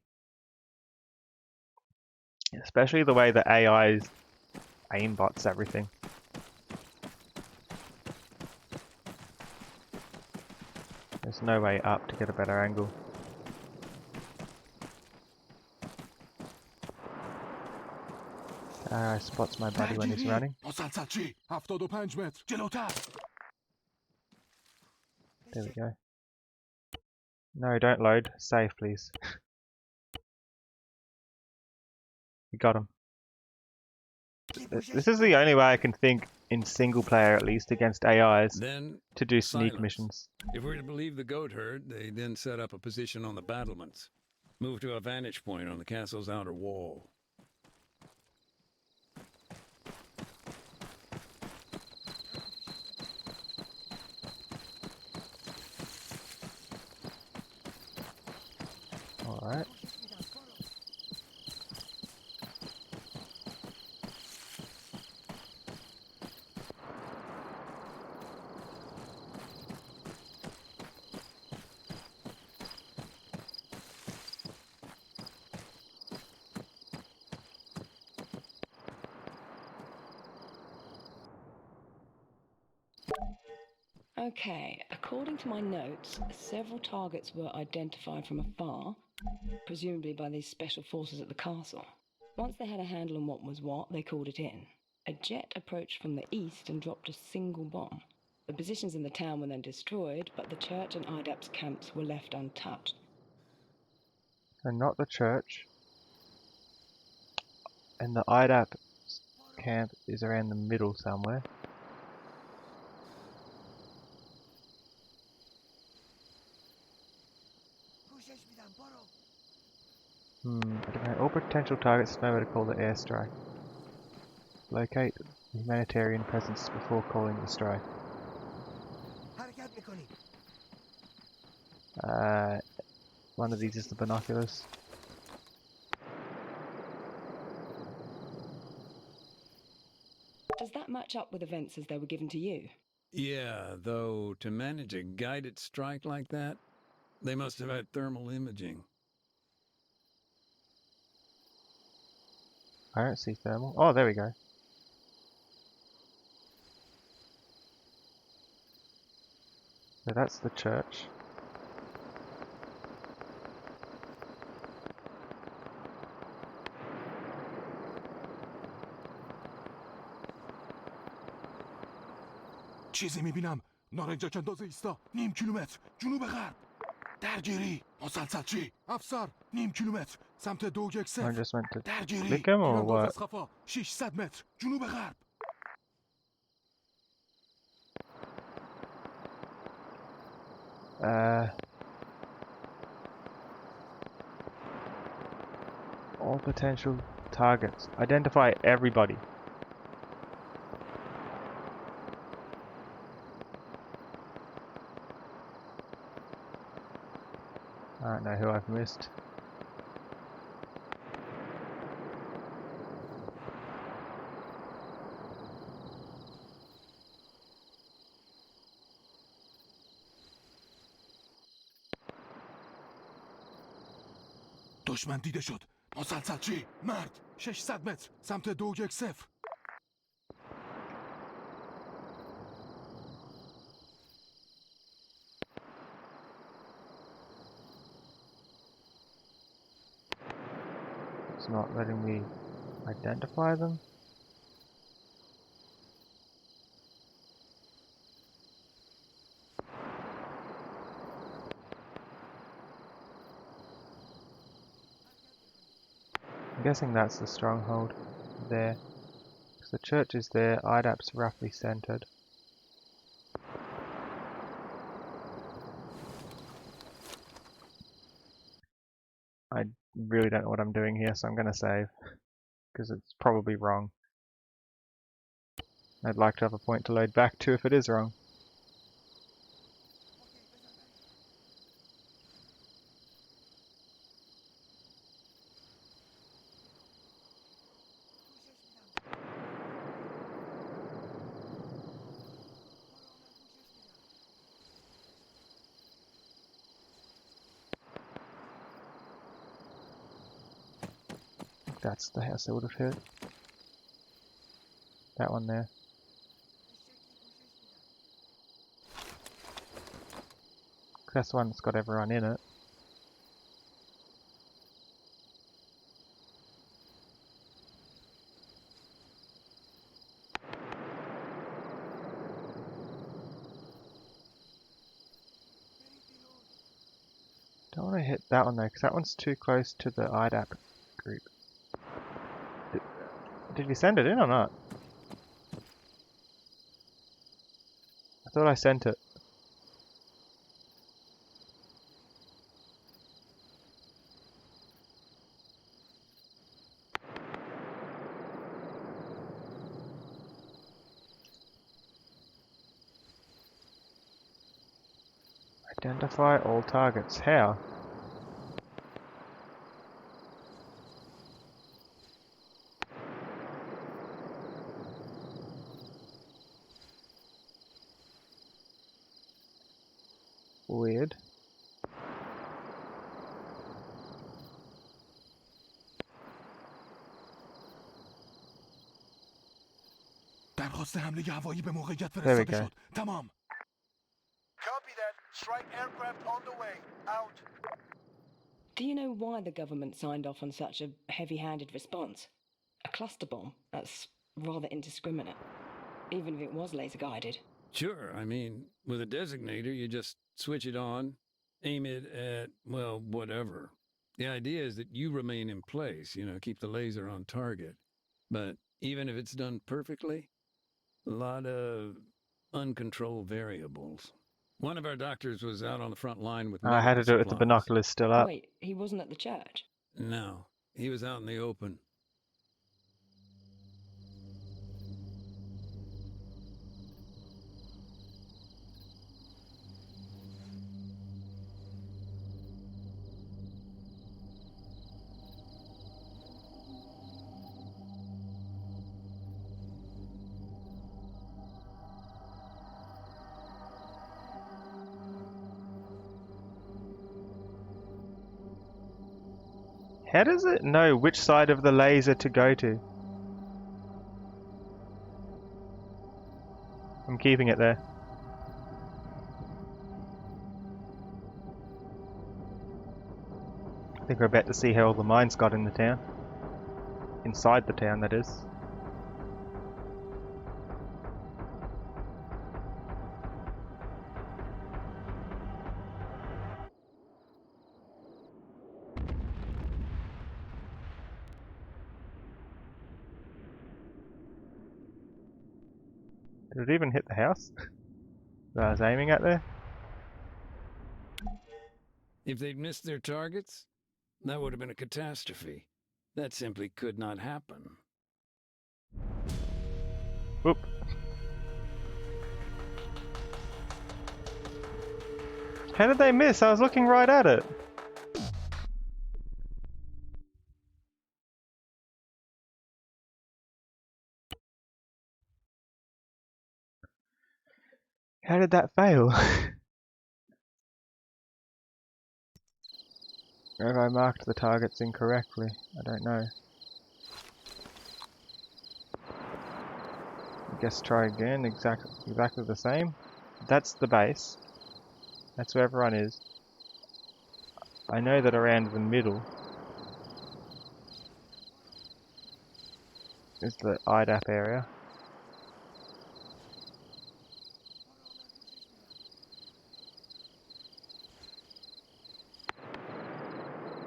Especially the way the AI's aimbots everything. There's no way up to get a better angle. Spots my buddy when he's running. مسلسل 75 متر جلوتر. There we go. No, don't load. Save, please. We got him. This is the only way I can think, in single player at least, against AIs, Then to do sneak silence. missions. If we're to believe the goat herd, they then set up a position on the battlements. Move to a vantage point on the castle's outer wall. Alright. Okay, according to my notes, several targets were identified from afar, presumably by these special forces at the castle. Once they had a handle on what was what, they called it in. A jet approached from the east and dropped a single bomb. The positions in the town were then destroyed, but the church and IDAP's camps were left untouched. And not the church. And the IDAP camp is around the middle somewhere. I don't know. All potential targets know where to call the airstrike. Locate the humanitarian presence before calling the strike. One of these is the binoculars. Does that match up with events as they were given to you? Yeah, though to manage a guided strike like that, they must have had thermal imaging. I don't see thermal. Oh, there we go. So that's the church. چیزی میبینم. نارنجک اندازه ایستا. نیم کیلومتر جنوب غرب. درگیری. مسلسل چی؟ افسر. نیم کیلومتر سمت 210. I just went to درگیری. click him or تیرانداز what? اسخفا. 600 متر جنوب غرب. All potential targets. Identify everybody. I don't know who I've missed. دشمن دیده شد. مسلسل چی؟ مرد. 600 متر سمت 210. It's not letting me identify them. I'm guessing that's the stronghold there. So the church is there, IDAP's roughly centered. I really don't know what I'm doing here, so I'm going to save, because it's probably wrong. I'd like to have a point to load back to if it is wrong. That's the house I would have hit. That one there. That's the one that's got everyone in it. Don't want to hit that one though, because that one's too close to the IDAP group. Did we send it in or not? I thought I sent it. Identify all targets. How? Weird. درخواست حمله هوایی به موقعیت There we فرستاده go. شد. تمام. Copy that. Strike aircraft on the way. Out. Do you know why the government signed off on such a heavy-handed response? A cluster bomb? That's rather indiscriminate. Even if it was laser-guided. Sure, I mean, with a designator, you just switch it on, aim it at, well, whatever. The idea is that you remain in place, keep the laser on target. But even if it's done perfectly, a lot of uncontrolled variables. One of our doctors was out on the front line with I had to do it with the supplies. binoculars still up. Wait, he wasn't at the church? No, he was out in the open. How does it know which side of the laser to go to? I'm keeping it there. I think we're about to see how all the mines got in the town. Inside the town, that is. Did it even hit the house that I was aiming at there? If they'd missed their targets, that would have been a catastrophe. That simply could not happen. Whoop. How did they miss? I was looking right at it. How did that fail? Or have I marked the targets incorrectly? I don't know. I guess try again, exactly the same. That's the base. That's where everyone is. I know that around the middle is the IDAP area.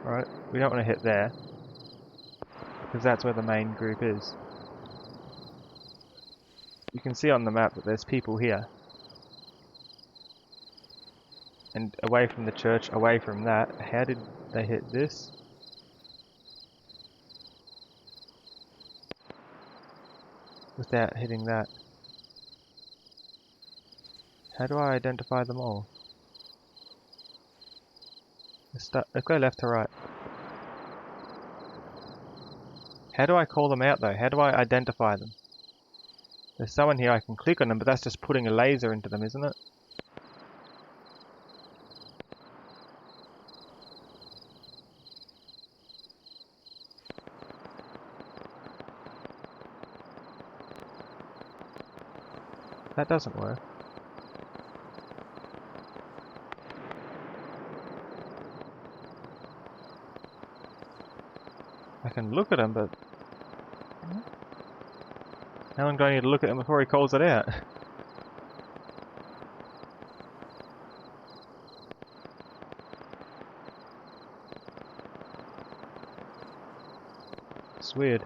Right, we don't want to hit there, because that's where the main group is. You can see on the map that there's people here. And away from the church, away from that, how did they hit this? Without hitting that. How do I identify them all? Let's go left to right. How do I call them out though? How do I identify them? There's someone here I can click on them, but that's just putting a laser into them, isn't it? That doesn't work. I can look at him, but how long do I need to look at him before he calls it out? It's weird.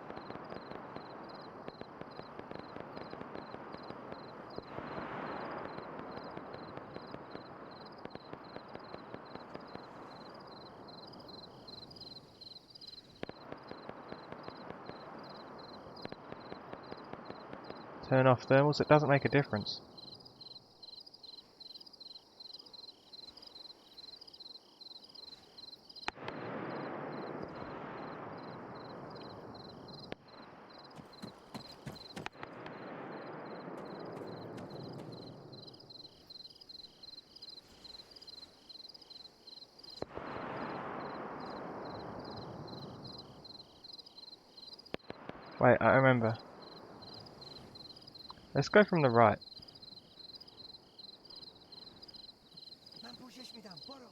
Turn off thermals, it doesn't make a difference. Wait, I remember. Let's go from the right. من پوشش میدم برو.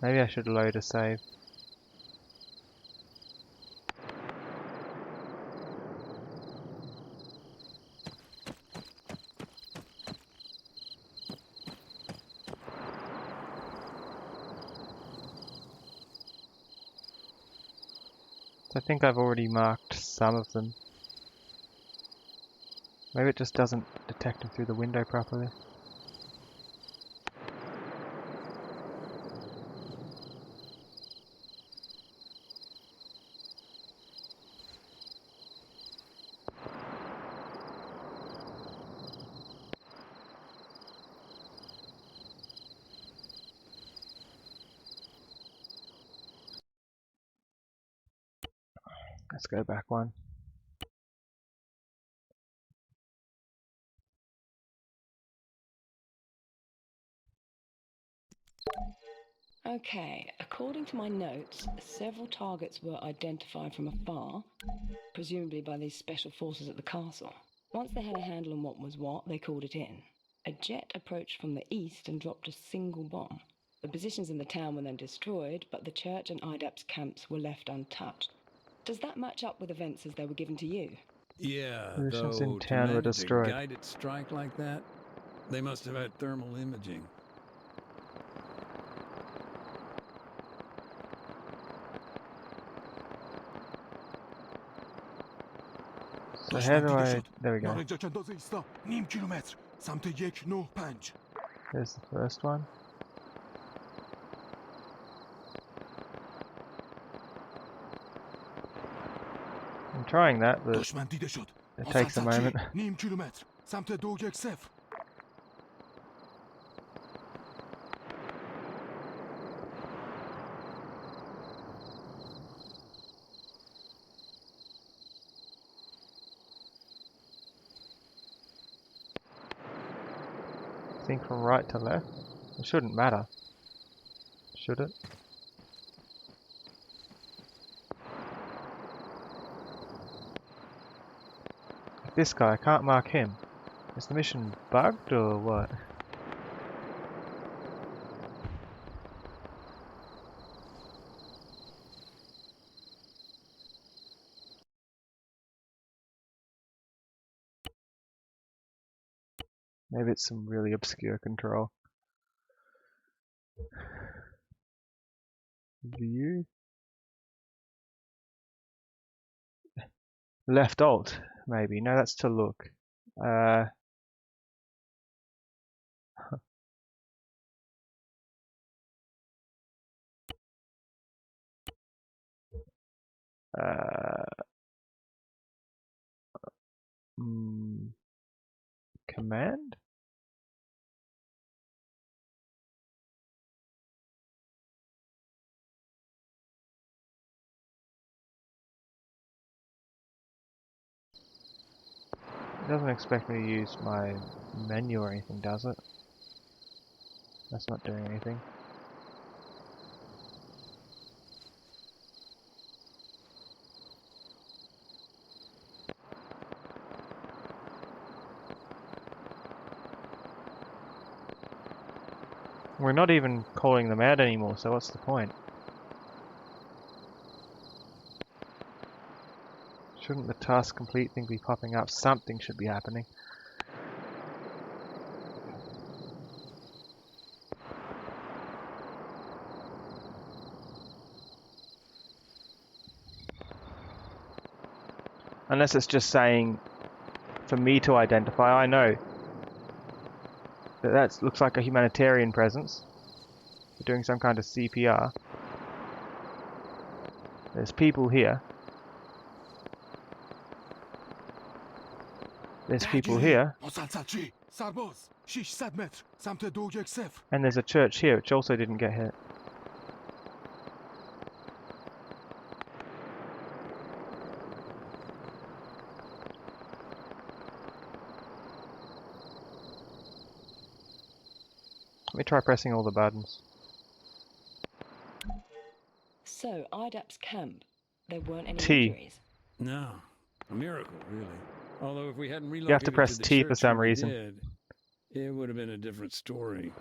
Maybe I should load a save. I think I've already marked some of them. Maybe it just doesn't detect them through the window properly. Let's go back one. Okay, according to my notes, several targets were identified from afar, presumably by these special forces at the castle. Once they had a handle on what was what, they called it in. A jet approached from the east and dropped a single bomb. The positions in the town were then destroyed, but the church and IDAP's camps were left untouched. Does that match up with events as they were given to you? Yeah, Positions in though to town were manage a destroyed. guided strike like that, they must have had thermal imaging. So how do I... شد. There we go. نارنجک انداز ایستا. نیم کیلومتر. سمت 195. There's the first one. I'm trying that, but دشمن دیده شد. it takes a moment. نیم کیلومتر. سمت 210. Think from right to left? It shouldn't matter. Should it? This guy, I can't mark him. Is the mission bugged or what? Maybe it's some really obscure control. View? Left alt, maybe. No, that's to look. Uh, command? It doesn't expect me to use my menu or anything, does it? That's not doing anything. We're not even calling them out anymore, so what's the point? Shouldn't the task complete thing be popping up? Something should be happening. Unless it's just saying for me to identify. I know that looks like a humanitarian presence. They're doing some kind of CPR. There's people here. There's people here. سرباز 600 متر سمت 210 And there's a church here which also didn't get hit. Let me try pressing all the buttons. So, IDAP's camp, there weren't any T. injuries? No, a miracle, really. Although if we hadn't relocated You have to press the T church for some when we reason. did, it would have been a different story.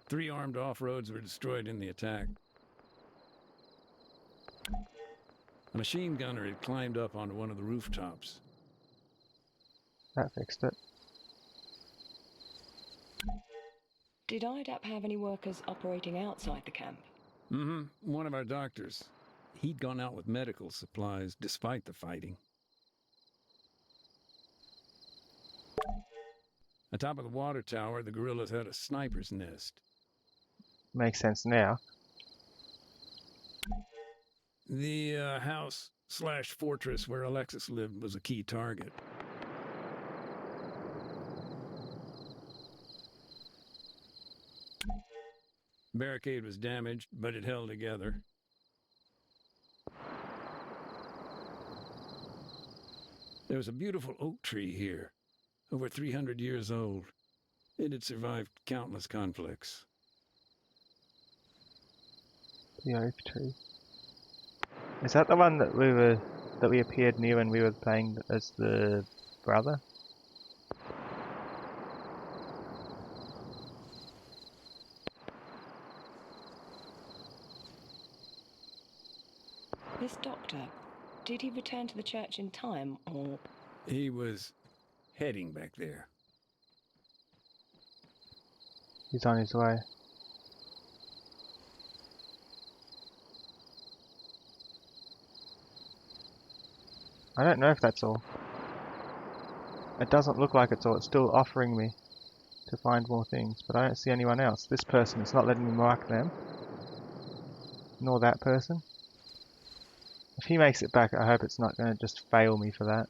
Three armed off-roads were destroyed in the attack. A machine gunner had climbed up onto one of the rooftops. That fixed it. Did IDAP have any workers operating outside the camp? Mm-hmm. One of our doctors. He'd gone out with medical supplies despite the fighting. Atop of the water tower, the guerrillas had a sniper's nest. Makes sense now. The house/fortress where Alexis lived was a key target. Barricade was damaged, but it held together. There was a beautiful oak tree here, over 300 years old. It had survived countless conflicts. The oak tree. Is that the one that we appeared near when we were playing as the brother? This doctor, did he return to the church in time, or...? He was heading back there. He's on his way. I don't know if that's all. It doesn't look like it's all. It's still offering me to find more things, but I don't see anyone else. This person is not letting me mark them. Nor that person. If he makes it back, I hope it's not going to just fail me for that.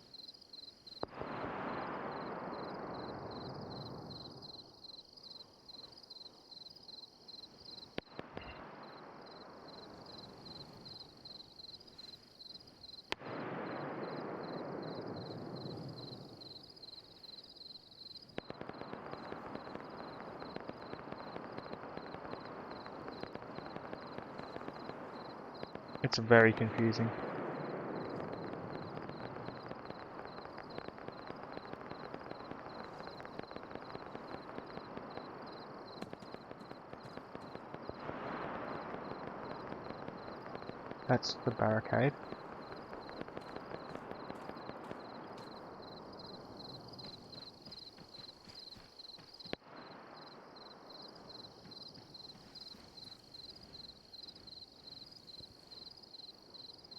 It's very confusing. That's the barricade.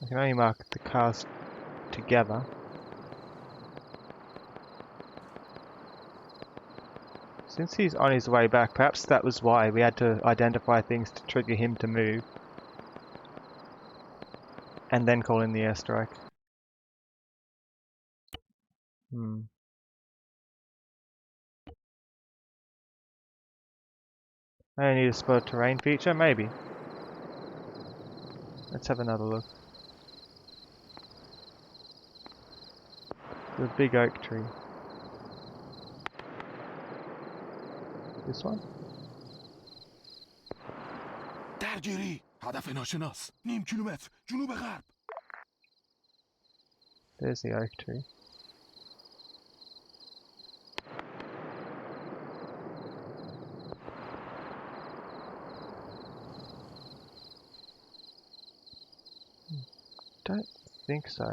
I can only mark the cars together. Since he's on his way back, perhaps that was why we had to identify things to trigger him to move. And then call in the airstrike. I need a spot terrain feature, maybe. Let's have another look. The big oak tree. This one? درگیری هدف ناشناس نیم کیلومتر جنوب غرب There's the oak tree. Don't think so.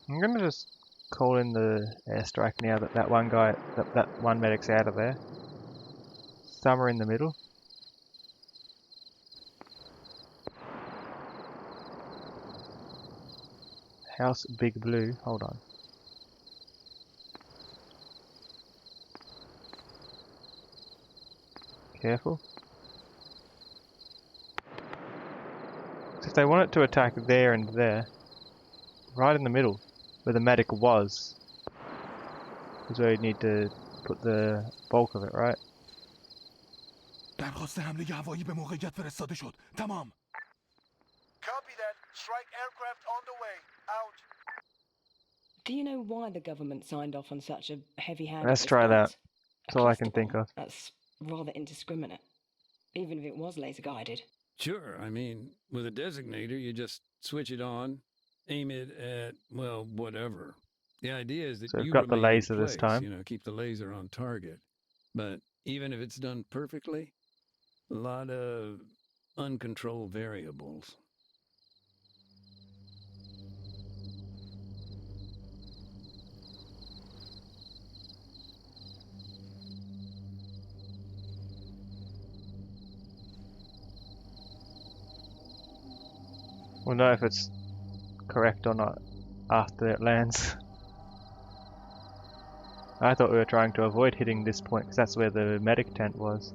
I'm gonna just call in the airstrike now that that one guy, that one medic's out of there. Some are in the middle. House Big Blue, hold on. Careful. So if they want it to attack there and there, right in the middle, where the medic was, is where you need to put the bulk of it, right? درخواست حمله هوایی به موقعیت فرستاده شد تمام Copy that. Strike aircraft on the way. Out. Do you know why the government signed off on such a heavy-handed Let's try that. response? That's all I can think of. That's rather indiscriminate, even if it was laser-guided. Sure, I mean, with a designator, you just switch it on, aim it at, well, whatever. The idea is that So we've you got the remain in laser this place, time. you know, keep the laser on target. But even if it's done perfectly, a lot of uncontrolled variables. We'll know if it's correct or not after it lands. I thought we were trying to avoid hitting this point because that's where the medic tent was.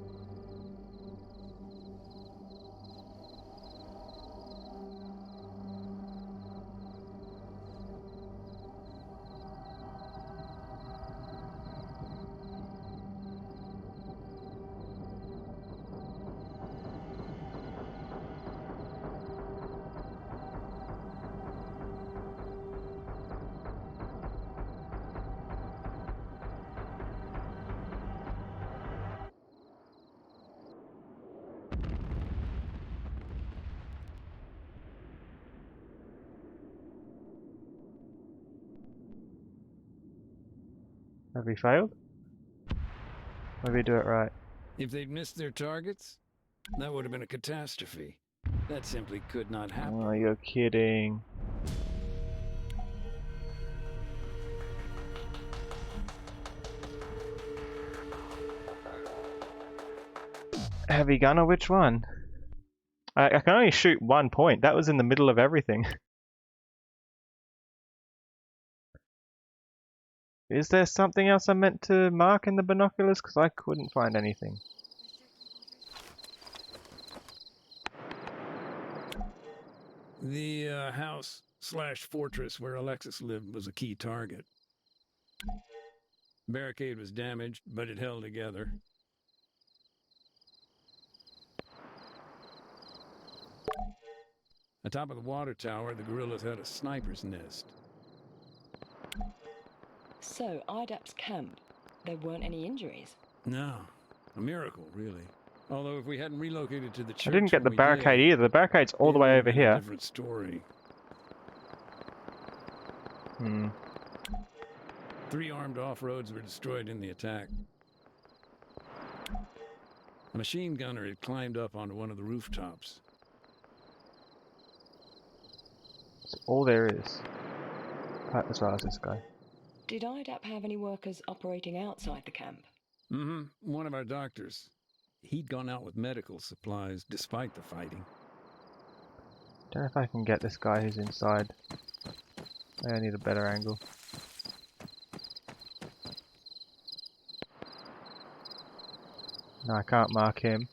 Have we failed? Maybe we do it right. If they'd missed their targets, that would have been a catastrophe. That simply could not happen. Oh, you're kidding. Heavy gun or which one? I can only shoot 1 point. That was in the middle of everything. Is there something else I meant to mark in the binoculars? Because I couldn't find anything. The house/fortress where Alexis lived was a key target. Barricade was damaged, but it held together. Atop of the water tower, the guerrillas had a sniper's nest. So, IDAP's camp, there weren't any injuries? No, a miracle, really. Although if we hadn't relocated to the church, I didn't get the when we barricade did, either. The barricade's all the it way would over have been a here. different story. Hmm. 3 armed off-roads were destroyed in the attack. A machine gunner had climbed up onto one of the rooftops. That's all there is. As well as this guy. Did IDAP have any workers operating outside the camp? Mm-hmm. One of our doctors. He'd gone out with medical supplies despite the fighting. Don't know if I can get this guy who's inside. I need a better angle. No, I can't mark him.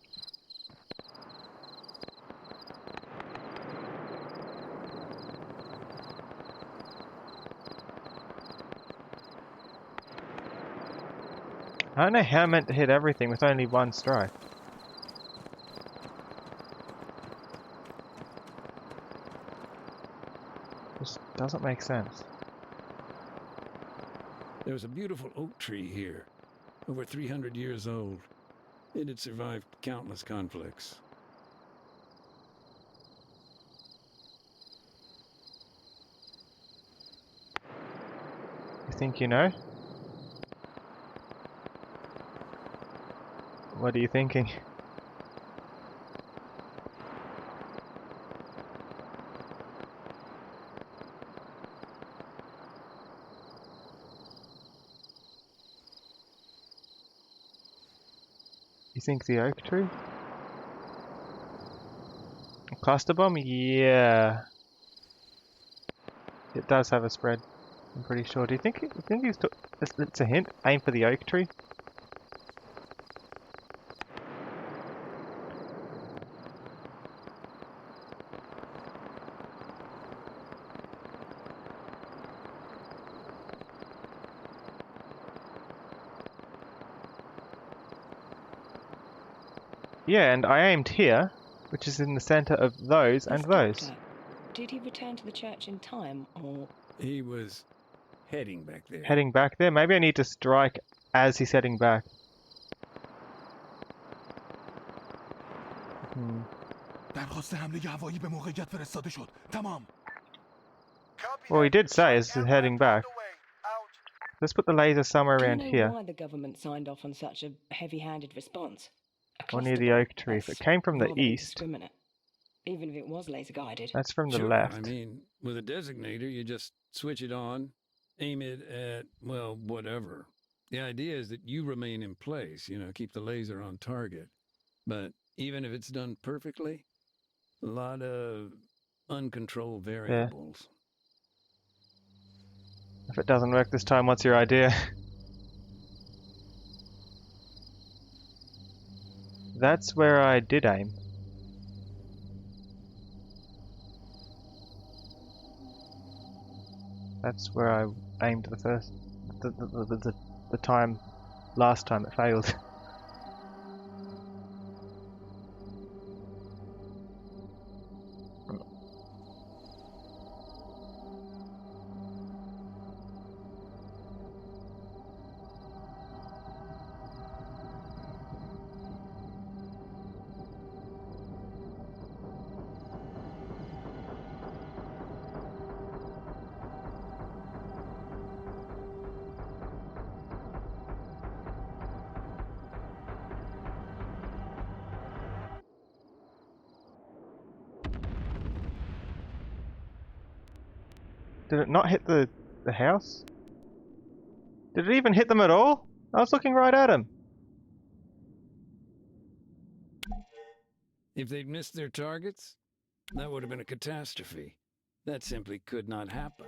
I don't know how I meant to hit everything with only 1 strike. Doesn't make sense. There was a beautiful oak tree here, over 300 years old. It had survived countless conflicts. You think you know? What are you thinking? You think the oak tree? A cluster bomb? Yeah. It does have a spread. I'm pretty sure. Do you think it's a hint? Aim for the oak tree? Yeah, and I aimed here, which is in the center of those and This those. doctor, did he return to the church in time, or... He was heading back there. Heading back there? Maybe I need to strike as he's heading back. درخواست حمله هوایی به موقعیت فرستاده شد. تمام. Well, he did say he's heading back. Let's put the laser somewhere Do you around know here. why the government signed off on such a heavy-handed response? A Or near the cluster oak bomb, tree. If it that's came from the rather east, indiscriminate. Even if it was laser-guided. that's from the Sure, left. I mean, with a designator, you just switch it on, aim it at, well, whatever. The idea is that you remain in place, you know, keep the laser on target. But even if it's done perfectly, a lot of uncontrolled variables. If it doesn't work this time, what's your idea? That's where I did aim. That's where I aimed the first, the time, last time it failed. Did it not hit the house? Did it even hit them at all? I was looking right at him. If they'd missed their targets, that would have been a catastrophe. That simply could not happen.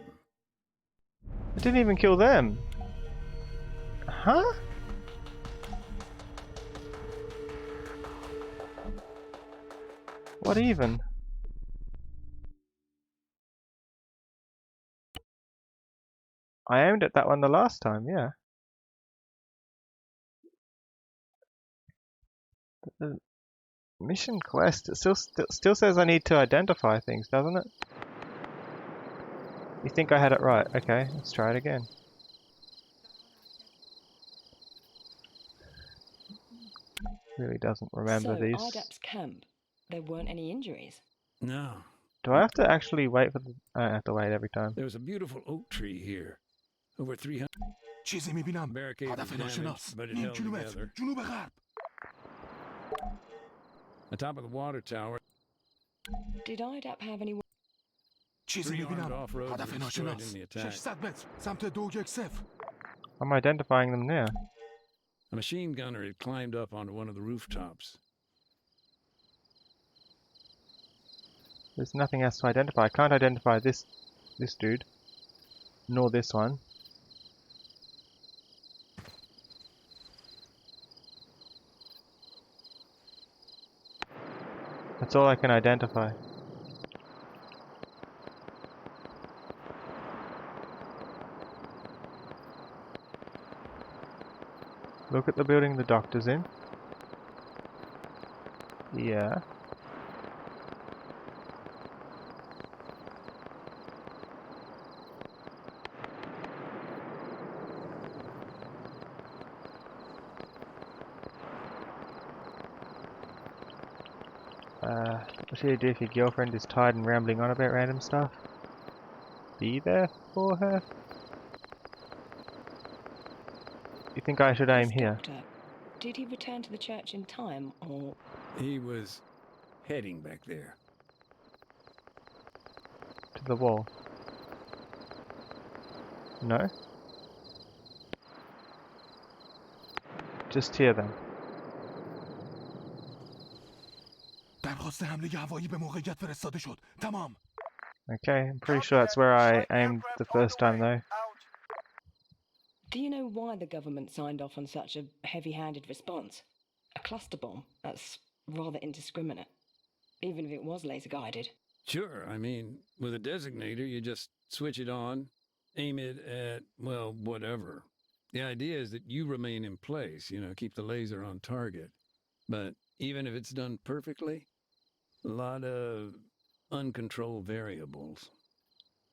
It didn't even kill them. Huh? What even? I aimed at that one the last time, yeah. But the mission quest, it still says I need to identify things, doesn't it? You think I had it right? Okay, let's try it again. Really doesn't remember So, these. IDAP's camp, there weren't any injuries? No. Do I have to actually wait for the... I don't have to wait every time. There was a beautiful oak tree here. Over 300 چیزی میبینم. barricade was هدف damaged, ناشناس. but it نیم held کیلومتر. together. جنوب غرب. On top of the water tower, Did IDAP have any... چیزی 3 armed میبینم. off-roads هدف were destroyed in ناشناس. the attack. 600 متر. سمت 210. I'm identifying them now. A machine gunner had climbed up onto one of the rooftops. There's nothing else to identify. I can't identify this dude. Nor this one. That's all I can identify. Look at the building the doctor's in. Yeah. What should you do if your girlfriend is tired and rambling on about random stuff? Be there for her? You think I should aim This here? doctor, did he return to the church in time, or... He was heading back there. To the wall? No? Just here then. درخواست حمله هوایی به موقعیت فرستاده شد. تمام. Okay, I'm pretty sure that's where I aimed the first time though. Do you know why the government signed off on such a heavy-handed response? A cluster bomb? That's rather indiscriminate. Even if it was laser-guided. Sure, I mean, with a designator, you just switch it on, aim it at, well, whatever. The idea is that you remain in place, keep the laser on target. But even if it's done perfectly, a lot of uncontrolled variables.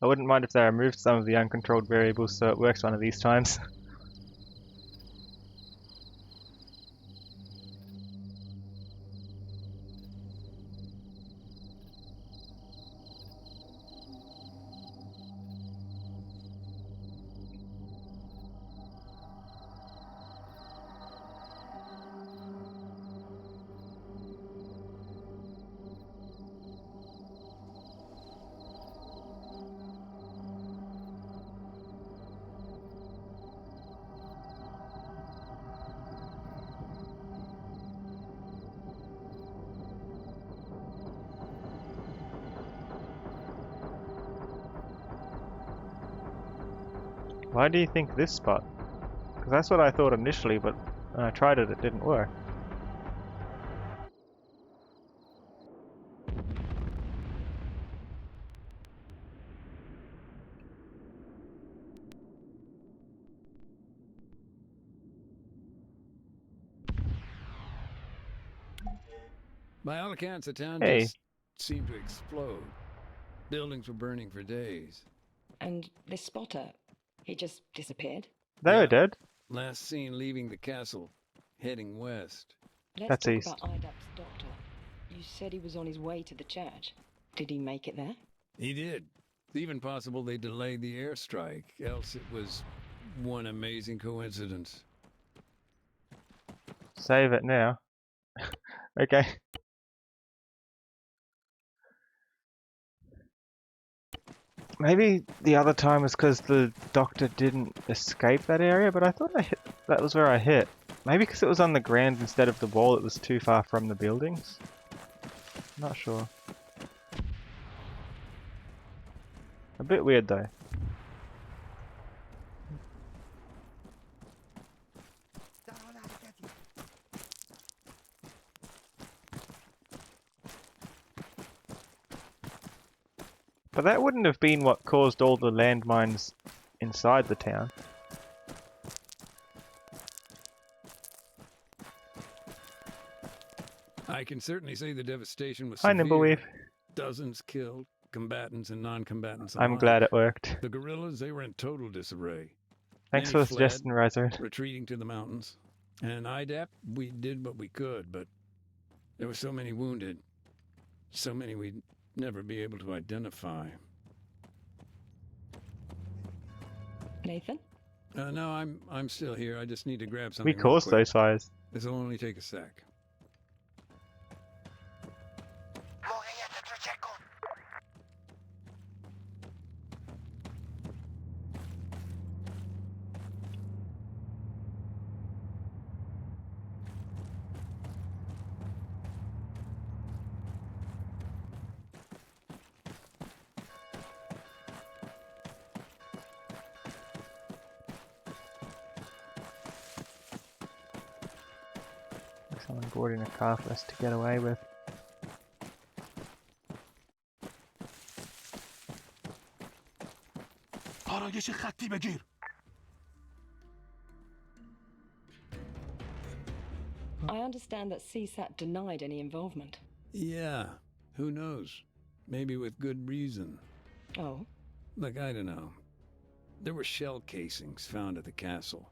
I wouldn't mind if they removed some of the uncontrolled variables so it works one of these times. Why do you think this spot? Because that's what I thought initially, but when I tried it, it didn't work. By all accounts, the town Hey. just seemed to explode. Buildings were burning for days. And this spotter, he just disappeared? They were dead. Last seen leaving the castle, heading west. Let's That's talk east. about IDAP's doctor. You said he was on his way to the church. Did he make it there? He did. It's even possible they delayed the airstrike, else it was one amazing coincidence. Save it now. Okay. Maybe the other time was because the doctor didn't escape that area, but I thought that was where I hit. Maybe because it was on the ground instead of the wall, it was too far from the buildings. Not sure. A bit weird though. But that wouldn't have been what caused all the landmines inside the town. I can certainly say the devastation was Hi, severe. Nimbleweave. Dozens killed, combatants and non-combatants I'm alike. glad it worked. The guerrillas, they were in total disarray. Thanks Many for the fled, suggestion, Riser. retreating to the mountains. And IDAP, we did what we could, but there were so many wounded, so many we'd never be able to identify. Nathan? No, I'm still here. I just need to grab something. We caused those fires. This'll only take a sec. موقعیتت رو چک کن. Someone boarding a car for us to get away with. آرایش خطی بگیر. I understand that CSAT denied any involvement. Yeah, who knows? Maybe with good reason. Oh? Look, I don't know. There were shell casings found at the castle.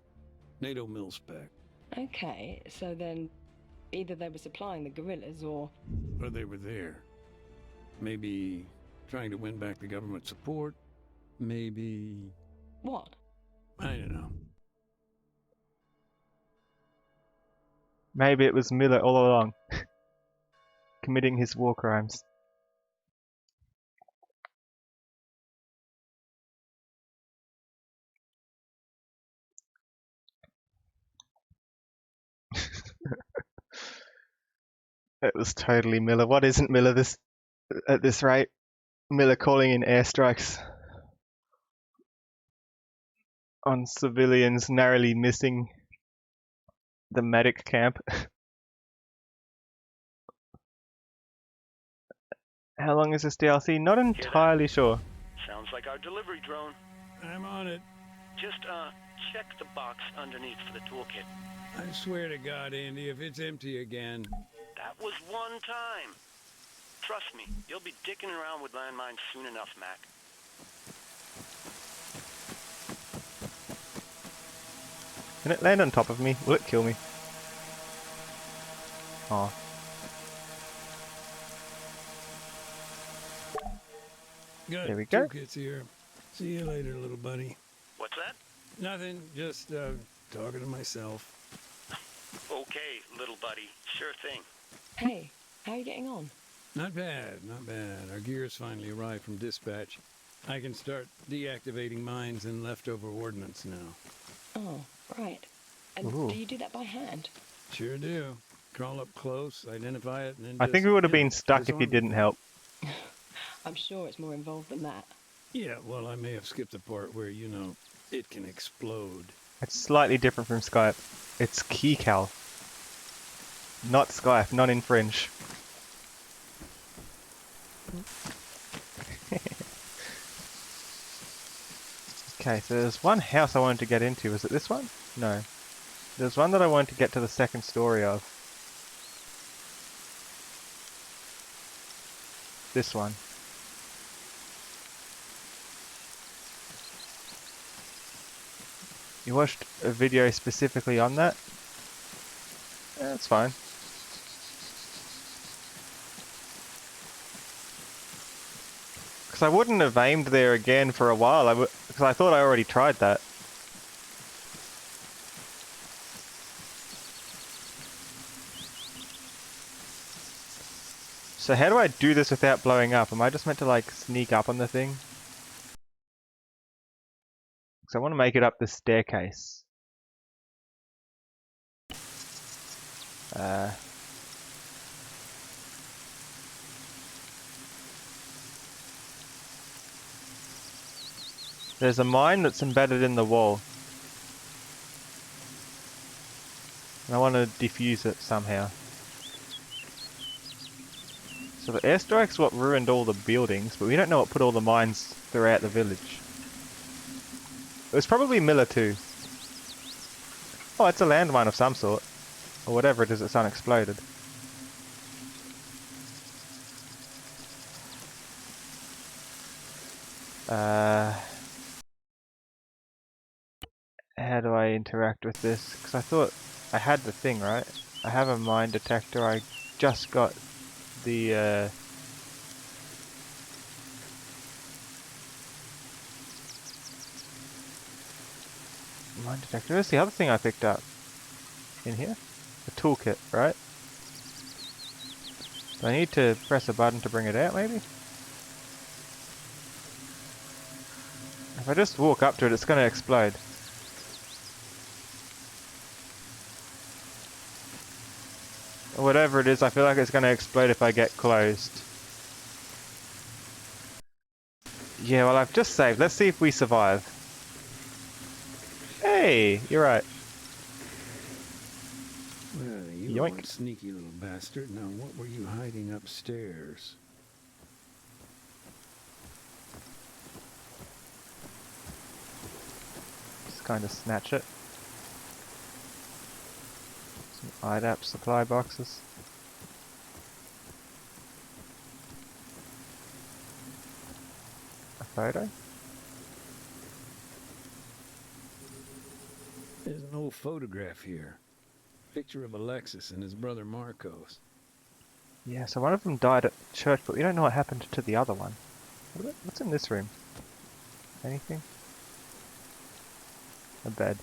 NATO mil-spec. Okay, so then Either they were supplying the guerrillas or... Or they were there. Maybe trying to win back the government support. Maybe... What? I don't know. Maybe it was Miller all along, committing his war crimes. It was totally Miller. What isn't Miller this at this rate? Miller calling in airstrikes on civilians, narrowly missing the medic camp. How long is this DLC? Not entirely sure. Sounds like our delivery drone. I'm on it. Just, check the box underneath for the toolkit. I swear to God, Andy, if it's empty again... That was one time. Trust me, you'll be dicking around with landmines soon enough, Mac. Can it land on top of me? Will it kill me? Oh. Got There we go. toolkits here. See you later, little buddy. What's that? Nothing, just talking to myself. Okay, little buddy. Sure thing. Hey, how are you getting on? Not bad, not bad. Our gear's finally arrived from dispatch. I can start deactivating mines and leftover ordnance now. Oh, right. And Ooh. do you do that by hand? Sure do. Crawl up close, identify it, and then I just, think we would have you know, been stuck if disarm you it. didn't help. I'm sure it's more involved than that. Yeah, well, I may have skipped the part where, you know, it can explode. It's slightly different from Skype. It's keycal. Not Skype, not infringe. Okay, so there's one house I wanted to get into. Was it this one? No. There's one that I wanted to get to the second story of. This one. You watched a video specifically on that? Yeah, that's fine. Because I wouldn't have aimed there again for a while, because I thought I already tried that. So how do I do this without blowing up? Am I just meant to like sneak up on the thing? Because I want to make it up the staircase. There's a mine that's embedded in the wall. And I want to defuse it somehow. So the airstrike's what ruined all the buildings, but we don't know what put all the mines throughout the village. It was probably Miller too. Oh, it's a landmine of some sort. Or whatever it is that's unexploded. How do I interact with this? Because I thought I had the thing, right? I have a mine detector. I just got the mine detector. Where's the other thing I picked up? In here? The toolkit, right? Do I need to press a button to bring it out, maybe? If I just walk up to it, it's going to explode. Or whatever it is, I feel like it's going to explode if I get closed. Yeah, well I've just saved. Let's see if we survive. Hey, you're right. Well, you Yoink. one sneaky little bastard. Now, what were you hiding upstairs? Just kind of snatch it. Some IDAP supply boxes. A photo? There's an old photograph here. picture of Alexis and his brother Marcos. Yeah, so one of them died at church, but we don't know what happened to the other one. What's in this room? Anything? A bed.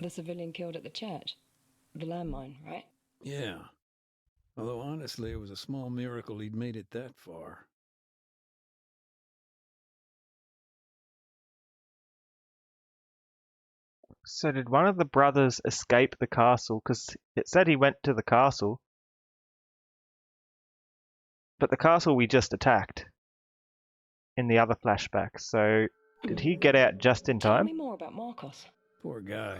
The civilian killed at the church. The landmine, right? Yeah. Although honestly, it was a small miracle he'd made it that far. So did one of the brothers escape the castle? Because it said he went to the castle. But the castle we just attacked in the other flashback. So did he get out just in Tell time? me more about Marcos. Poor guy.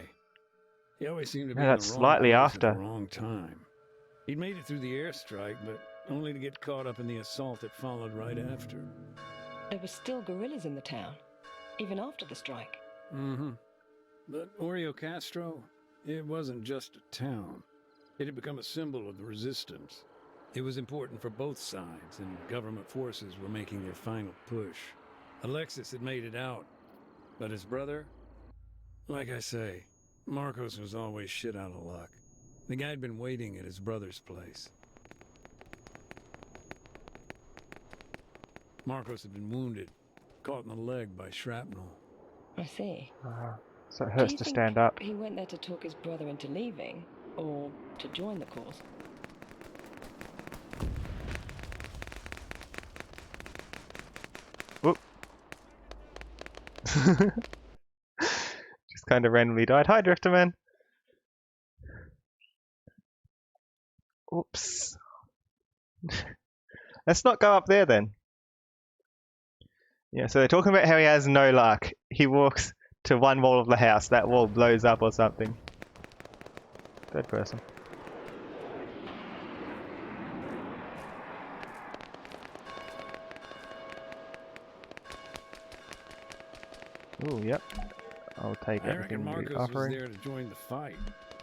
He always seemed to be No, in that's the wrong slightly place after. at the wrong time. He'd made it through the airstrike, but only to get caught up in the assault that followed right after. There were still guerrillas in the town, even after the strike. Mm-hmm. But Oreo Castro, it wasn't just a town. It had become a symbol of the resistance. It was important for both sides, and government forces were making their final push. Alexis had made it out, but his brother? Like I say, Marcos was always shit out of luck. The guy had been waiting at his brother's place. Marcos had been wounded, caught in the leg by shrapnel. I see. So it Do hurts you to think stand up. he went there to talk his brother into leaving, or to join the cause? Whoop. Just kind of randomly died. Hi, Drifterman. Oops. Let's not go up there then. Yeah, so they're talking about how he has no luck. He walks to one wall of the house, that wall blows up or something. Third person. Ooh, yep. I'll take I reckon everything Marcos you're was offering. there to join the fight.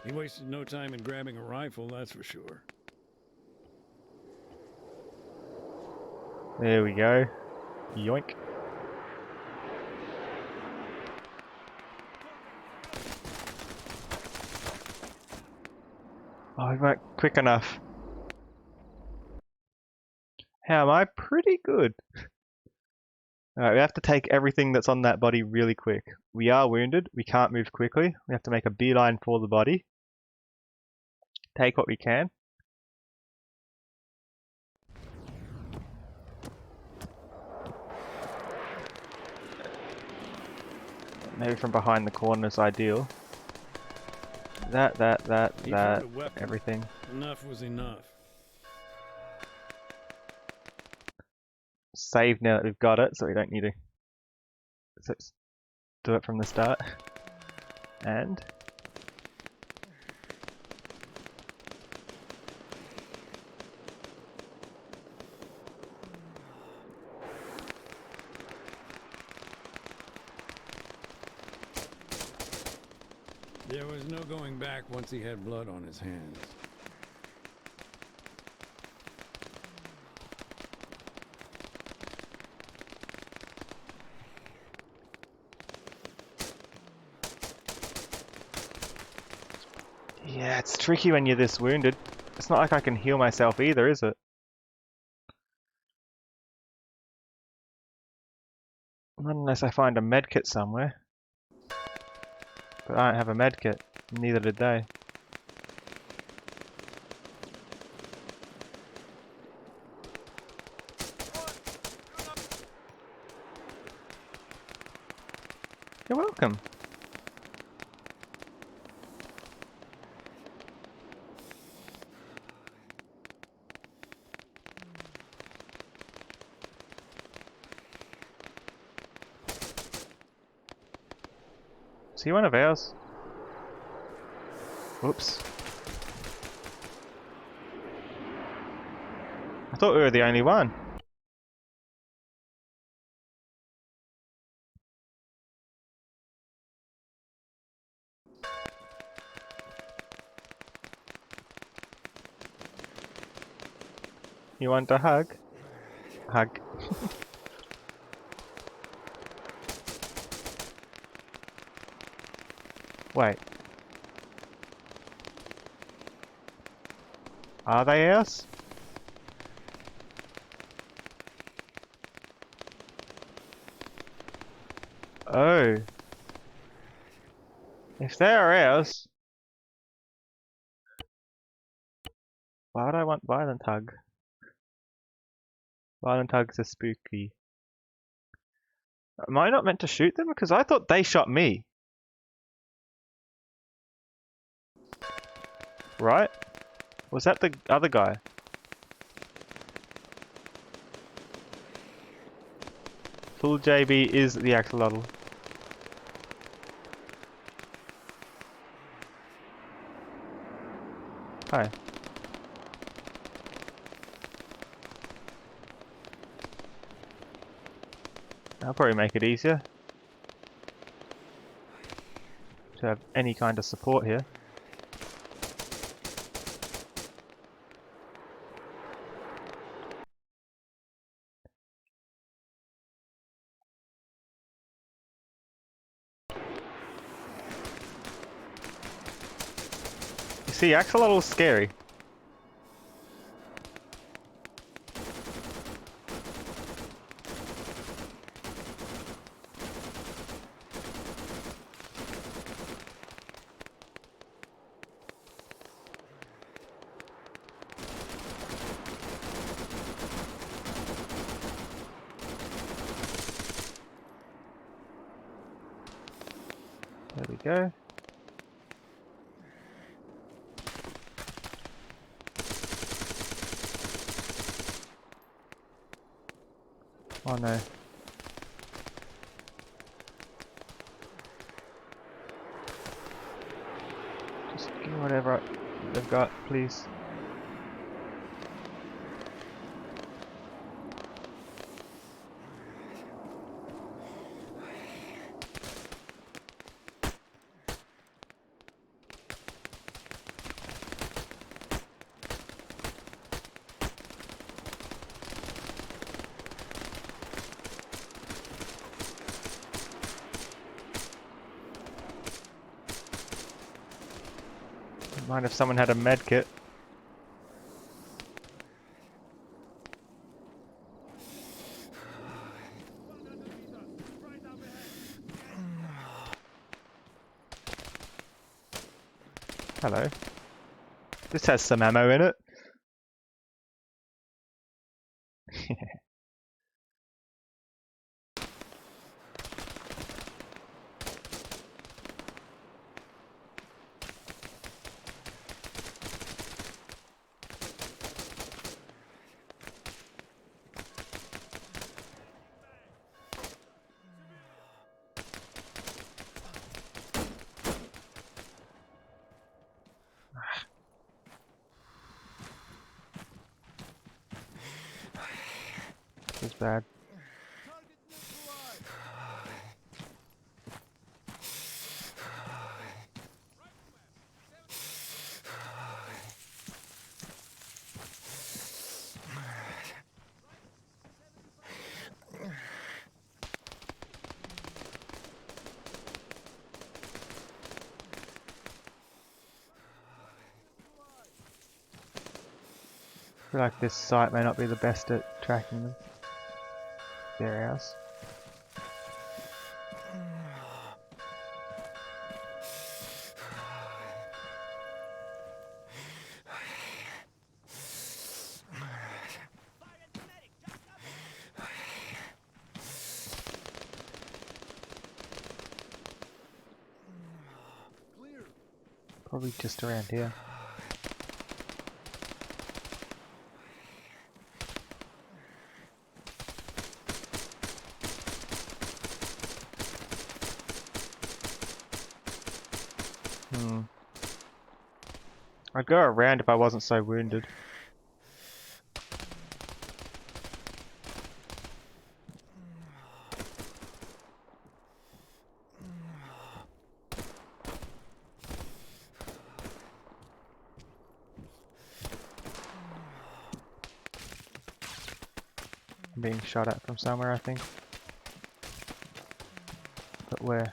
He wasted no time in grabbing a rifle, that's for sure. There we go. Yoink. Oh, we weren't quick enough. How am I? Pretty good. Alright, we have to take everything that's on that body really quick. We are wounded. We can't move quickly. We have to make a beeline for the body. Take what we can. Maybe from behind the corner is ideal. That, He found a weapon. everything. Enough was enough. Save now that we've got it, so we don't need to do it from the start. And There was no going back once he had blood on his hands. yeah, it's tricky when you're this wounded. It's not like I can heal myself either, is it? Not unless I find a medkit somewhere. But I don't have a medkit. Neither did they. You're welcome. Is he one of ours? Whoops. I thought we were the only one. You want a hug? Hug Wait. Are they ours? Oh. If they are ours, why would I want violent hug? Violent hugs are spooky. Am I not meant to shoot them? Because I thought they shot me. Right? Was that the other guy? Full JB is the axolotl. Hi. That'll probably make it easier to have any kind of support here. You see, axolotl's scary. There we go. Oh no. Just give me whatever they've got, please. Wouldn't mind if someone had a med kit. Hello. This has some ammo in it. This is bad. I feel like this site may not be the best at tracking them. They're ours. Probably just around here. I'd go around if I wasn't so wounded. I'm being shot at from somewhere, I think. But where?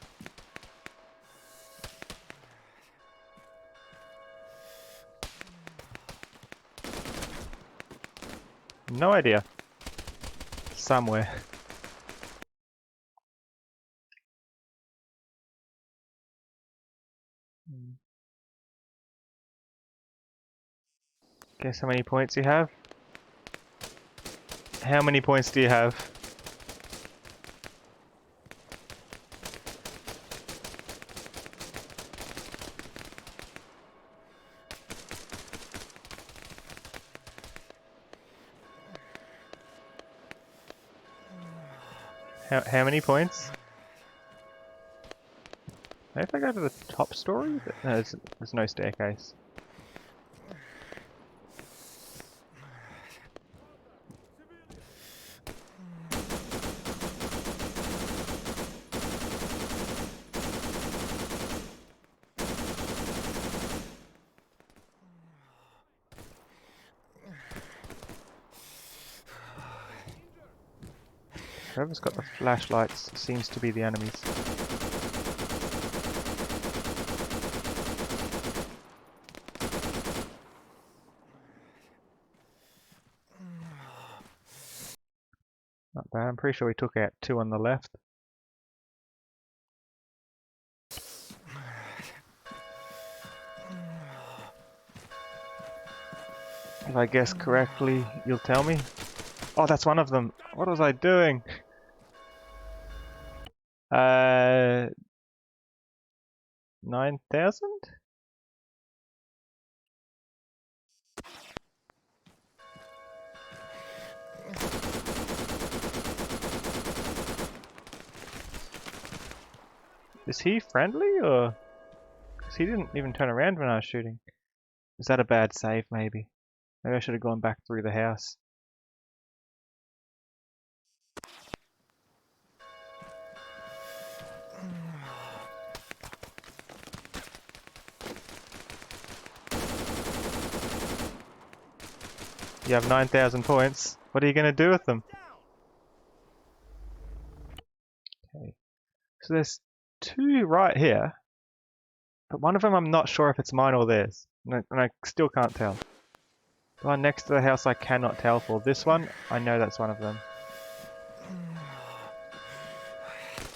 No idea. Somewhere. Guess how many points you have? How many points do you have? How many points? Maybe if I go to the top story? But no, there's no staircase. Whoever's got the flashlights seems to be the enemies. Not bad, I'm pretty sure we took out 2 on the left. If I guess correctly, you'll tell me. Oh, that's one of them. What was I doing? 9,000? Is he friendly or? Because he didn't even turn around when I was shooting. Is that a bad save maybe? Maybe I should have gone back through the house. You have 9,000 points. What are you going to do with them? Okay. So there's 2 right here. But one of them I'm not sure if it's mine or theirs. And I still can't tell. The one next to the house I cannot tell for. This one, I know that's one of them.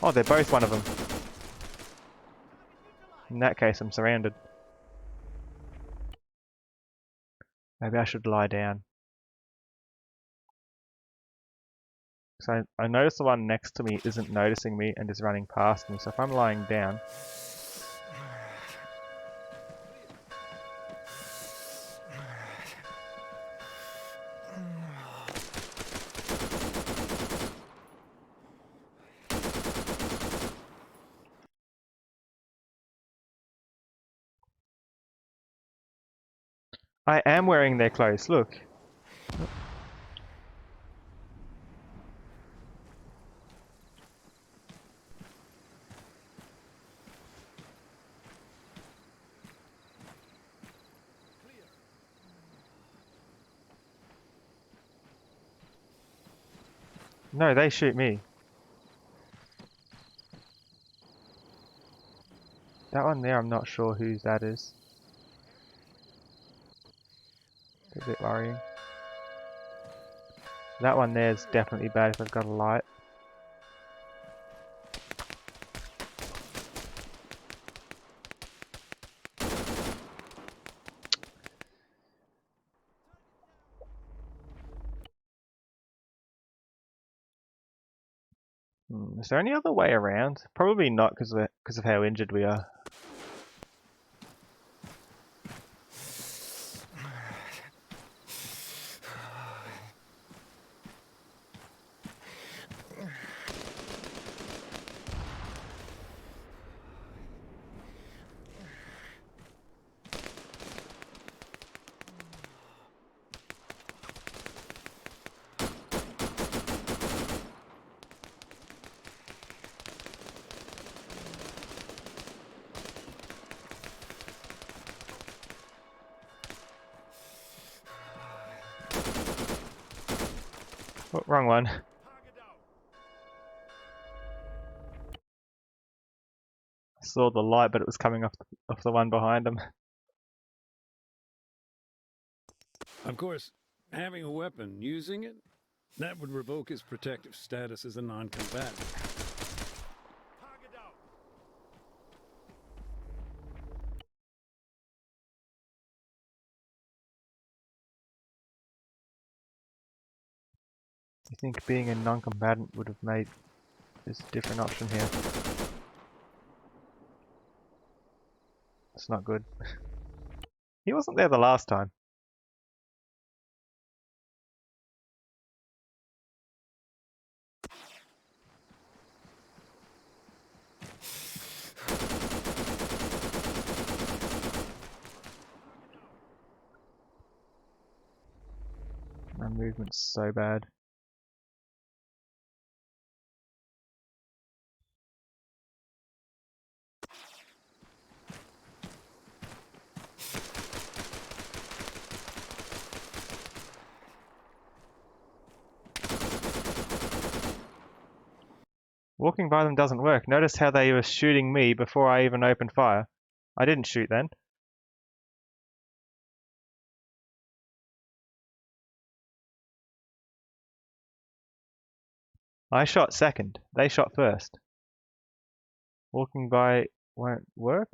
Oh, they're both one of them. In that case, I'm surrounded. Maybe I should lie down. So I notice the one next to me isn't noticing me and is running past me. So if I'm lying down... I am wearing their clothes, look. No, they shoot me. That one there, I'm not sure whose that is. It's a bit worrying. That one there is definitely bad if I've got a light. Is there any other way around? Probably not because of how injured we are. Wrong one. I saw the light, but it was coming off the one behind him. Of course, having a weapon, using it, that would revoke his protective status as a non-combatant. You think being a non-combatant would have made this a different option here? It's not good. He wasn't there the last time. My movement's so bad. Walking by them doesn't work. Notice how they were shooting me before I even opened fire. I didn't shoot then. I shot second. They shot first. Walking by won't work?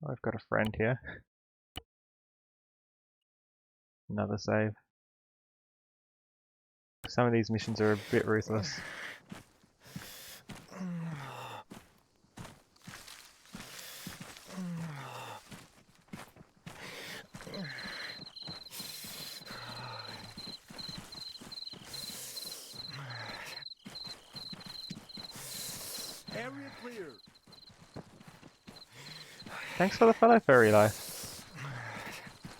I've got a friend here. Another save. Some of these missions are a bit ruthless. Area clear. Thanks for the fellow furry life.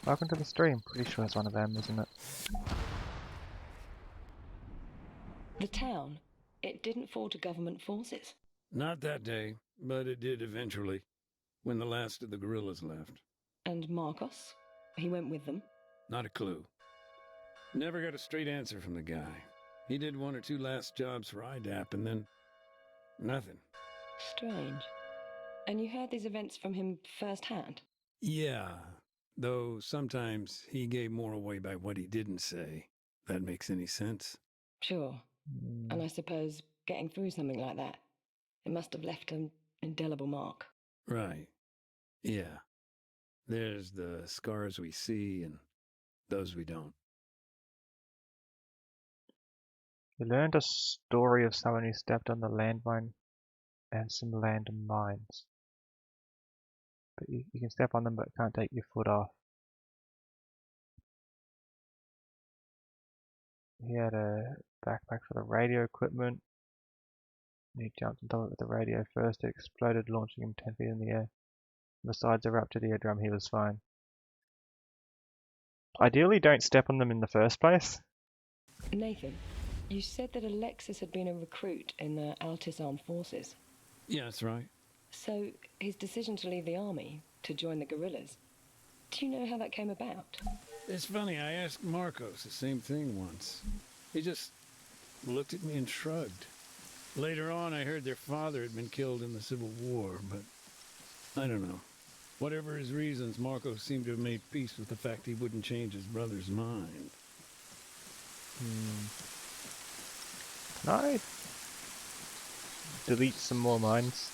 Welcome to the stream. Pretty sure it's one of them, isn't it? The town, it didn't fall to government forces. Not that day, but it did eventually, when the last of the guerrillas left. And Marcos? He went with them? Not a clue. Never got a straight answer from the guy. He did one or two last jobs for IDAP and then nothing. Strange. And you heard these events from him firsthand? Yeah, though sometimes he gave more away by what he didn't say. That makes any sense? Sure. And I suppose getting through something like that, it must have left an indelible mark. Right. Yeah. There's the scars we see and those we don't. You learned a story of someone who stepped on the landmine and some land mines. But you can step on them but can't take your foot off. He had a backpack for the radio equipment. He jumped on top of the radio first. It exploded, launching him 10 feet in the air. Besides a ruptured eardrum, he was fine. Ideally, don't step on them in the first place. Nathan, you said that Alexis had been a recruit in the Altis Armed Forces. Yeah, that's right. So, his decision to leave the army, to join the guerrillas, do you know how that came about? It's funny, I asked Marcos the same thing once. He just looked at me and shrugged. Later on, I heard their father had been killed in the Civil War, but I don't know. Whatever his reasons, Marcos seemed to have made peace with the fact he wouldn't change his brother's mind. Can I delete some more mines?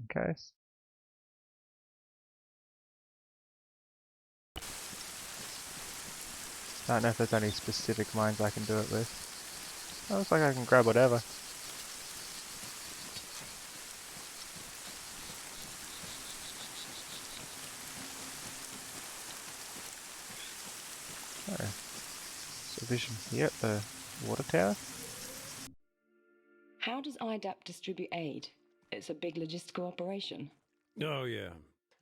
in case. I don't know if there's any specific mines I can do it with. Oh, looks like I can grab whatever. Oh. So vision here at the water tower. How does IDAP distribute aid? It's a big logistical operation. Oh, yeah.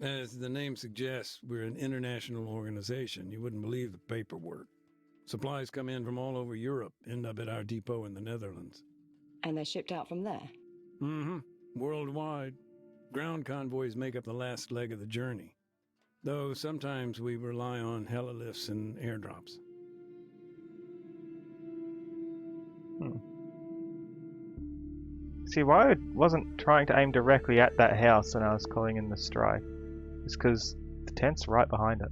As the name suggests, we're an international organization. You wouldn't believe the paperwork. Supplies come in from all over Europe, end up at our depot in the Netherlands. And they're shipped out from there? Mm-hmm. Worldwide. Ground convoys make up the last leg of the journey. Though sometimes we rely on helilifts and airdrops. See, why I wasn't trying to aim directly at that house when I was calling in the strike? It's because the tent's right behind it.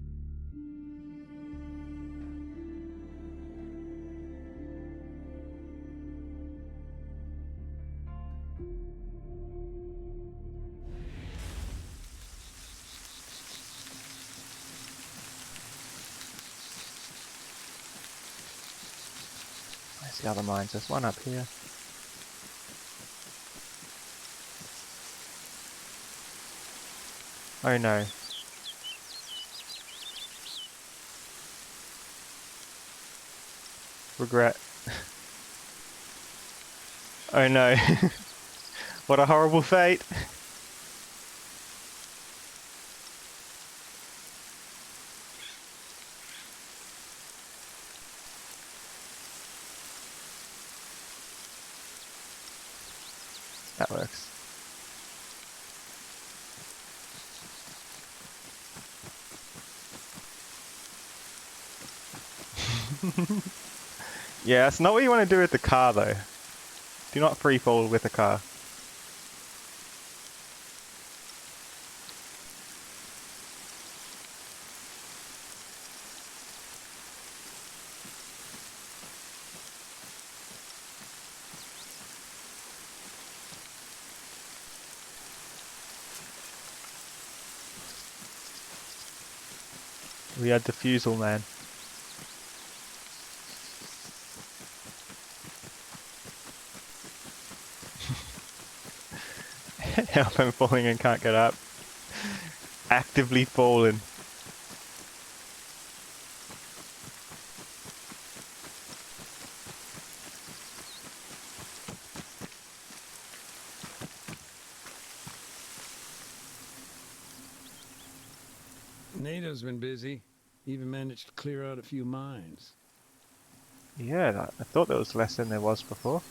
Where's the other mines? There's one up here. Oh no. Regret. Oh no. What a horrible fate. That works. Yeah, that's not what you want to do with the car though. Do not free fall with the car. We are defusal man. Help him falling and can't get up. Actively fallen. NATO's been busy. Even managed to clear out a few mines. Yeah, I thought there was less than there was before.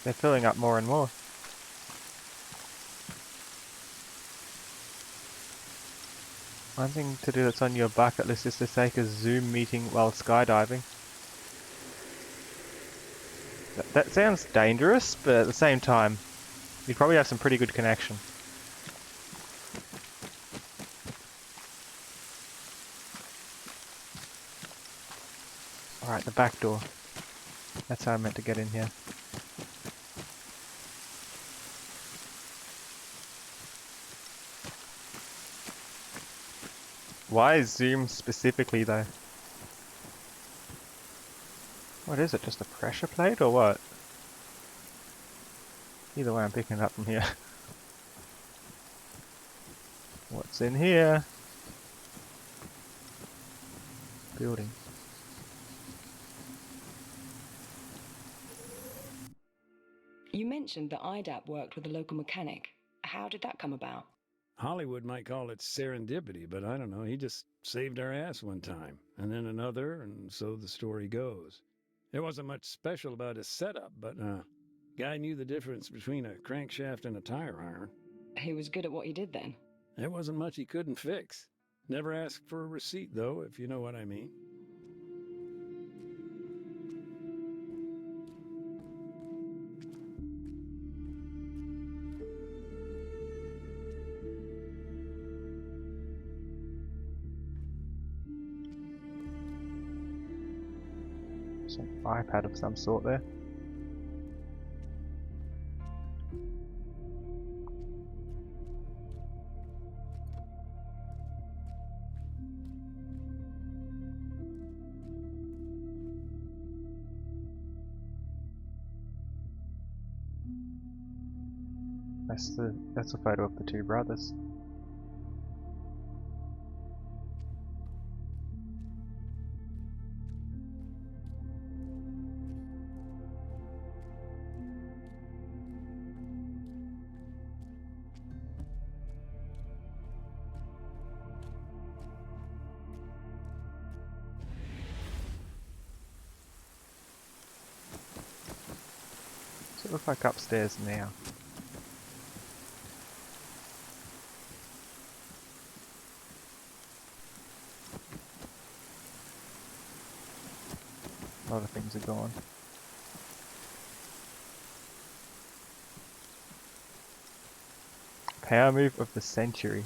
They're filling up more and more. One thing to do that's on your bucket list is to take a Zoom meeting while skydiving. That sounds dangerous, but at the same time, you'd probably have some pretty good connection. Alright, the back door. That's how I meant to get in here. Why Zoom specifically though? What is it, just a pressure plate or what? Either way I'm picking it up from here. What's in here? Building. You mentioned that IDAP worked with a local mechanic. How did that come about? Hollywood might call it serendipity, but I don't know. He just saved our ass one time, and then another, and so the story goes. There wasn't much special about his setup, but guy knew the difference between a crankshaft and a tire iron. He was good at what he did then. There wasn't much he couldn't fix. Never asked for a receipt, though, if you know what I mean. Some iPad of some sort there. That's a photo of the two brothers. Does it look like upstairs now? A lot of things are gone. Power move of the century.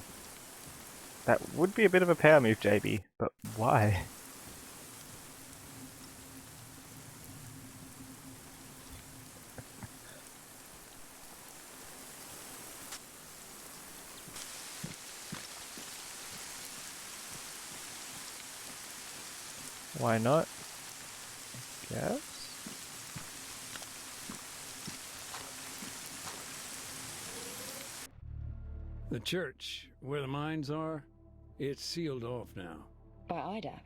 That would be a bit of a power move, JB, but why? Why not? Yes. The church, where the mines are, it's sealed off now. By IDAP.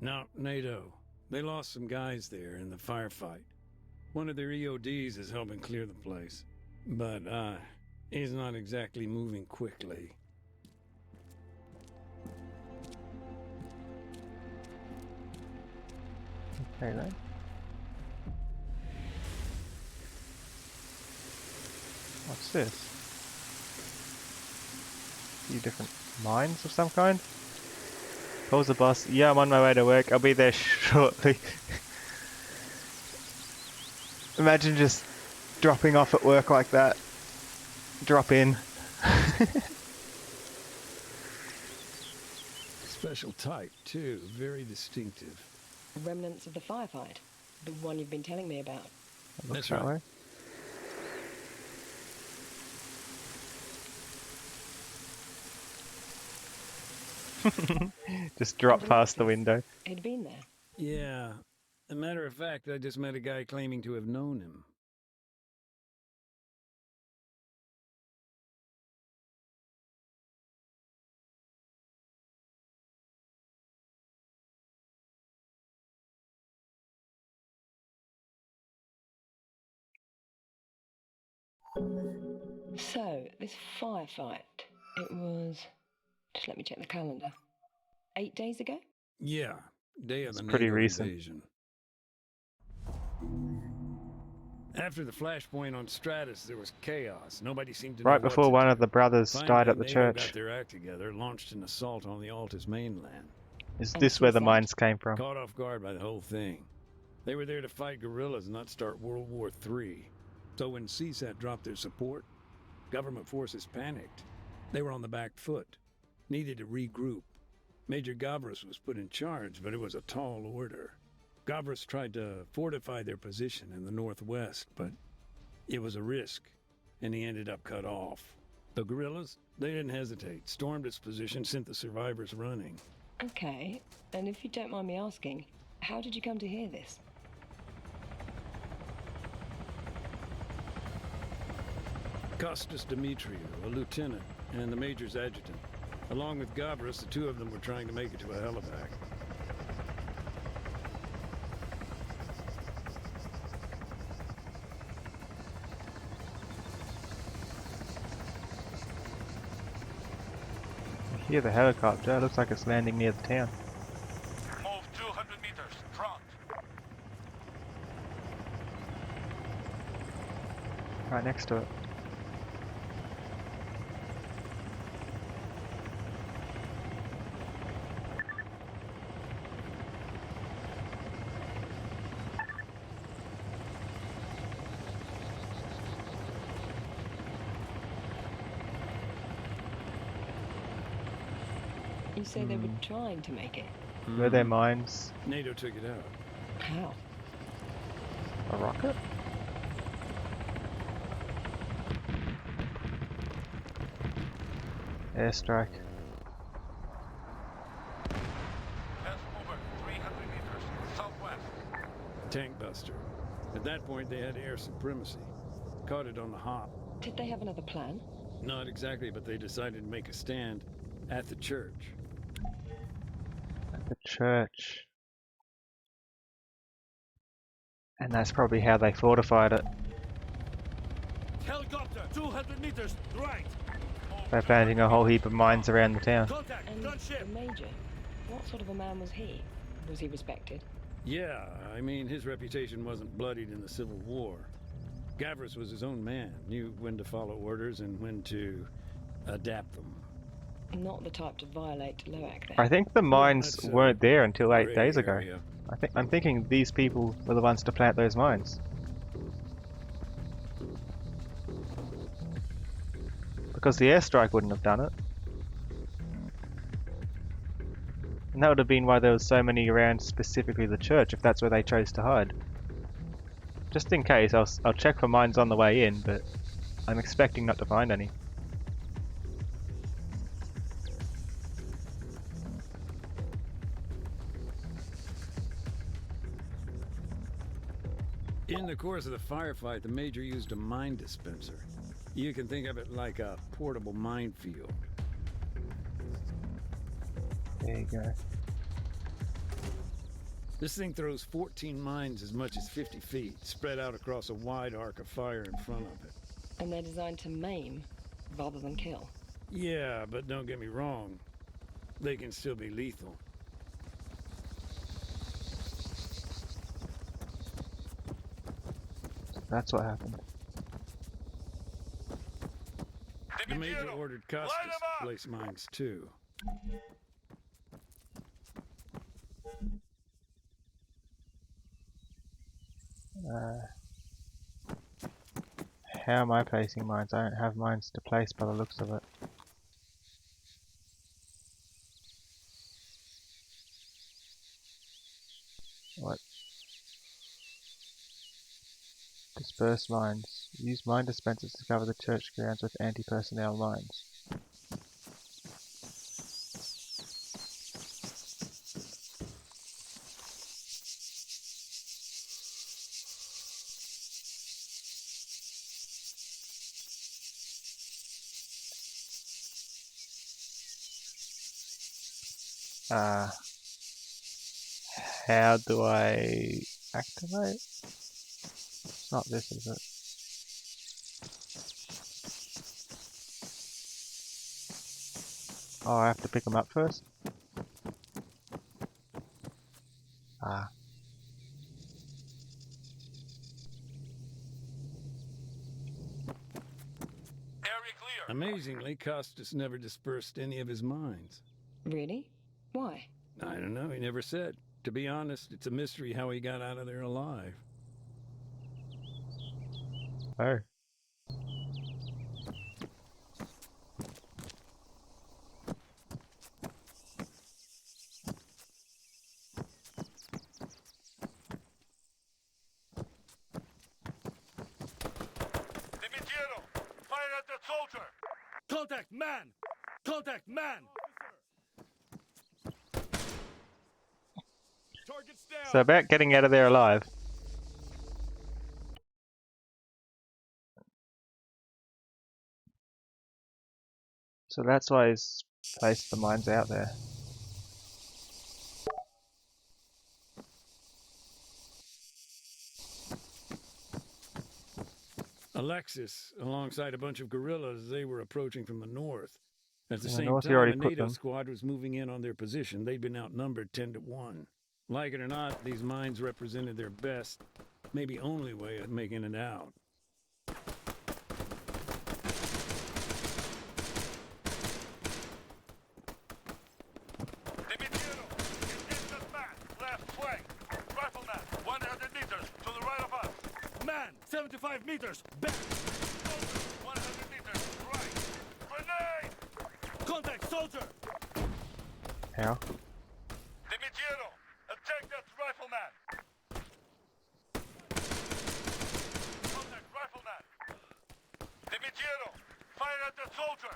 No, NATO. They lost some guys there in the firefight. One of their EODs is helping clear the place. But, he's not exactly moving quickly. Okay then. What's this? A few different mines of some kind? Calls the boss. Yeah, I'm on my way to work. I'll be there shortly. Imagine just dropping off at work like that. Drop in. Special type, too. Very distinctive. Remnants of the firefight. The one you've been telling me about. It looks That's that right. way. Just drop past the window. He'd been there. Yeah. As a matter of fact, I just met a guy claiming to have known him. So, this firefight, it was... Just let me check the calendar. 8 days ago? Yeah. Day of It's the pretty NATO recent. invasion. After the flashpoint on Stratus, there was chaos. Nobody seemed to know Right what before to one do. of the brothers Finally, died at the NATO church. got their act together, launched an assault on the Alta's mainland. Is And this where the suicide. mines came from? Caught off guard by the whole thing. They were there to fight guerrillas, not start World War III. So when CSAT dropped their support, government forces panicked. They were on the back foot. Needed to regroup. Major Gavras was put in charge, but it was a tall order. Gavras tried to fortify their position in the northwest, but it was a risk, and he ended up cut off. The guerrillas, they didn't hesitate, stormed its position, sent the survivors running. Okay, and if you don't mind me asking, how did you come to hear this? Costas Dimitriou, a lieutenant, and the major's adjutant. Along with Gavras, the two of them were trying to make it to a helivac. Hear the helicopter. Looks like it's landing near the town. Move 200 meters. Front. Right next to it. You say they were trying to make it. Were their mines NATO took it out. How? a rocket? Airstrike. Let's move it 300 meters southwest. Tank buster. At that point, they had air supremacy. Caught it on the hop. Did they have another plan? Not exactly, but they decided to make a stand at the church. At the church. And that's probably how they fortified it. Helicopter 200 meters right. By planting a whole heap of mines around the town. Contact. And Gunship. the Major, what sort of a man was he? Was he respected? Yeah, I mean, his reputation wasn't bloodied in the Civil War. Gavris was his own man, knew when to follow orders and when to adapt them. Not the type to violate Loak then. I think the mines that's, weren't there until 8 Gray days ago. area. I'm thinking these people were the ones to plant those mines. Because the airstrike wouldn't have done it. And that would have been why there was so many around specifically the church, if that's where they chose to hide. Just in case, I'll check for mines on the way in, but I'm expecting not to find any. In the course of the firefight, the Major used a mine dispenser. You can think of it like a portable minefield. There you go. This thing throws 14 mines as much as 50 feet, spread out across a wide arc of fire in front of it. And they're designed to maim rather than kill. Yeah, but don't get me wrong. They can still be lethal. That's what happened. The Major ordered Costas to place mines too. How am I placing mines? I don't have mines to place by the looks of it. What? Disperse mines. Use mine dispensers to cover the church grounds with anti-personnel mines. How do I activate? It's not this, is it? Oh, I have to pick them up first? Ah. Area clear. Amazingly, Costas never dispersed any of his mines. Really? Why? I don't know, he never said. To be honest, it's a mystery how he got out of there alive. Oh. Dimitiero, fire at the soldier. Contact man. Contact man. Target's down. So about getting out of there alive. So that's why he's placed the mines out there. Alexis, alongside a bunch of guerrillas, they were approaching from the north. At the Yeah, same North, you time, already a put NATO them. squad was moving in on their position. They'd been outnumbered 10-1. Like it or not, these mines represented their best, maybe only way of making it out. Left flank. Rifleman, 100 meters to the right of us. Man, 75 meters back. Soldier, 100 meters right. Grenade! Contact, soldier! How? Dimitiero, attack that rifleman. Contact, rifleman. Dimitiero, fire at the soldier.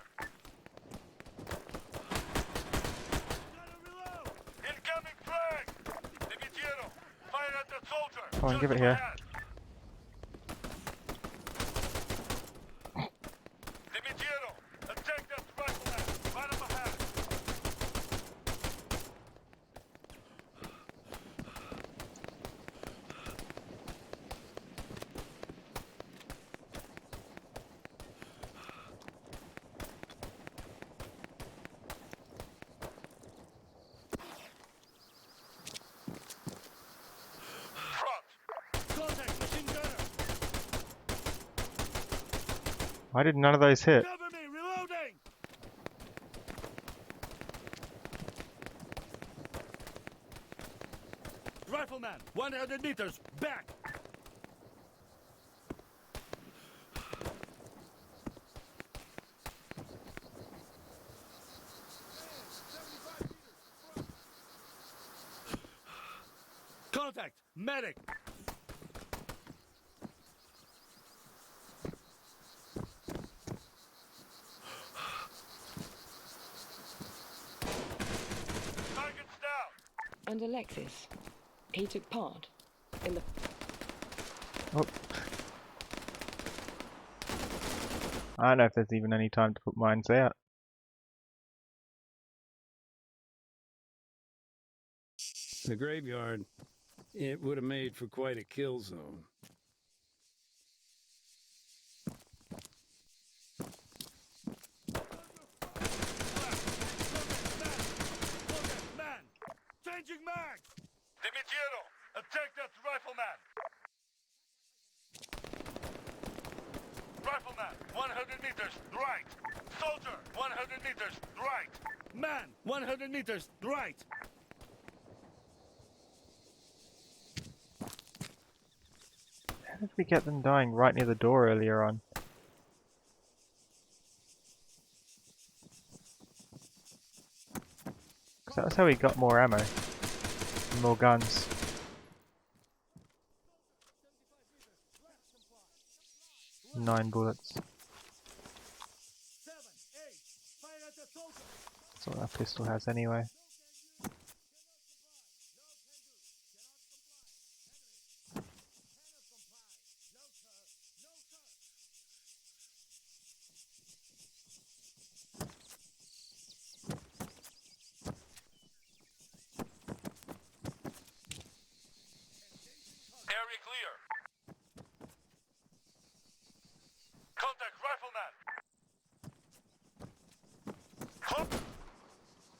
Gotta reload. Incoming frag. Dimitiero, fire at the soldier. Come on, Just give it here. ahead. Dimitiero, attack that rifleman. Right up ahead. Front. Contact machine gunner. Why did none of those hit? Cover me, reloading. Rifleman, 100 meters back. Contact, medic. Target's down. And Alexis, he took part in the... Oh. I don't know if there's even any time to put mines out. The graveyard, it would have made for quite a kill zone. Man, changing mag. Dimitiero, attack that rifleman. Rifleman, 100 meters right. Soldier, 100 meters right. Man, 100 meters right. How did we get them dying right near the door earlier on? Because that was how we got more ammo. And more guns. Nine bullets. 7, 8, fire at the soldier. That's what that pistol has anyway. Area clear. Contact rifleman.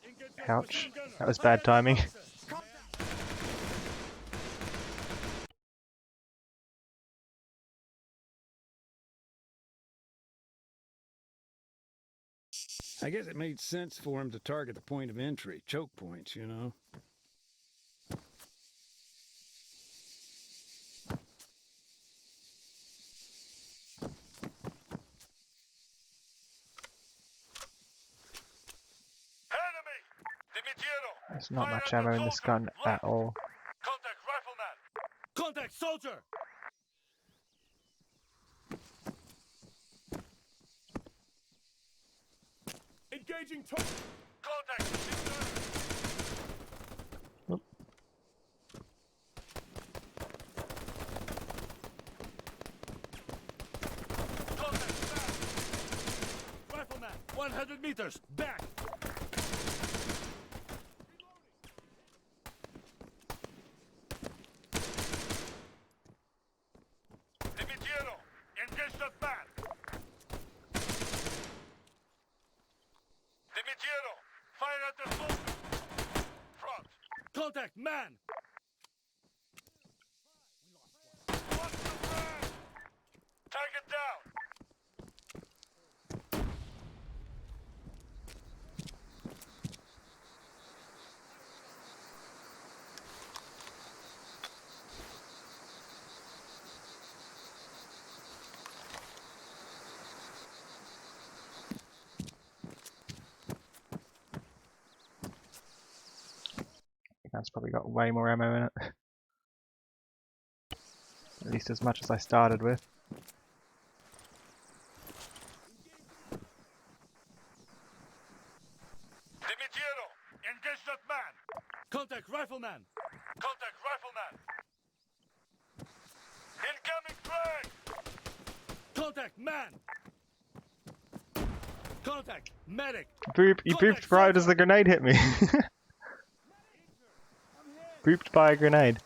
Engage that Ouch. machine gunner. That was Fire bad at the timing. boxes. Contact. I guess it made sense for him to target the point of entry, choke points, you know? Enemy. Dimitiero. There's not Fire much at the ammo in this soldier. gun at Left. all. Contact rifleman. Contact soldier. Engaging contact machine gunner. Oop. Contact back. Rifleman, 100 meters back. Dimitiero, engage that man. Fire at the soldier! Front! Contact, man! Watch the frag! Target down! That's probably got way more ammo in it. At least as much as I started with. Dimitiero! Engage that man! Contact rifleman! Contact rifleman! Incoming frag! Contact man! Contact medic! Boop! You booped right as the grenade hit me. Booped by a grenade.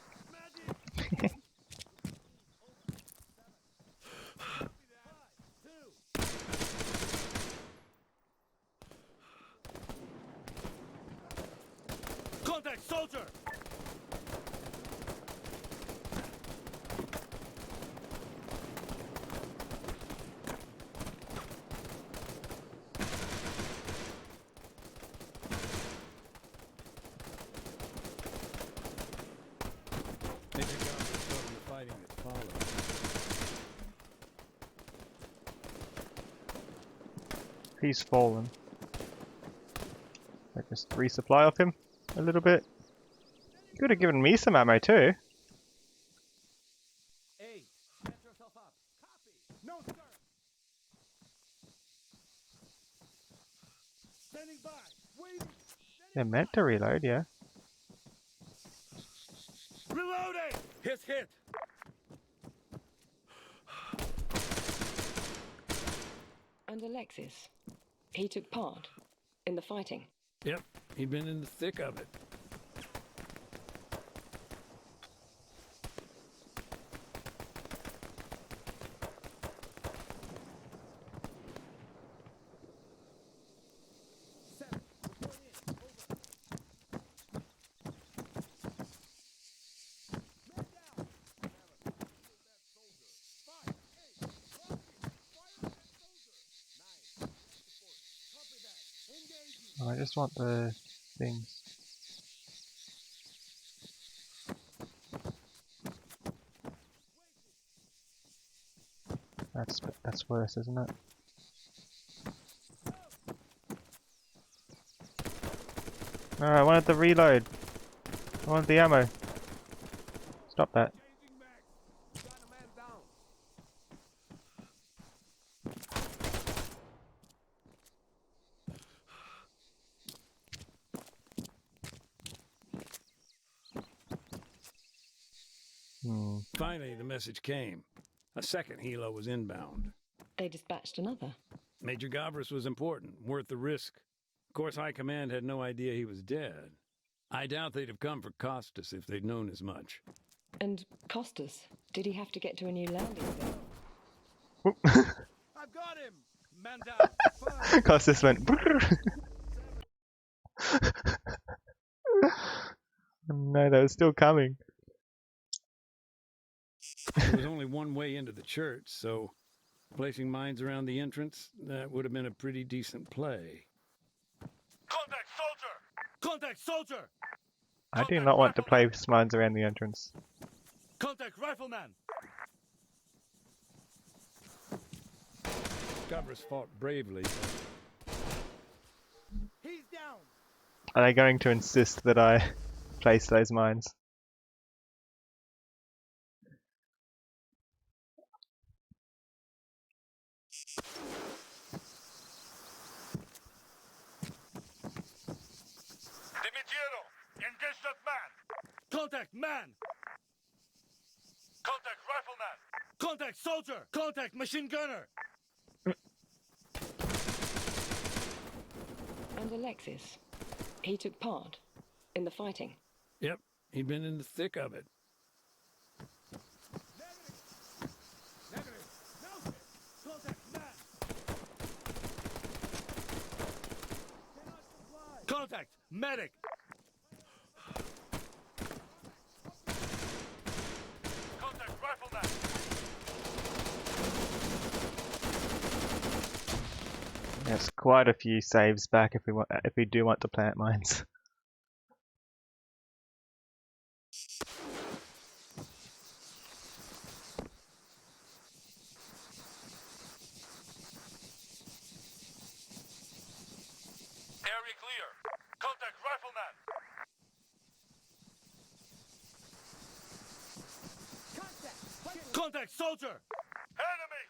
Contact soldier! Major Goblin started the fighting that followed. He's fallen. I just resupply off him a little bit. Could have given me some ammo too. Hey, set yourself up. Copy. No, sir. Standing by. Waiting. They're meant to reload, yeah. Reloading. His hit. And Alexis, he took part in the fighting. Yep, he'd been in the thick of it. Oh, I just want the things. That's worse, isn't it? No, I wanted the reload. I wanted the ammo. Stop that. Finally, the message came. A second helo was inbound. They dispatched another. Major Gavris was important, worth the risk. Of course, High Command had no idea he was dead. I doubt they'd have come for Costas if they'd known as much. And Costas, did he have to get to a new landing zone? I've got him. Man down. Costas went. No, that was still coming. There was only one way into the church, so placing mines around the entrance, that would have been a pretty decent play. Contact soldier. Contact soldier. I do not want to place mines around the entrance. Contact rifleman. Gavris fought bravely. He's down. Are they going to insist that I place those mines? Dimitiero, engage that man. Contact man. Contact rifleman. Contact soldier. Contact machine gunner. And Alexis, he took part in the fighting. Yep, he'd been in the thick of it. Contact! Medic! Contact rifleman! There's quite a few saves back if we do want to plant mines. Area clear. Contact rifleman! Contact soldier! Enemy!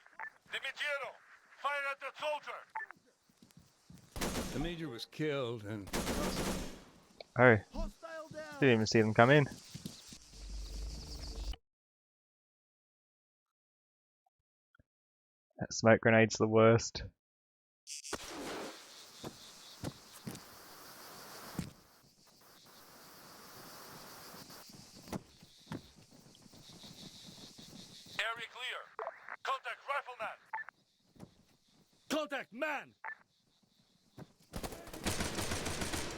Dimitiero! Fire at the soldier! The major was killed, and Oh, Hostile down! didn't even see them come in. That smoke grenade's the worst. Area clear. Contact rifleman! Contact man!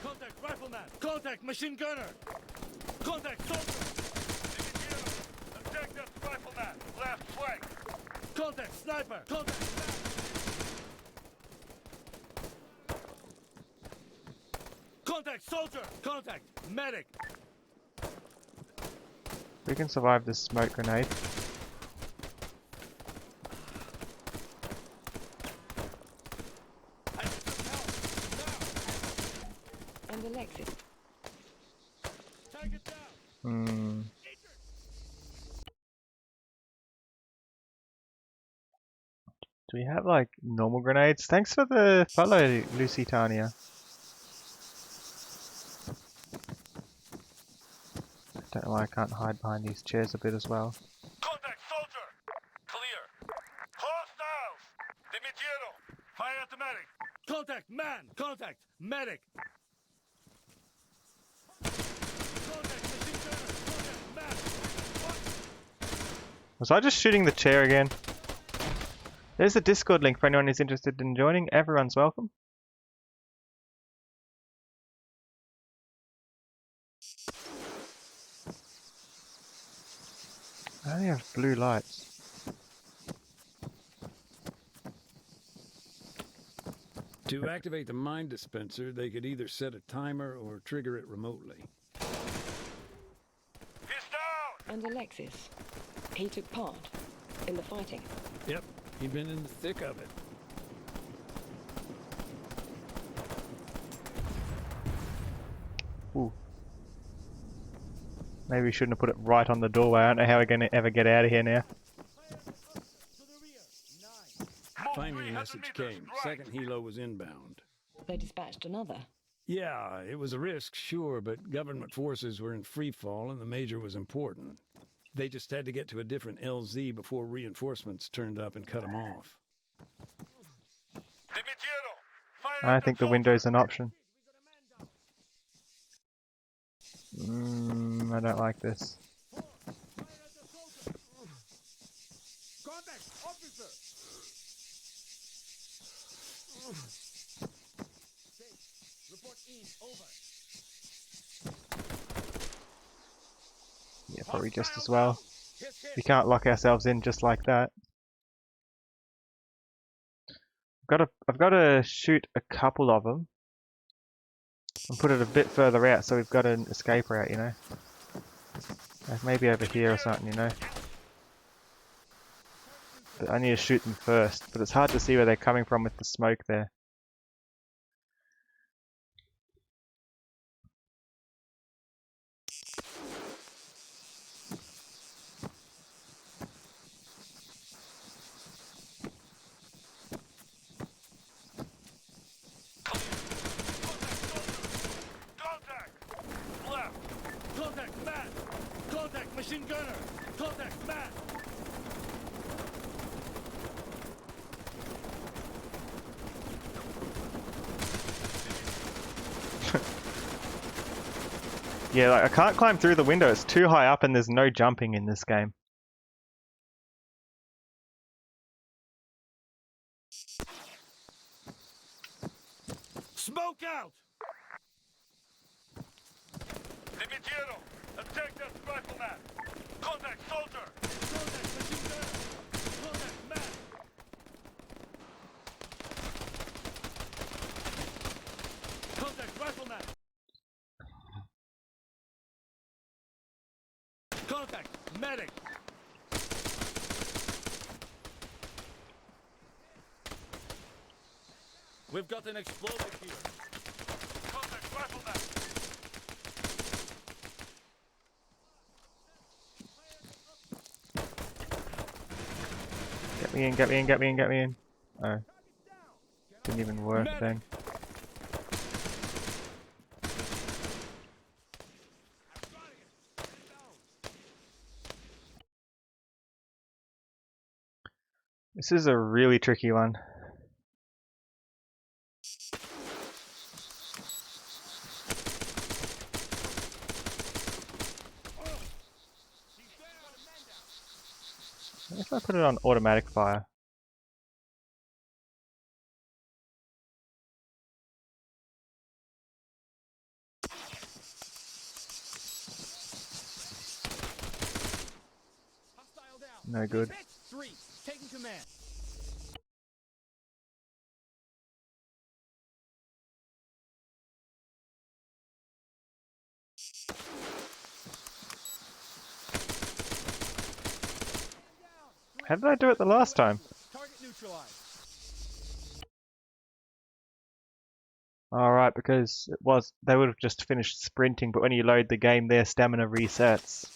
Contact rifleman! Contact machine gunner! Contact soldier! Dimitiero! Attack that rifleman! Left flank! Contact sniper! Contact sniper! Contact soldier! Contact medic! We can survive this smoke grenade. I need some help! And Alexis. Now! Target down! Hmm. Do we have like normal grenades? Thanks for the follow, Lusitania. Don't know why I can't hide behind these chairs a bit as well. Contact soldier! Clear! Hostiles! Dimitiero! Fire at the medic! Contact man! Contact medic! Contact machine gunner! Contact man! What? Was I just shooting the chair again? There's a Discord link for anyone who's interested in joining. Everyone's welcome. I only have blue lights. to activate the mine dispenser, they could either set a timer or trigger it remotely. He's down! And Alexis. He took part in the fighting. Yep, he'd been in the thick of it. Ooh. Maybe we shouldn't have put it right on the doorway. I don't know how we're going to ever get out of here now. Finally, the message came. Second helo was inbound. They dispatched another. Yeah, it was a risk, sure, but government forces were in free fall and the major was important. They just had to get to a different LZ before reinforcements turned up and cut them off. I think the window's an option. I don't like this. Contact officer! Report in, over. Yeah, probably just as well. We can't lock ourselves in just like that. I've got to shoot a couple of them and put it a bit further out so we've got an escape route, you know. Like maybe over here or something, you know. But I need to shoot them first, but it's hard to see where they're coming from with the smoke there. Contact man! Contact machine gunner! Contact man! Yeah, like I can't climb through the window, it's too high up and there's no jumping in this game. Smoke out! Hero, attack that rifleman. Contact soldier. Contact machine gunner. Contact man. Contact rifleman. Contact medic. We've got an explosive here. Contact rifleman. Get me in, get me in, get me in, get me in. Oh. Didn't even work Medic. then. This is a really tricky one. If I put it on automatic fire. No good. Three, taking command. How did I do it the last time? Target neutralized. Alright, because it was they would have just finished sprinting, but when you load the game their stamina resets.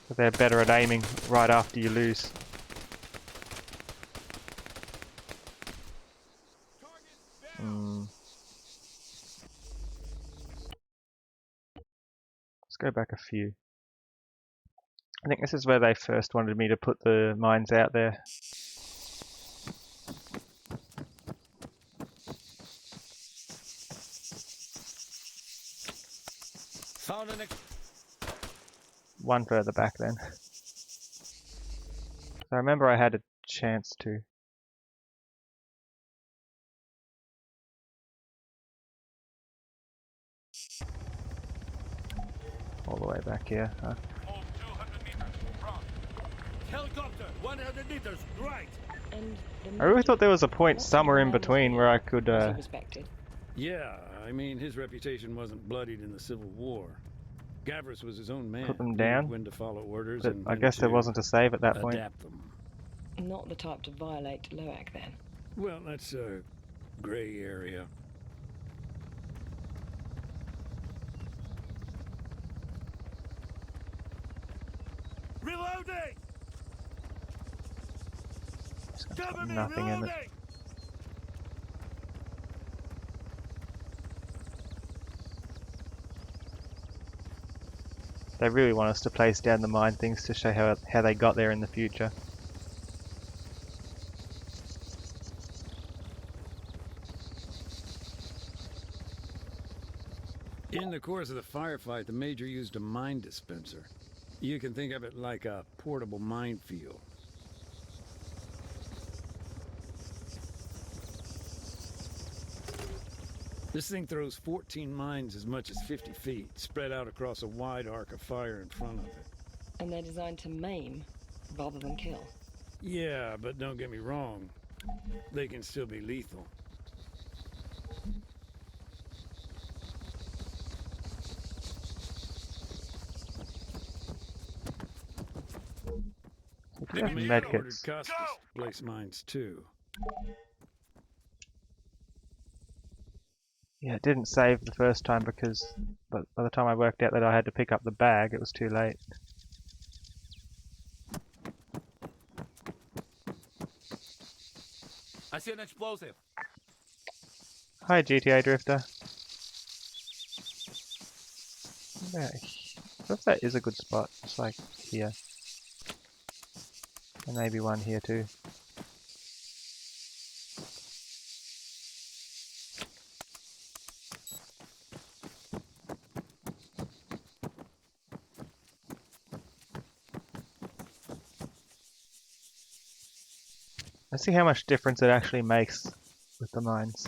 So they're better at aiming right after you lose. Let's go back a few. I think this is where they first wanted me to put the mines out there. Found an One further back then. So I remember I had a chance to. All the way back here, huh? Hold 200 meters. Front. Helicopter, 100 meters. Right. And I really thought there was a point somewhere in between where I could respected. Yeah, I mean, his reputation wasn't bloodied in the Civil War. Gavris was his own man. put them He knew down. when to follow orders But and I when guess there to wasn't a save at that point. adapt them. Not the type to violate Loak then. Well, that's a gray area. Reloading. Cover me. Nothing in it. Reloading. They really want us to place down the mine things to show how they got there in the future. In the course of the firefight, the Major used a mine dispenser. You can think of it like a portable minefield. This thing throws 14 mines as much as 50 feet, spread out across a wide arc of fire in front of it. And they're designed to maim rather than kill. Yeah, but don't get me wrong. They can still be lethal. We have Ordered medkits. Costas to place mines too. Yeah, it didn't save the first time because by the time I worked out that I had to pick up the bag, it was too late. I see an explosive. Hi, GTA Drifter. Yeah, I thought that is a good spot. It's like here. And maybe one here too. Let's see how much difference it actually makes with the mines.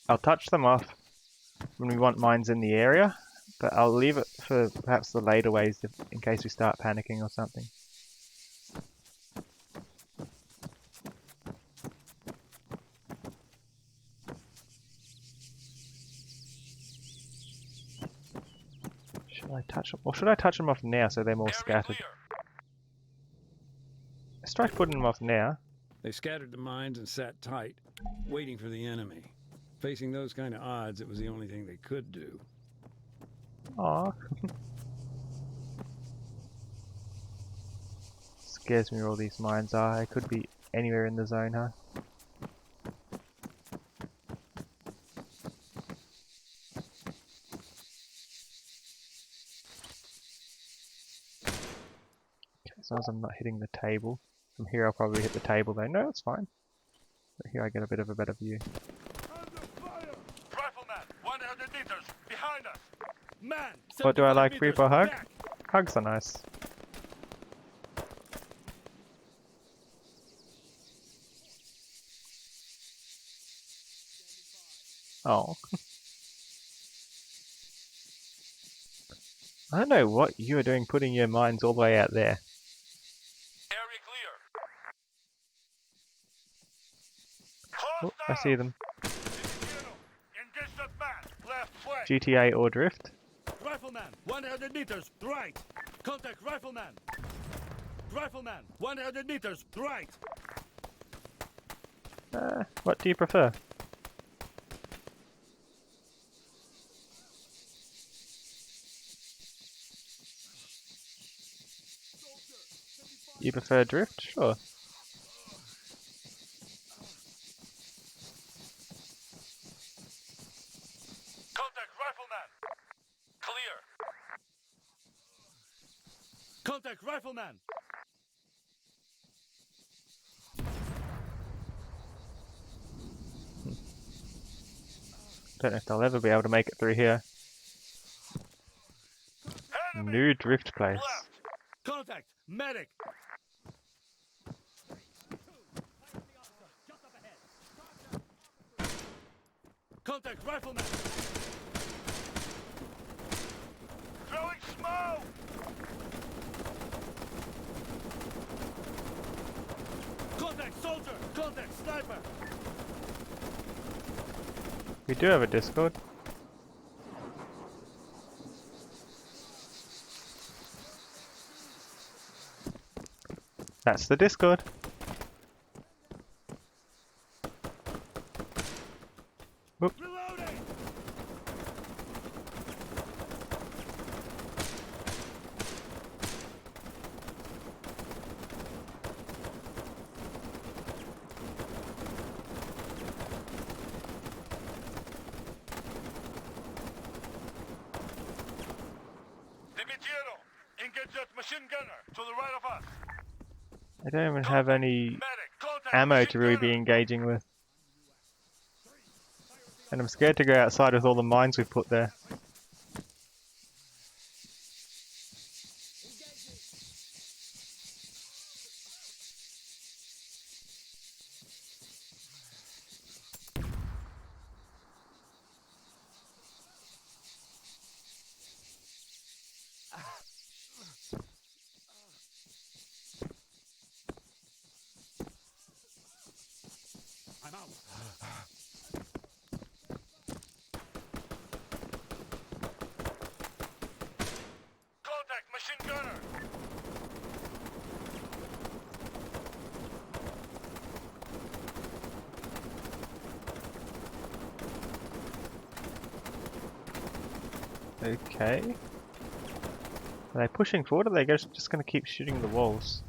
I'll touch them off. when we want mines in the area, but I'll leave it for perhaps the later ways in case we start panicking or something. Should I touch them? Or should I touch them off now so they're more Area scattered? clear. Let's try putting them off now. They scattered the mines and sat tight, waiting for the enemy. Facing those kind of odds, it was the only thing they could do. Aww. Scares me where all these mines are. They could be anywhere in the zone, huh? As long as I'm not hitting the table. From here I'll probably hit the table though. No, it's fine. But here I get a bit of a better view. Under fire! Rifleman, 100 meters behind us. Man, What do I 75 like meters before hug? back. Hugs are nice. Oh. I don't know what you were doing putting your mines all the way out there. Area clear. Oh, Close I see them. Engage that man. Left flank. GTA or drift. Rifleman, 100 meters right. Contact rifleman. Rifleman, 100 meters right. What do you prefer? You prefer drift? Sure. Contact rifleman. Clear. Contact rifleman. Don't know if they'll ever be able to make it through here. Enemy. New drift place. Left. Contact medic. Contact rifleman. Throwing smoke. Contact soldier. Contact sniper. We do have a Discord. That's the Discord. Oop. Reloading. Dimitiero, engage that machine gunner to the right of us. I don't even have any Medic, contact ammo machine to really be gunner. engaging with. And I'm scared to go outside with all the mines we've put there. I'm out. Contact machine gunner. Okay. Are they pushing forward or are they just going to keep shooting the walls?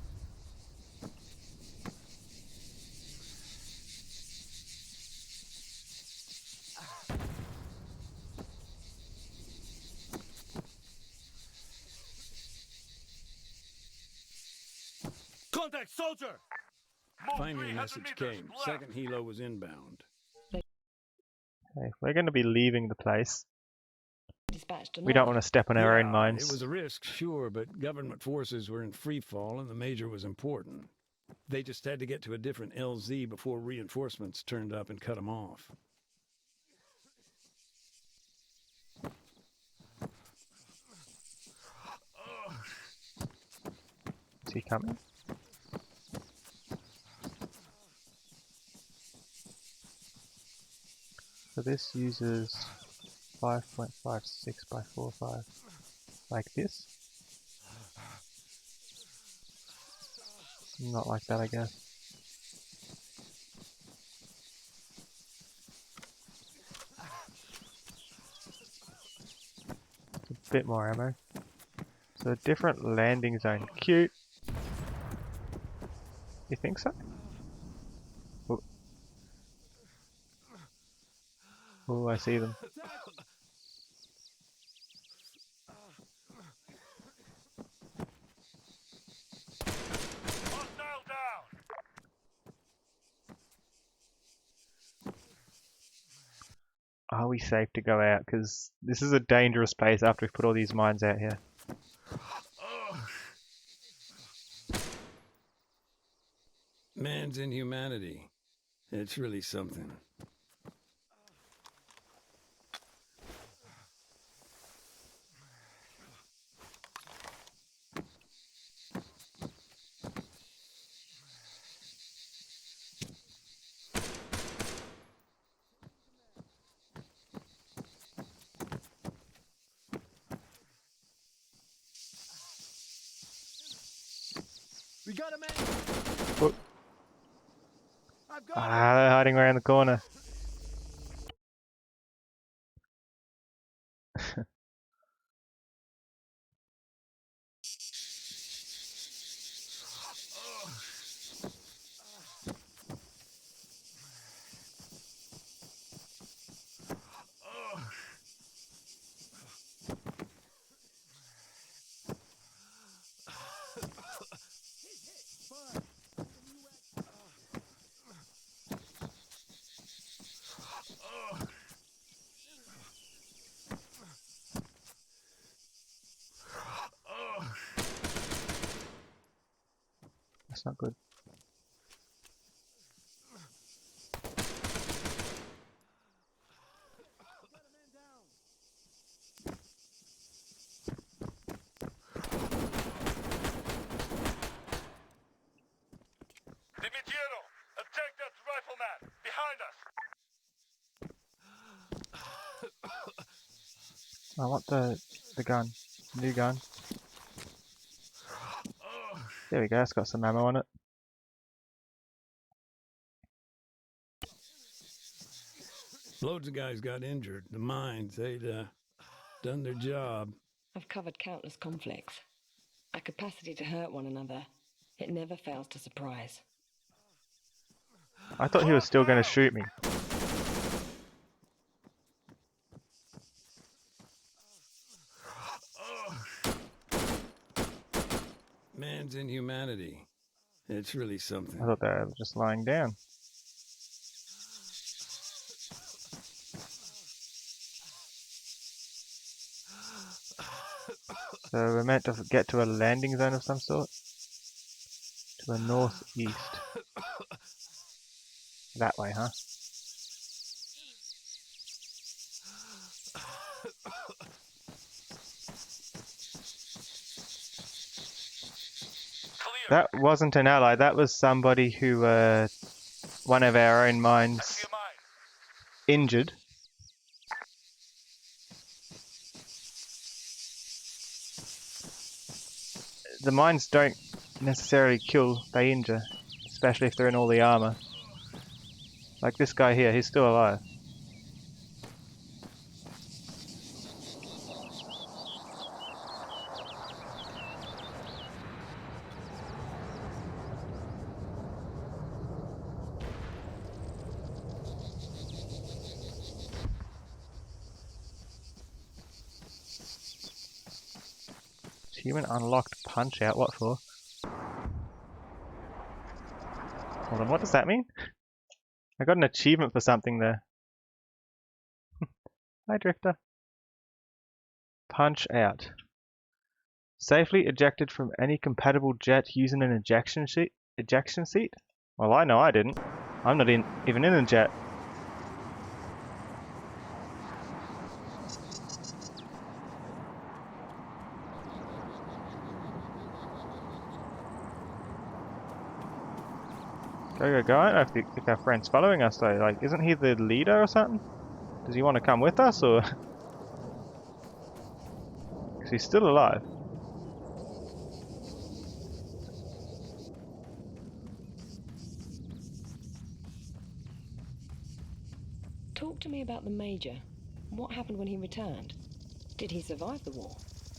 Contact soldier. Move Finally, the 300 message meters came. left. Second helo was inbound. Okay, we're going to be leaving the place. Dispatched We don't want to step on our own Yeah, mines. It was a risk, sure, but government forces were in free fall and the major was important. They just had to get to a different LZ before reinforcements turned up and cut them off. Is he coming? So this uses 5.56 by 4.5, like this. Not like that, I guess. A bit more ammo. So a different landing zone. Cute. You think so? Oh, oh, I see them. Hostile down. Are we safe to go out? Because this is a dangerous place after we've put all these mines out here. Man's inhumanity. It's really something. We got a man. Whoop. I've got Ah, they're hiding around the corner. That's not good. Dimitiero, attack that rifleman behind us. I want the gun. New gun. There we go, it's got some ammo on it. Loads of guys got injured. The mines, they'd done their job. I've covered countless conflicts. Our capacity to hurt one another, it never fails to surprise. I thought he was still going to shoot me. Man's inhumanity. It's really something. I thought they were just lying down. So we're meant to get to a landing zone of some sort? To the northeast. That way, huh? That wasn't an ally, that was somebody who, one of our own mines, injured. The mines don't necessarily kill, they injure, especially if they're in all the armor. Like this guy here, he's still alive. Human unlocked punch out, what for? Hold on, what does that mean? I got an achievement for something there. Hi, Drifter. Punch out. Safely ejected from any compatible jet using an ejection seat? Well, I know I didn't. I'm not even in a jet. Go. I don't know if our friend's following us though. Like, isn't he the leader or something? Does he want to come with us or? Because he's still alive. Talk to me about the Major. What happened when he returned? Did he survive the war?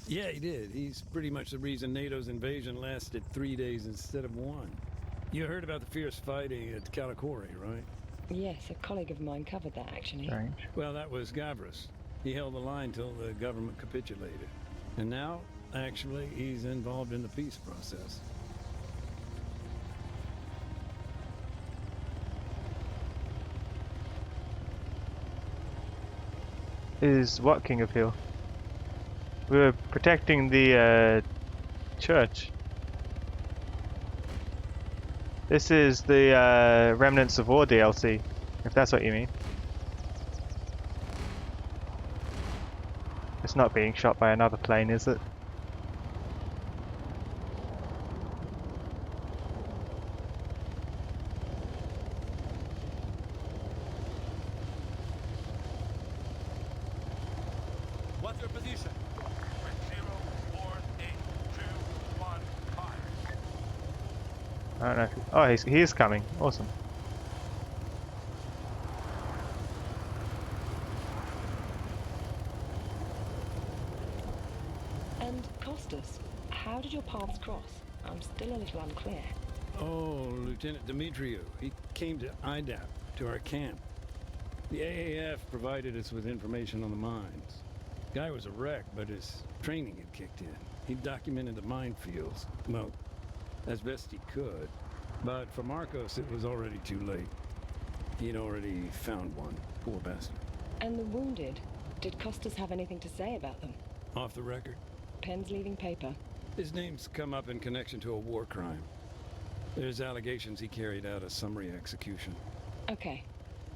Yeah, he did. He's pretty much the reason NATO's invasion lasted 3 days instead of 1. You heard about the fierce fighting at Kalikori, right? Yes, a colleague of mine covered that, actually. Strange. Well, that was Gavris. He held the line till the government capitulated. And now, actually, he's involved in the peace process. Is what King of Hill? We were protecting the church. This is the Remnants of War DLC, if that's what you mean. It's not being shot by another plane, is it? What's your position? 04821. I don't know. Oh, he is coming. Awesome. And Costas, how did your paths cross? I'm still a little unclear. Oh, Lieutenant Dimitriou. He came to IDAP, to our camp. The AAF provided us with information on the mines. Guy was a wreck, but his training had kicked in. He documented the minefields. Well, as best he could. But for Marcos, it was already too late. He'd already found one. Poor bastard. And the wounded? Did Costas have anything to say about them? Off the record. Pens leaving paper. His name's come up in connection to a war crime. There's allegations he carried out a summary execution. Okay.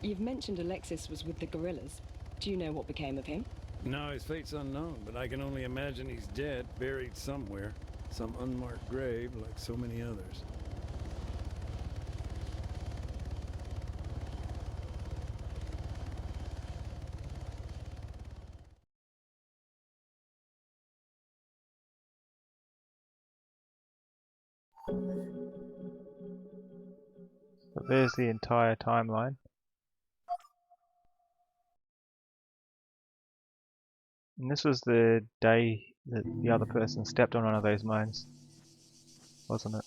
You've mentioned Alexis was with the guerrillas. Do you know what became of him? No, his fate's unknown, but I can only imagine he's dead, buried somewhere. Some unmarked grave, like so many others. So there's the entire timeline. And this was the day that the other person stepped on one of those mines, wasn't it?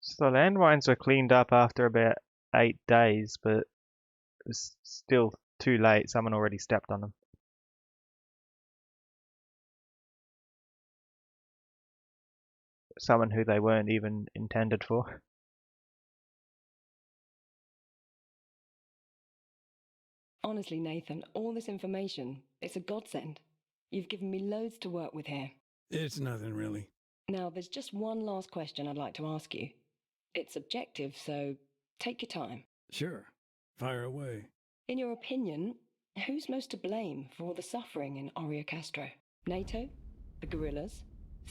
So the landmines were cleaned up after about 8 days, but it was still too late. Someone already stepped on them. Someone who they weren't even intended for. Honestly, Nathan, all this information, it's a godsend. You've given me loads to work with here. It's nothing, really. Now, there's just one last question I'd like to ask you. It's subjective, so take your time. Sure. Fire away. In your opinion, who's most to blame for all the suffering in Oria Castro? NATO? The guerrillas?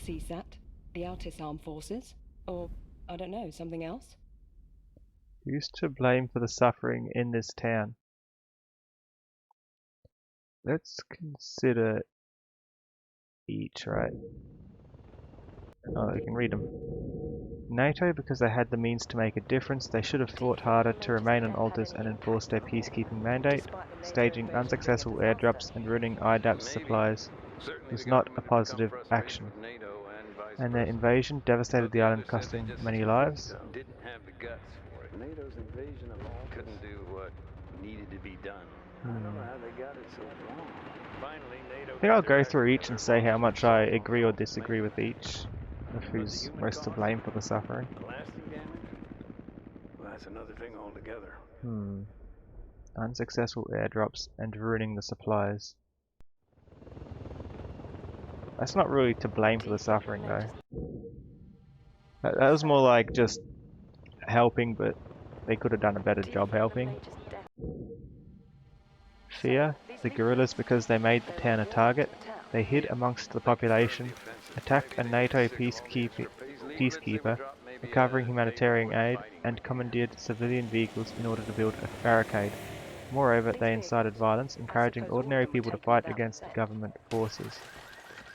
CSAT? The Altis Armed Forces? Or I don't know, something else? Who's to blame for the suffering in this town? Let's consider each, right? Oh, we can read them. NATO, because they had the means to make a difference, they should have fought harder to remain on Altus and enforce their peacekeeping mandate. Staging unsuccessful airdrops and ruining IDAP's supplies was not a positive action. And their invasion devastated the island, costing many lives. Didn't have the guts for it. NATO's invasion of all couldn't do what needed to be done. I don't know how they got it so wrong. Finally, NATO. I think I'll go through each and say how much I agree or disagree with each, of who's most to blame for the suffering. Lasting damage? Well, that's another thing altogether. Unsuccessful airdrops and ruining the supplies. That's not really to blame for the suffering though. That was more like just helping, but they could have done a better job helping. Fear, the guerrillas, because they made the town a target. They hid amongst the population, attacked a NATO peacekeeper, recovering humanitarian aid, and commandeered civilian vehicles in order to build a barricade. Moreover, they incited violence, encouraging ordinary people to fight against government forces.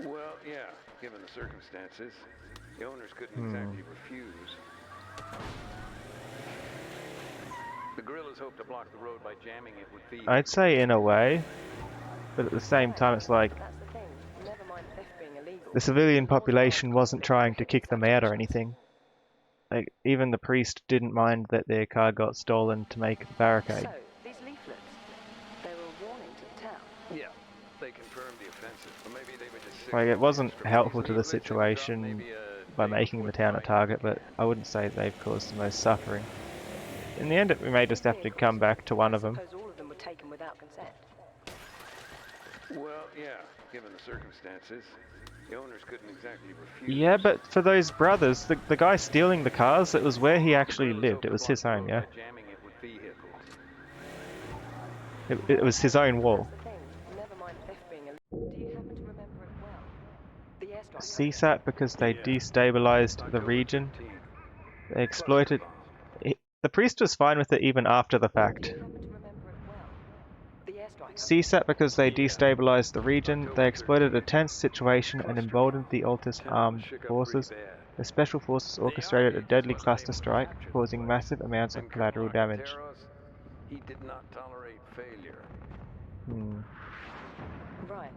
Well, yeah, given the circumstances, the owners couldn't exactly refuse. The guerrillas hoped to block the road by jamming it with the... I'd say in a way, but at the same time it's like the civilian population wasn't trying to kick them out or anything. Like, even the priest didn't mind that their car got stolen to make the barricade. So, these leaflets, they were a warning to the town. Yeah, they confirmed the offensive. Or maybe they were just... Like, it wasn't helpful to the situation by making the town a target, but I wouldn't say they've caused the most suffering. In the end, we may just have to come back to one of them. Suppose all of them were taken without consent. Well, yeah, given the circumstances, the owners couldn't exactly refuse. Yeah, but for those brothers, the guy stealing the cars, it was where he actually lived. It was his home, yeah? It was his own wall. CSAT, because they destabilized the region. They exploited... The priest was fine with it even after the fact. CSAT, because they destabilized the region. They exploited a tense situation and emboldened the Altus armed forces. The special forces orchestrated a deadly cluster strike, causing massive amounts of collateral damage. He did not tolerate failure. Right.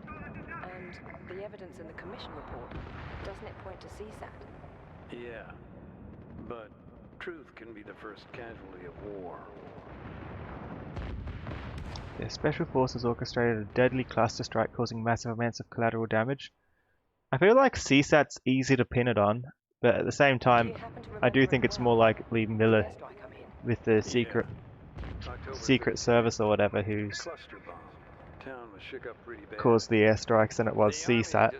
And the evidence in the commission report, doesn't it point to CSAT? Yeah, but truth can be the first casualty of war. Their special forces orchestrated a deadly cluster strike, causing massive amounts of collateral damage. I feel like CSAT's easy to pin it on, but at the same time, I do think it's more likely Miller with the secret service or whatever who's caused the airstrikes than it was CSAT.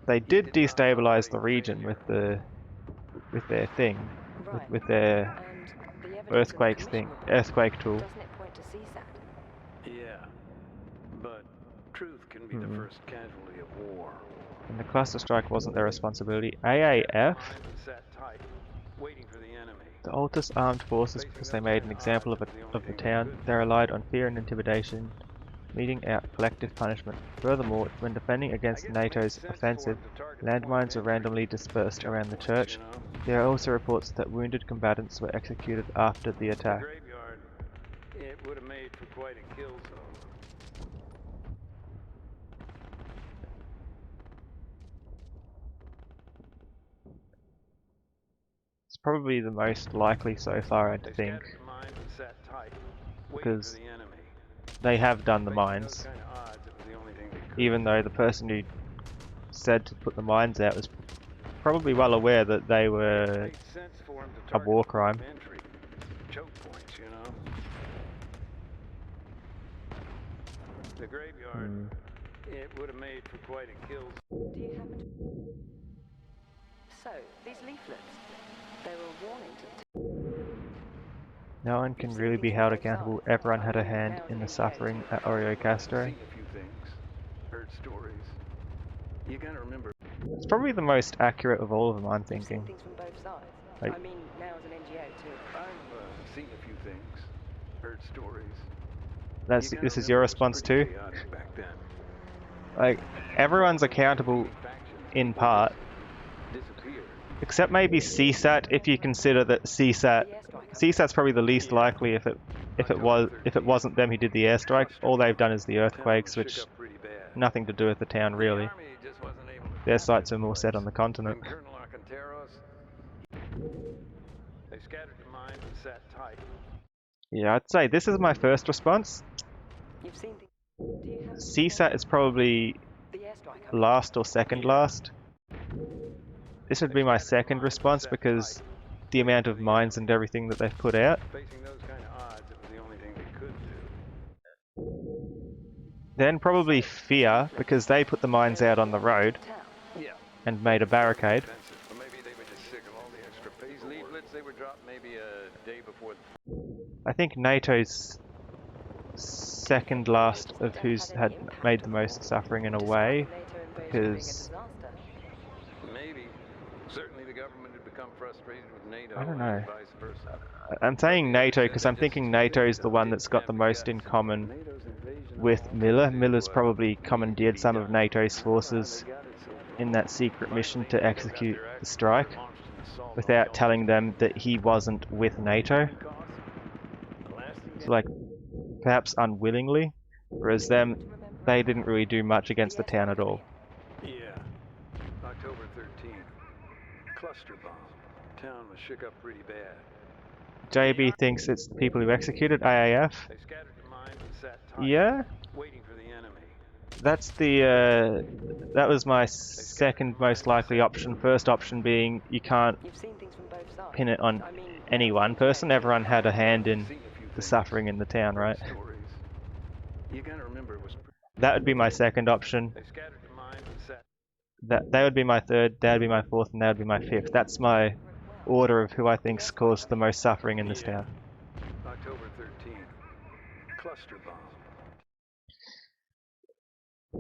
They did destabilize the region with their thing, with their earthquake tool. Doesn't it point to CSAT? Yeah, but truth can be the first casualty of war. And the cluster strike wasn't their responsibility. AAF? The Altus armed forces, because they made an example of the town. They relied on fear and intimidation, meting out collective punishment. Furthermore, when defending against NATO's offensive, landmines were randomly dispersed around the church. There are also reports that wounded combatants were executed after the attack. It would have made for quite a kill zone. It's probably the most likely so far, I'd think, because they have done the mines, even though the person who said to put the mines out was probably well aware that they were a war crime. The graveyard, it would have made for quite a kill. Do you happen to... So, these leaflets, they were a warning to the... No one can really be held accountable. Everyone had a hand in the suffering at Oreo Castro. Seen a few things, heard stories. You gotta remember, It's probably the most accurate of all of them, I'm You've seen thinking. things from both sides. Like- I mean, now as an NGO too. I've seen a few things, heard stories. This You gotta is your remember it was response too? pretty chaotic back then. Like, everyone's accountable in part, Disappeared. except maybe CSAT if you consider that CSAT's probably the least likely if it wasn't them who did the airstrike. All they've done is the earthquakes, which nothing to do with the town really. Their sights are more set on the continent. They scattered the mines and sat tight. Yeah, I'd say this is my first response. You've seen things. Do you have CSAT is probably the airstrike? I mean, last or second last. This would be my second response because the amount of mines and everything that they've put out. Facing those kind of odds, it was the only thing they could do. Then probably fear because they put the mines out on the road Yeah. and made a barricade. Or maybe they were just sick of all the extra pays leaflets they were dropped maybe a day before. I think NATO's second last of who's had made the most suffering in a way, because Maybe. Certainly the government had become frustrated with NATO I don't know. and vice versa. I'm saying NATO because I'm thinking NATO's the one that's got the most in common with Miller. Miller's probably commandeered some of NATO's forces in that secret mission to execute the strike without telling them that he wasn't with NATO. So, like, perhaps unwillingly, whereas they didn't really do much against the town at all. Yeah. October 13th. Cluster bomb. Town was shook up pretty bad. JB thinks it's the people who executed AAF. They scattered the mines and sat tight, Yeah, waiting for the enemy. that's that was my second most likely option. First option being you can't you've seen things from both sides. pin it on I mean, any one person. Everyone had a hand in the suffering in the town, right? Stories. You gotta remember it was That would be my second option. they scattered the mines and sat That would be my third, that would be my fourth, and that would be my fifth. That's my order of who I think's caused the most suffering in this town. October 13th. Cluster bomb.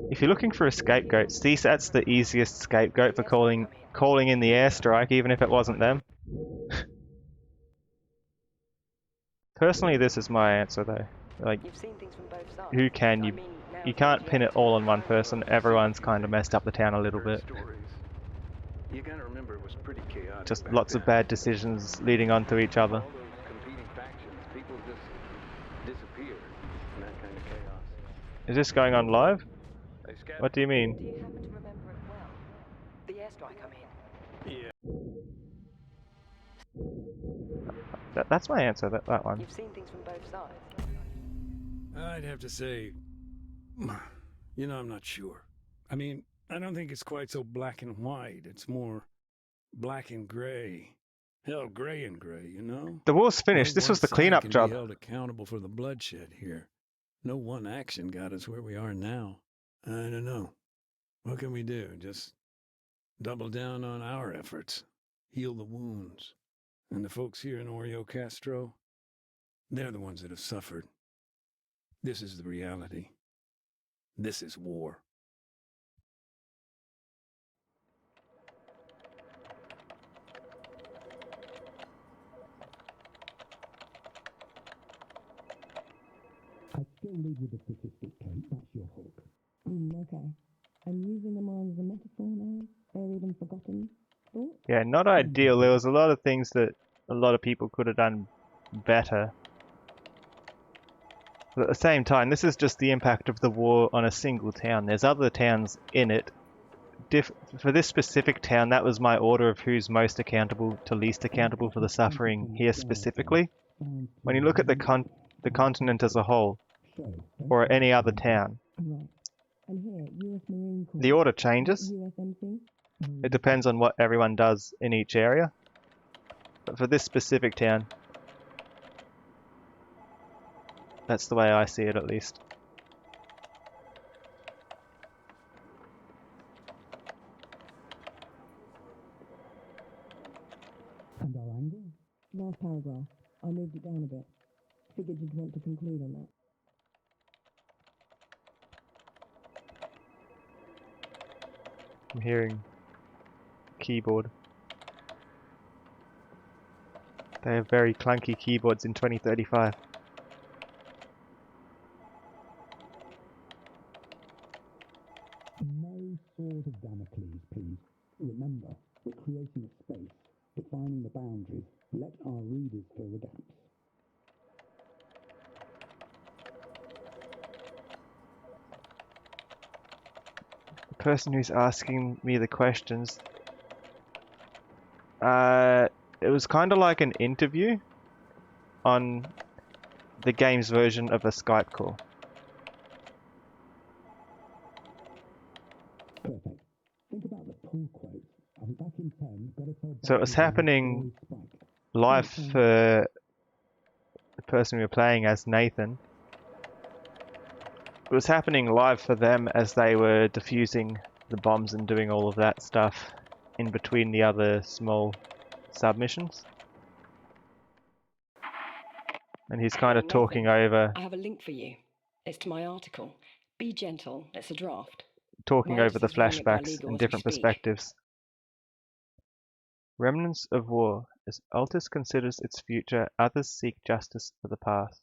If you're looking for a scapegoat, CSAT's the easiest scapegoat for calling in the airstrike, even if it wasn't them. Personally, this is my answer though. Like, you've seen things from both sides. who can I you? mean, now You as can't an pin it NGO all on one person. Everyone's kind of messed up the town a little bit. Stories. You gotta remember it was pretty chaotic. Just back lots of then. bad decisions leading on to each other. All those competing factions, people just disappeared in that kind of chaos. Is this going on live? They scattered. What do you mean? Do you happen to remember it well? The airstrike, I mean. Yeah. That's my answer, that one. You've seen things from both sides. I'd have to say, you know, I'm not sure. I mean, I don't think it's quite so black and white. It's more black and gray. Hell, gray and gray, you know? The war's finished. This was the cleanup job. Be held accountable for the bloodshed here. No one action got us where we are now. I don't know. What can we do? Just double down on our efforts, heal the wounds. And the folks here in Oreo Castro, they're the ones that have suffered. This is the reality. This is war. I still lead with the statistic, Kate. That's your hook. Okay. I'm using them as a metaphor now. Buried and forgotten. Thought? Yeah, not ideal. There was a lot of things that a lot of people could have done better. But at the same time, this is just the impact of the war on a single town. There's other towns in it. For this specific town, that was my order of who's most accountable to least accountable for the suffering here specifically. When you look at the continent as a whole, or any other town, Right. And here, US Marine Corps. the order changes. USMC. It depends on what everyone does in each area. But for this specific town, that's the way I see it, at least. And our anger? Last paragraph. I moved it down a bit. Figured you'd want to conclude on that. I'm hearing keyboard. They have very clunky keyboards in 2035. No sword of Damocles, please. Remember, we're creating a space, defining the boundaries. Let our readers fill the gaps. The person who's asking me the questions, it was kind of like an interview on the game's version of a Skype call. Perfect. Think about the pull quotes. I was back in 10, got to tell So it was happening live for the person we were playing as, Nathan. It was happening live for them as they were defusing the bombs and doing all of that stuff in between the other small submissions. And he's kind of Nathan, talking over I have a link for you. It's to my article. Be gentle. It's a draft. talking My over the editor's running it by flashbacks legal and as we different speak. perspectives. Remnants of war. As Altus considers its future, others seek justice for the past.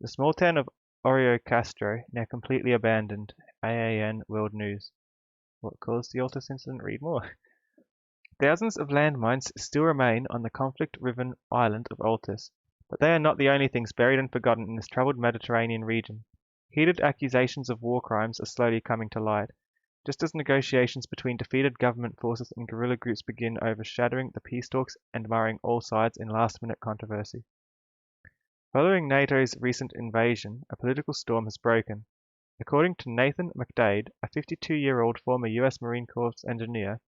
The small town of Oreo Castro, now completely abandoned. AAN World News. What caused the Altus incident? Read more. Thousands of landmines still remain on the conflict-riven island of Altus, but they are not the only things buried and forgotten in this troubled Mediterranean region. Heated accusations of war crimes are slowly coming to light, just as negotiations between defeated government forces and guerrilla groups begin overshadowing the peace talks and marring all sides in last-minute controversy. Following NATO's recent invasion, a political storm has broken. According to Nathan McDade, a 52-year-old former US Marine Corps engineer,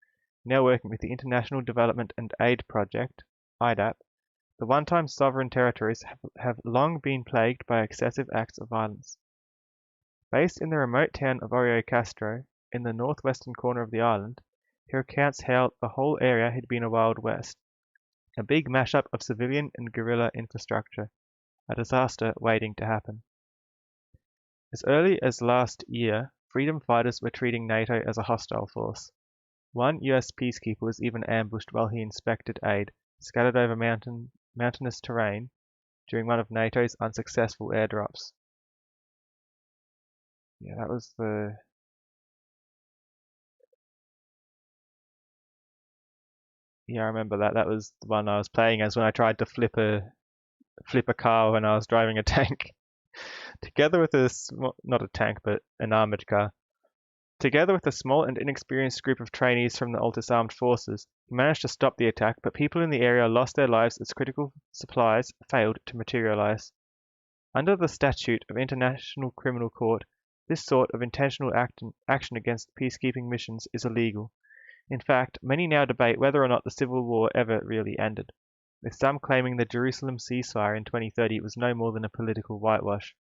now working with the International Development and Aid Project, IDAP, the one-time sovereign territories have long been plagued by excessive acts of violence. Based in the remote town of Oreo Castro, in the northwestern corner of the island, he recounts how the whole area had been a Wild West, a big mashup of civilian and guerrilla infrastructure, a disaster waiting to happen. As early as last year, freedom fighters were treating NATO as a hostile force. One US peacekeeper was even ambushed while he inspected aid, scattered over mountainous terrain, during one of NATO's unsuccessful airdrops. Yeah, that was the... Yeah, I remember that. That was the one I was playing as when I tried to flip a car when I was driving a tank. Together with not a tank, but an armored car. Together with a small and inexperienced group of trainees from the Altus Armed Forces, he managed to stop the attack, but people in the area lost their lives as critical supplies failed to materialize. Under the Statute of International Criminal Court, this sort of intentional action against peacekeeping missions is illegal. In fact, many now debate whether or not the Civil War ever really ended, with some claiming the Jerusalem ceasefire in 2030 was no more than a political whitewash.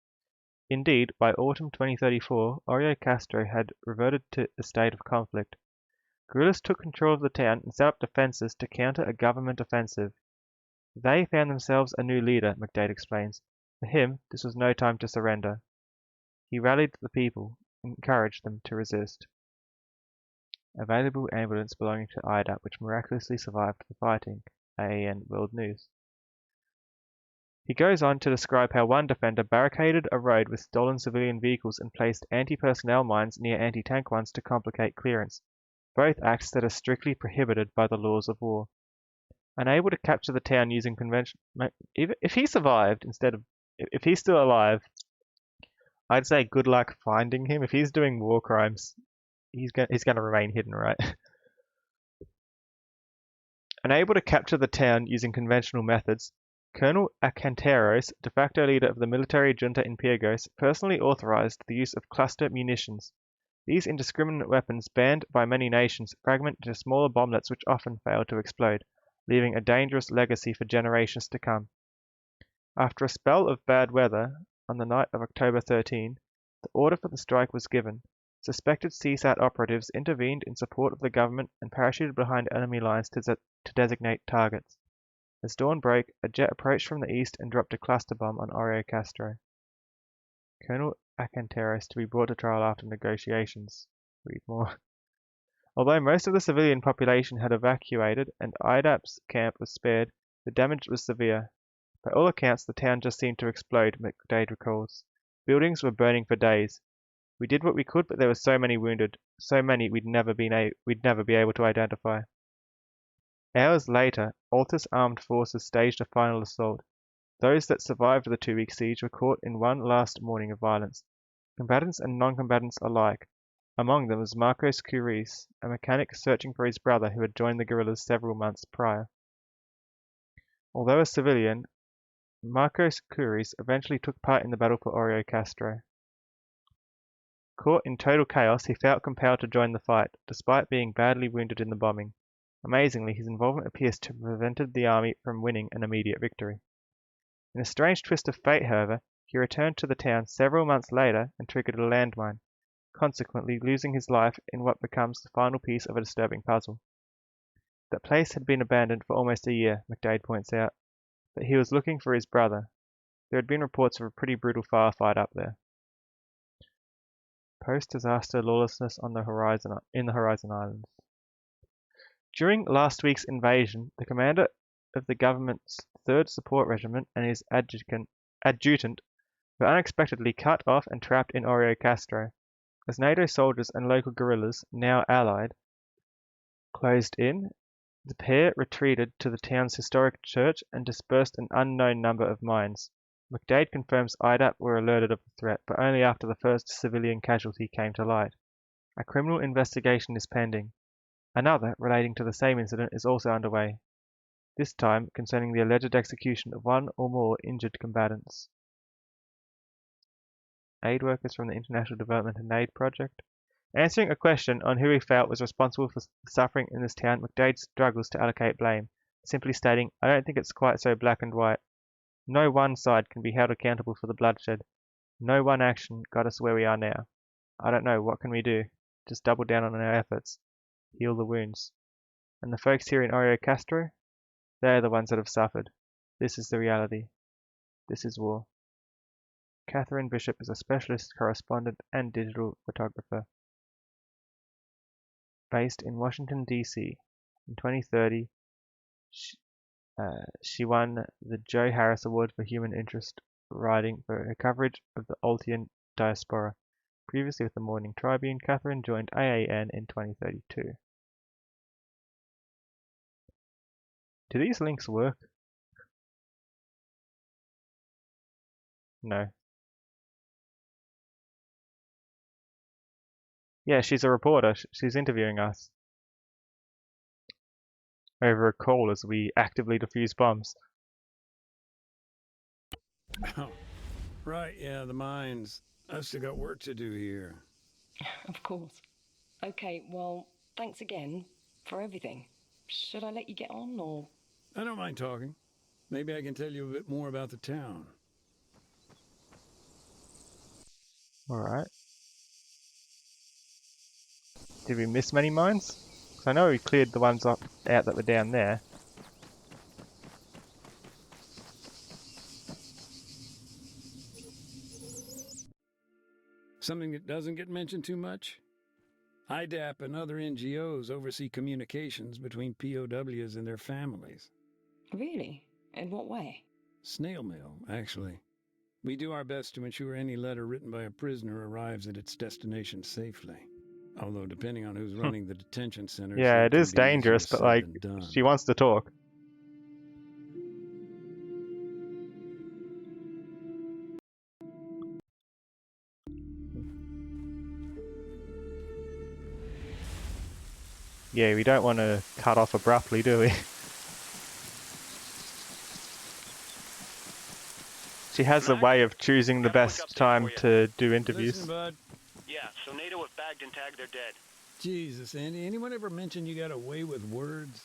Indeed, by autumn 2034, Oreo Castro had reverted to a state of conflict. Guerrillas took control of the town and set up defenses to counter a government offensive. They found themselves a new leader, McDade explains. For him, this was no time to surrender. He rallied the people, encouraged them to resist. A valuable ambulance belonging to IDAP which miraculously survived the fighting, AAN World News. He goes on to describe how one defender barricaded a road with stolen civilian vehicles and placed anti-personnel mines near anti-tank ones to complicate clearance, both acts that are strictly prohibited by the laws of war. Unable to capture the town using conventional... If he survived, if he's still alive, I'd say good luck finding him. If he's doing war crimes, he's going to remain hidden, right? Unable to capture the town using conventional methods, Colonel Acanteros, de facto leader of the military junta in Pirgos, personally authorized the use of cluster munitions. These indiscriminate weapons, banned by many nations, fragment into smaller bomblets which often fail to explode, leaving a dangerous legacy for generations to come. After a spell of bad weather, on the night of October 13, the order for the strike was given. Suspected CSAT operatives intervened in support of the government and parachuted behind enemy lines to designate targets. As dawn broke, a jet approached from the east and dropped a cluster bomb on Oreo Castro. Colonel Acanteros to be brought to trial after negotiations. Read more. Although most of the civilian population had evacuated and IDAP's camp was spared, the damage was severe. By all accounts, the town just seemed to explode, McDade recalls. Buildings were burning for days. We did what we could, but there were so many wounded, so many we'd never be able to identify. Hours later, Altus armed forces staged a final assault. Those that survived the 2-week siege were caught in one last morning of violence, combatants and non-combatants alike. Among them was Marcos Curis, a mechanic searching for his brother who had joined the guerrillas several months prior. Although a civilian, Marcos Curis eventually took part in the battle for Orio Castro. Caught in total chaos, he felt compelled to join the fight, despite being badly wounded in the bombing. Amazingly, his involvement appears to have prevented the army from winning an immediate victory. In a strange twist of fate, however, he returned to the town several months later and triggered a landmine, consequently losing his life in what becomes the final piece of a disturbing puzzle. That place had been abandoned for almost a year, McDade points out, but he was looking for his brother. There had been reports of a pretty brutal firefight up there. Post-disaster lawlessness in the Horizon Islands. During last week's invasion, the commander of the government's 3rd Support Regiment and his adjutant were unexpectedly cut off and trapped in Orio Castro. As NATO soldiers and local guerrillas, now allied, closed in, the pair retreated to the town's historic church and dispersed an unknown number of mines. McDade confirms IDAP were alerted of the threat, but only after the first civilian casualty came to light. A criminal investigation is pending. Another, relating to the same incident, is also underway, this time concerning the alleged execution of one or more injured combatants. Aid workers from the International Development and Aid Project. Answering a question on who he felt was responsible for the suffering in this town, McDade struggles to allocate blame, simply stating, "I don't think it's quite so black and white. No one side can be held accountable for the bloodshed. No one action got us where we are now. I don't know, what can we do? Just double down on our efforts. Heal the wounds. And the folks here in Orio Castro? They're the ones that have suffered. This is the reality. This is war." Catherine Bishop is a specialist correspondent and digital photographer. Based in Washington, D.C. In 2030, she won the Joe Harris Award for Human Interest writing for her coverage of the Altian diaspora. Previously with the Morning Tribune, Catherine joined AAN in 2032. Do these links work? No. Yeah, she's a reporter. She's interviewing us over a call as we actively defuse bombs. Oh, right, yeah, the mines. I've still got work to do here. Of course. Okay, well, thanks again for everything. Should I let you get on, or...? I don't mind talking. Maybe I can tell you a bit more about the town. Alright. Did we miss many mines? 'Cause I know we cleared the ones out that were down there. Something that doesn't get mentioned too much? IDAP and other NGOs oversee communications between POWs and their families. Really? In what way? Snail mail, actually. We do our best to ensure any letter written by a prisoner arrives at its destination safely. Although, depending on who's running the detention centers... Yeah, it is dangerous, but like, she wants to talk. Yeah, we don't want to cut off abruptly, do we? She has a way of choosing the best time to do interviews. Listen, bud. Yeah, so NATO have bagged and tagged their dead. Jesus, Andy, anyone ever mention you got a way with words?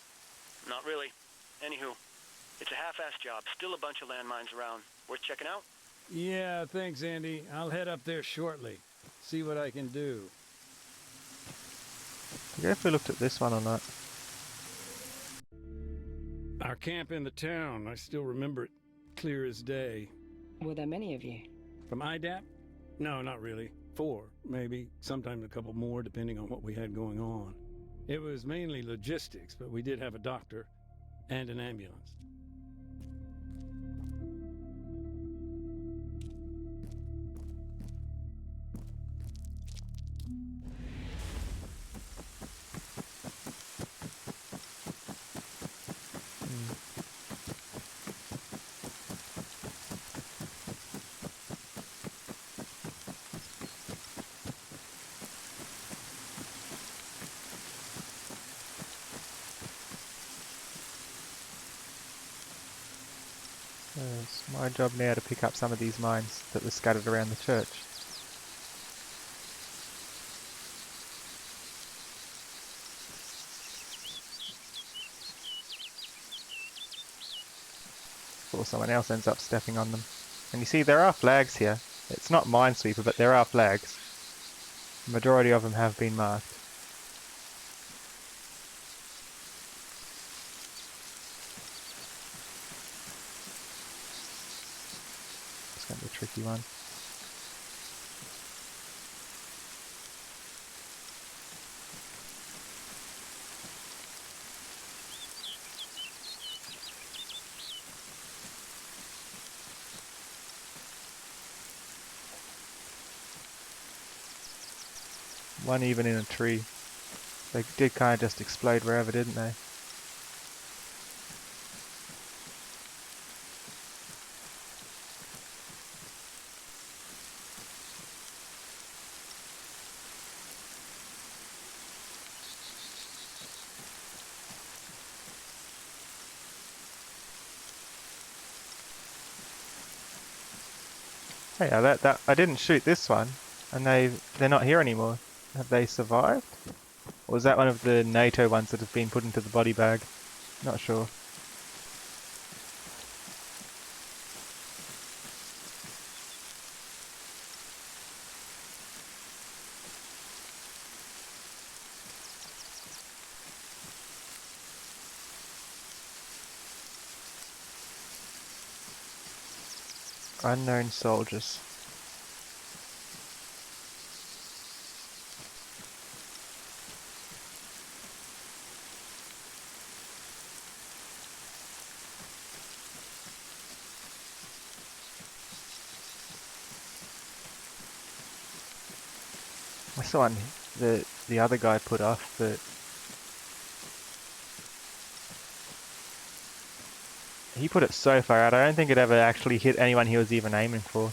Not really. Anywho, it's a half-assed job. Still a bunch of landmines around. Worth checking out? Yeah, thanks, Andy. I'll head up there shortly. See what I can do. I forget if we looked at this one or not. Our camp in the town, I still remember it clear as day. Were there many of you? From IDAP? No, not really. 4, maybe. Sometimes a couple more, depending on what we had going on. It was mainly logistics, but we did have a doctor and an ambulance. It's my job now to pick up some of these mines that were scattered around the church. Before someone else ends up stepping on them. And you see, there are flags here. It's not Minesweeper, but there are flags. The majority of them have been marked. It's going to be a tricky one. One even in a tree. They did kind of just explode wherever, didn't they? Hey, I didn't shoot this one, and they're not here anymore. Have they survived? Or was that one of the NATO ones that have been put into the body bag? Not sure. Unknown soldiers. That's the one the other guy put off, but he put it so far out, I don't think it ever actually hit anyone he was even aiming for.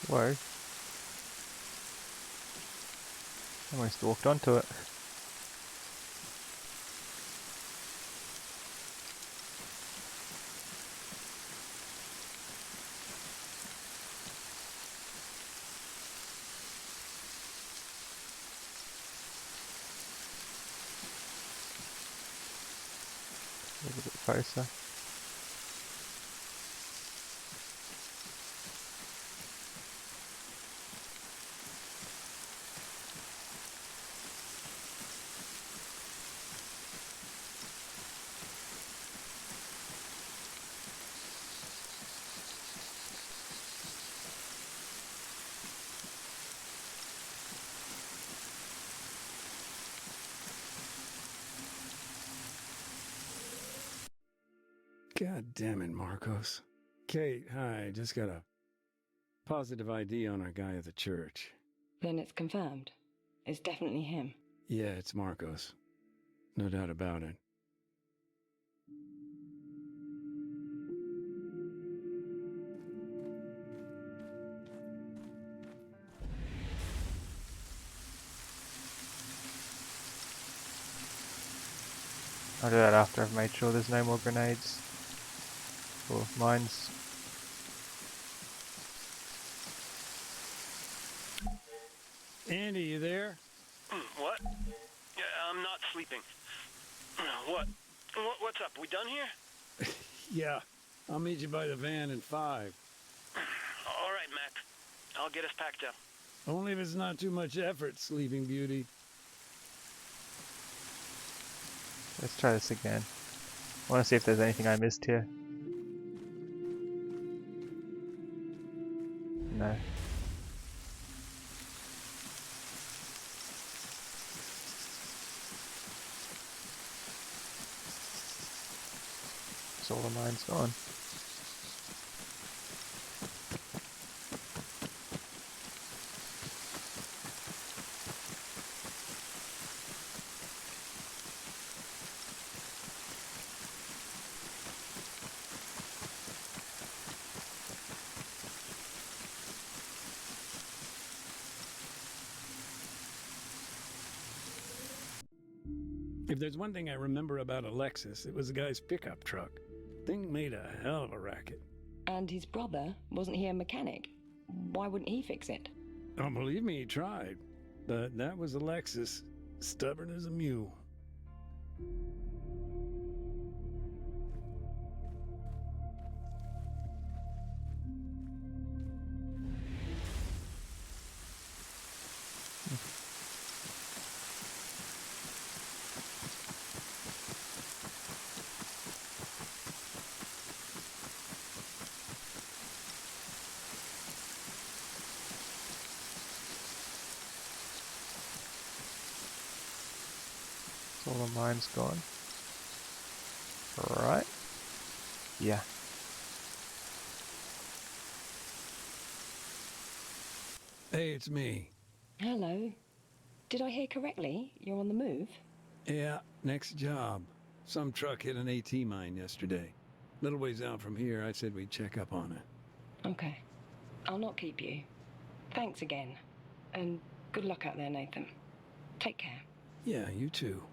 Whoa. Almost walked onto it. A little bit closer. God damn it, Marcos. Kate, hi, just got a positive ID on our guy at the church. Then it's confirmed. It's definitely him. Yeah, it's Marcos. No doubt about it. I'll do that after I've made sure there's no more grenades. Or mines. Andy, you there? What? Yeah, I'm not sleeping. What's up? We done here? Yeah. I'll meet you by the van in 5. All right, Mac. I'll get us packed up. Only if it's not too much effort, Sleeping Beauty. Let's try this again. I want to see if there's anything I missed here. No. So all the mine's gone. If there's one thing I remember about a Lexus, it was the guy's pickup truck. Thing made a hell of a racket. And his brother, wasn't he a mechanic? Why wouldn't he fix it? Oh, believe me, he tried. But that was a Lexus. Stubborn as a mule. So all the mine's gone. Right. Yeah. Hey, it's me. Hello. Did I hear correctly? You're on the move? Yeah, next job. Some truck hit an AT mine yesterday. Little ways out from here, I said we'd check up on it. Okay. I'll not keep you. Thanks again. And good luck out there, Nathan. Take care. Yeah, you too.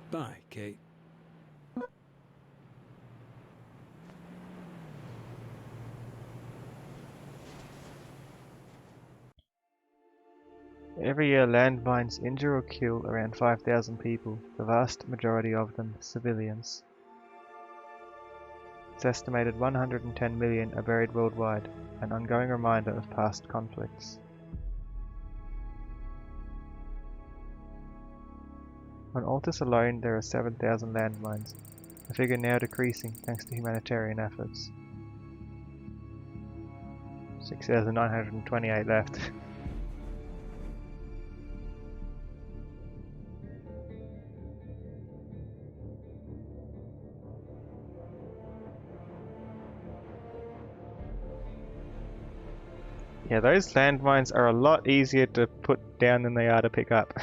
Bye, Kate. Every year landmines injure or kill around 5,000 people, the vast majority of them civilians. It's estimated 110 million are buried worldwide, an ongoing reminder of past conflicts. On Altus alone there are 7,000 landmines, a figure now decreasing thanks to humanitarian efforts. 6,928 left. Yeah, those landmines are a lot easier to put down than they are to pick up.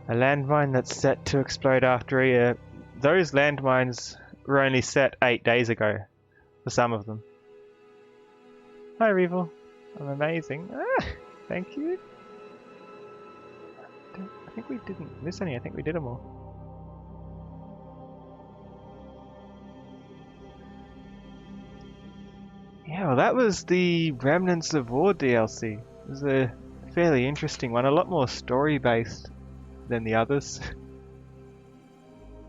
A landmine that's set to explode after a year. Those landmines were only set 8 days ago, for some of them. Hi Revel, I'm amazing. Ah, thank you. I think we didn't miss any, I think we did them all. Yeah, well that was the Remnants of War DLC. It was a fairly interesting one, a lot more story based than the others.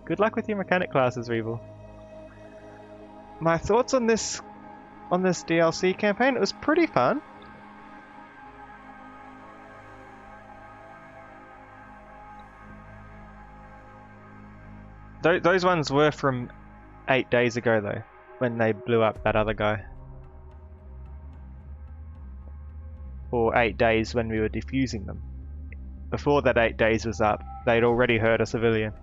Good luck with your mechanic classes, Revel. My thoughts on this DLC campaign, it was pretty fun. Those ones were from 8 days ago though, when they blew up that other guy. Or 8 days when we were defusing them. Before that 8 days was up, they'd already hurt a civilian.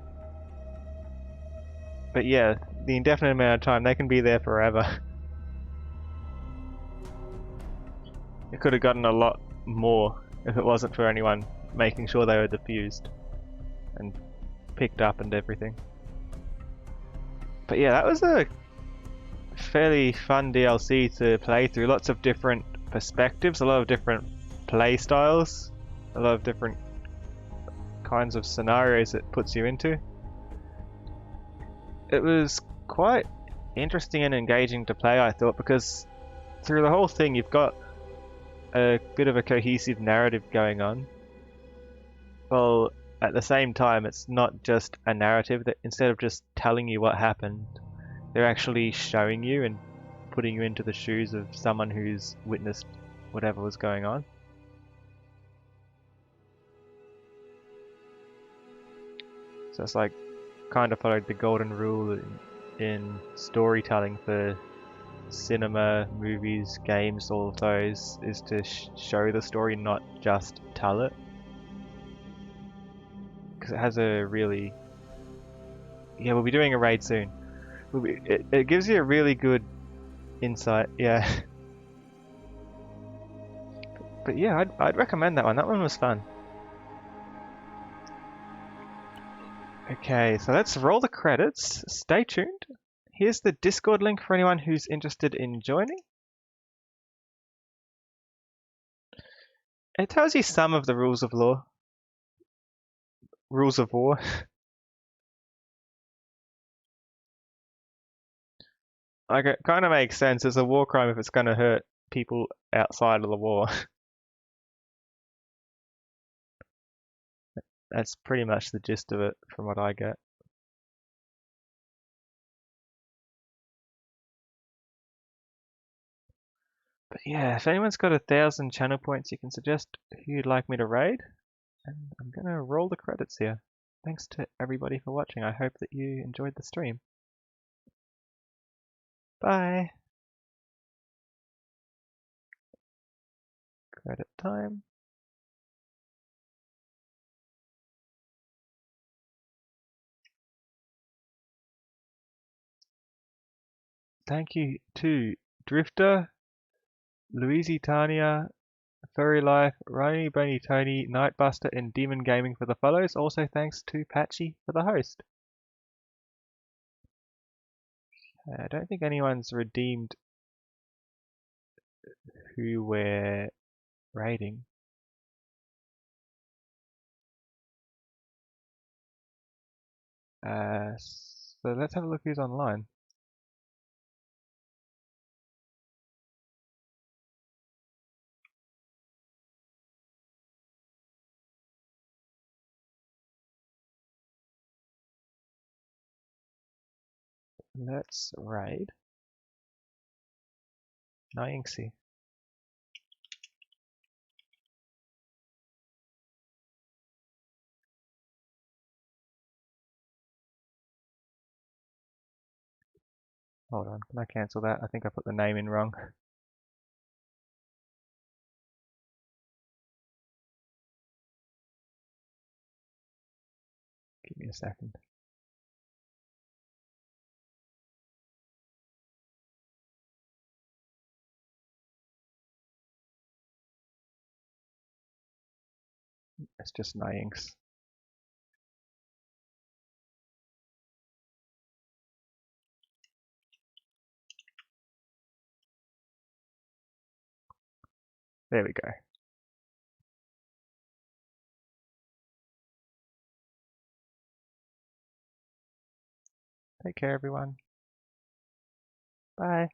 But yeah, the indefinite amount of time, they can be there forever. It could have gotten a lot more if it wasn't for anyone making sure they were defused and picked up and everything. But yeah, that was a fairly fun DLC to play through. Lots of different perspectives, a lot of different play styles, a lot of different kinds of scenarios it puts you into. It was quite interesting and engaging to play, I thought, because through the whole thing you've got a bit of a cohesive narrative going on. Well, at the same time, it's not just a narrative. That instead of just telling you what happened, they're actually showing you and putting you into the shoes of someone who's witnessed whatever was going on. So it's like kind of followed the golden rule in storytelling for cinema, movies, games, all of those, is to show the story, not just tell it. Because it has a really... Yeah, we'll be doing a raid soon. It gives you a really good insight, yeah. But yeah, I'd recommend that one. That one was fun. Okay, so let's roll the credits. Stay tuned. Here's the Discord link for anyone who's interested in joining. It tells you some of the rules of law. Rules of war. Like, it kind of makes sense. It's a war crime if it's going to hurt people outside of the war. That's pretty much the gist of it from what I get. But yeah, if anyone's got 1,000 channel points, you can suggest who you'd like me to raid. And I'm going to roll the credits here. Thanks to everybody for watching. I hope that you enjoyed the stream. Bye! Credit time. Thank you to Drifter, Louisitania, Furry Life, Ronnie Boney Tony, Nightbuster, and Demon Gaming for the follows. Also thanks to Patchy for the host. I don't think anyone's redeemed who we're raiding. So let's have a look who's online. Let's raid Nyinxie. Hold on, can I cancel that? I think I put the name in wrong. Give me a second. It's just Nyinx. There we go. Take care, everyone. Bye.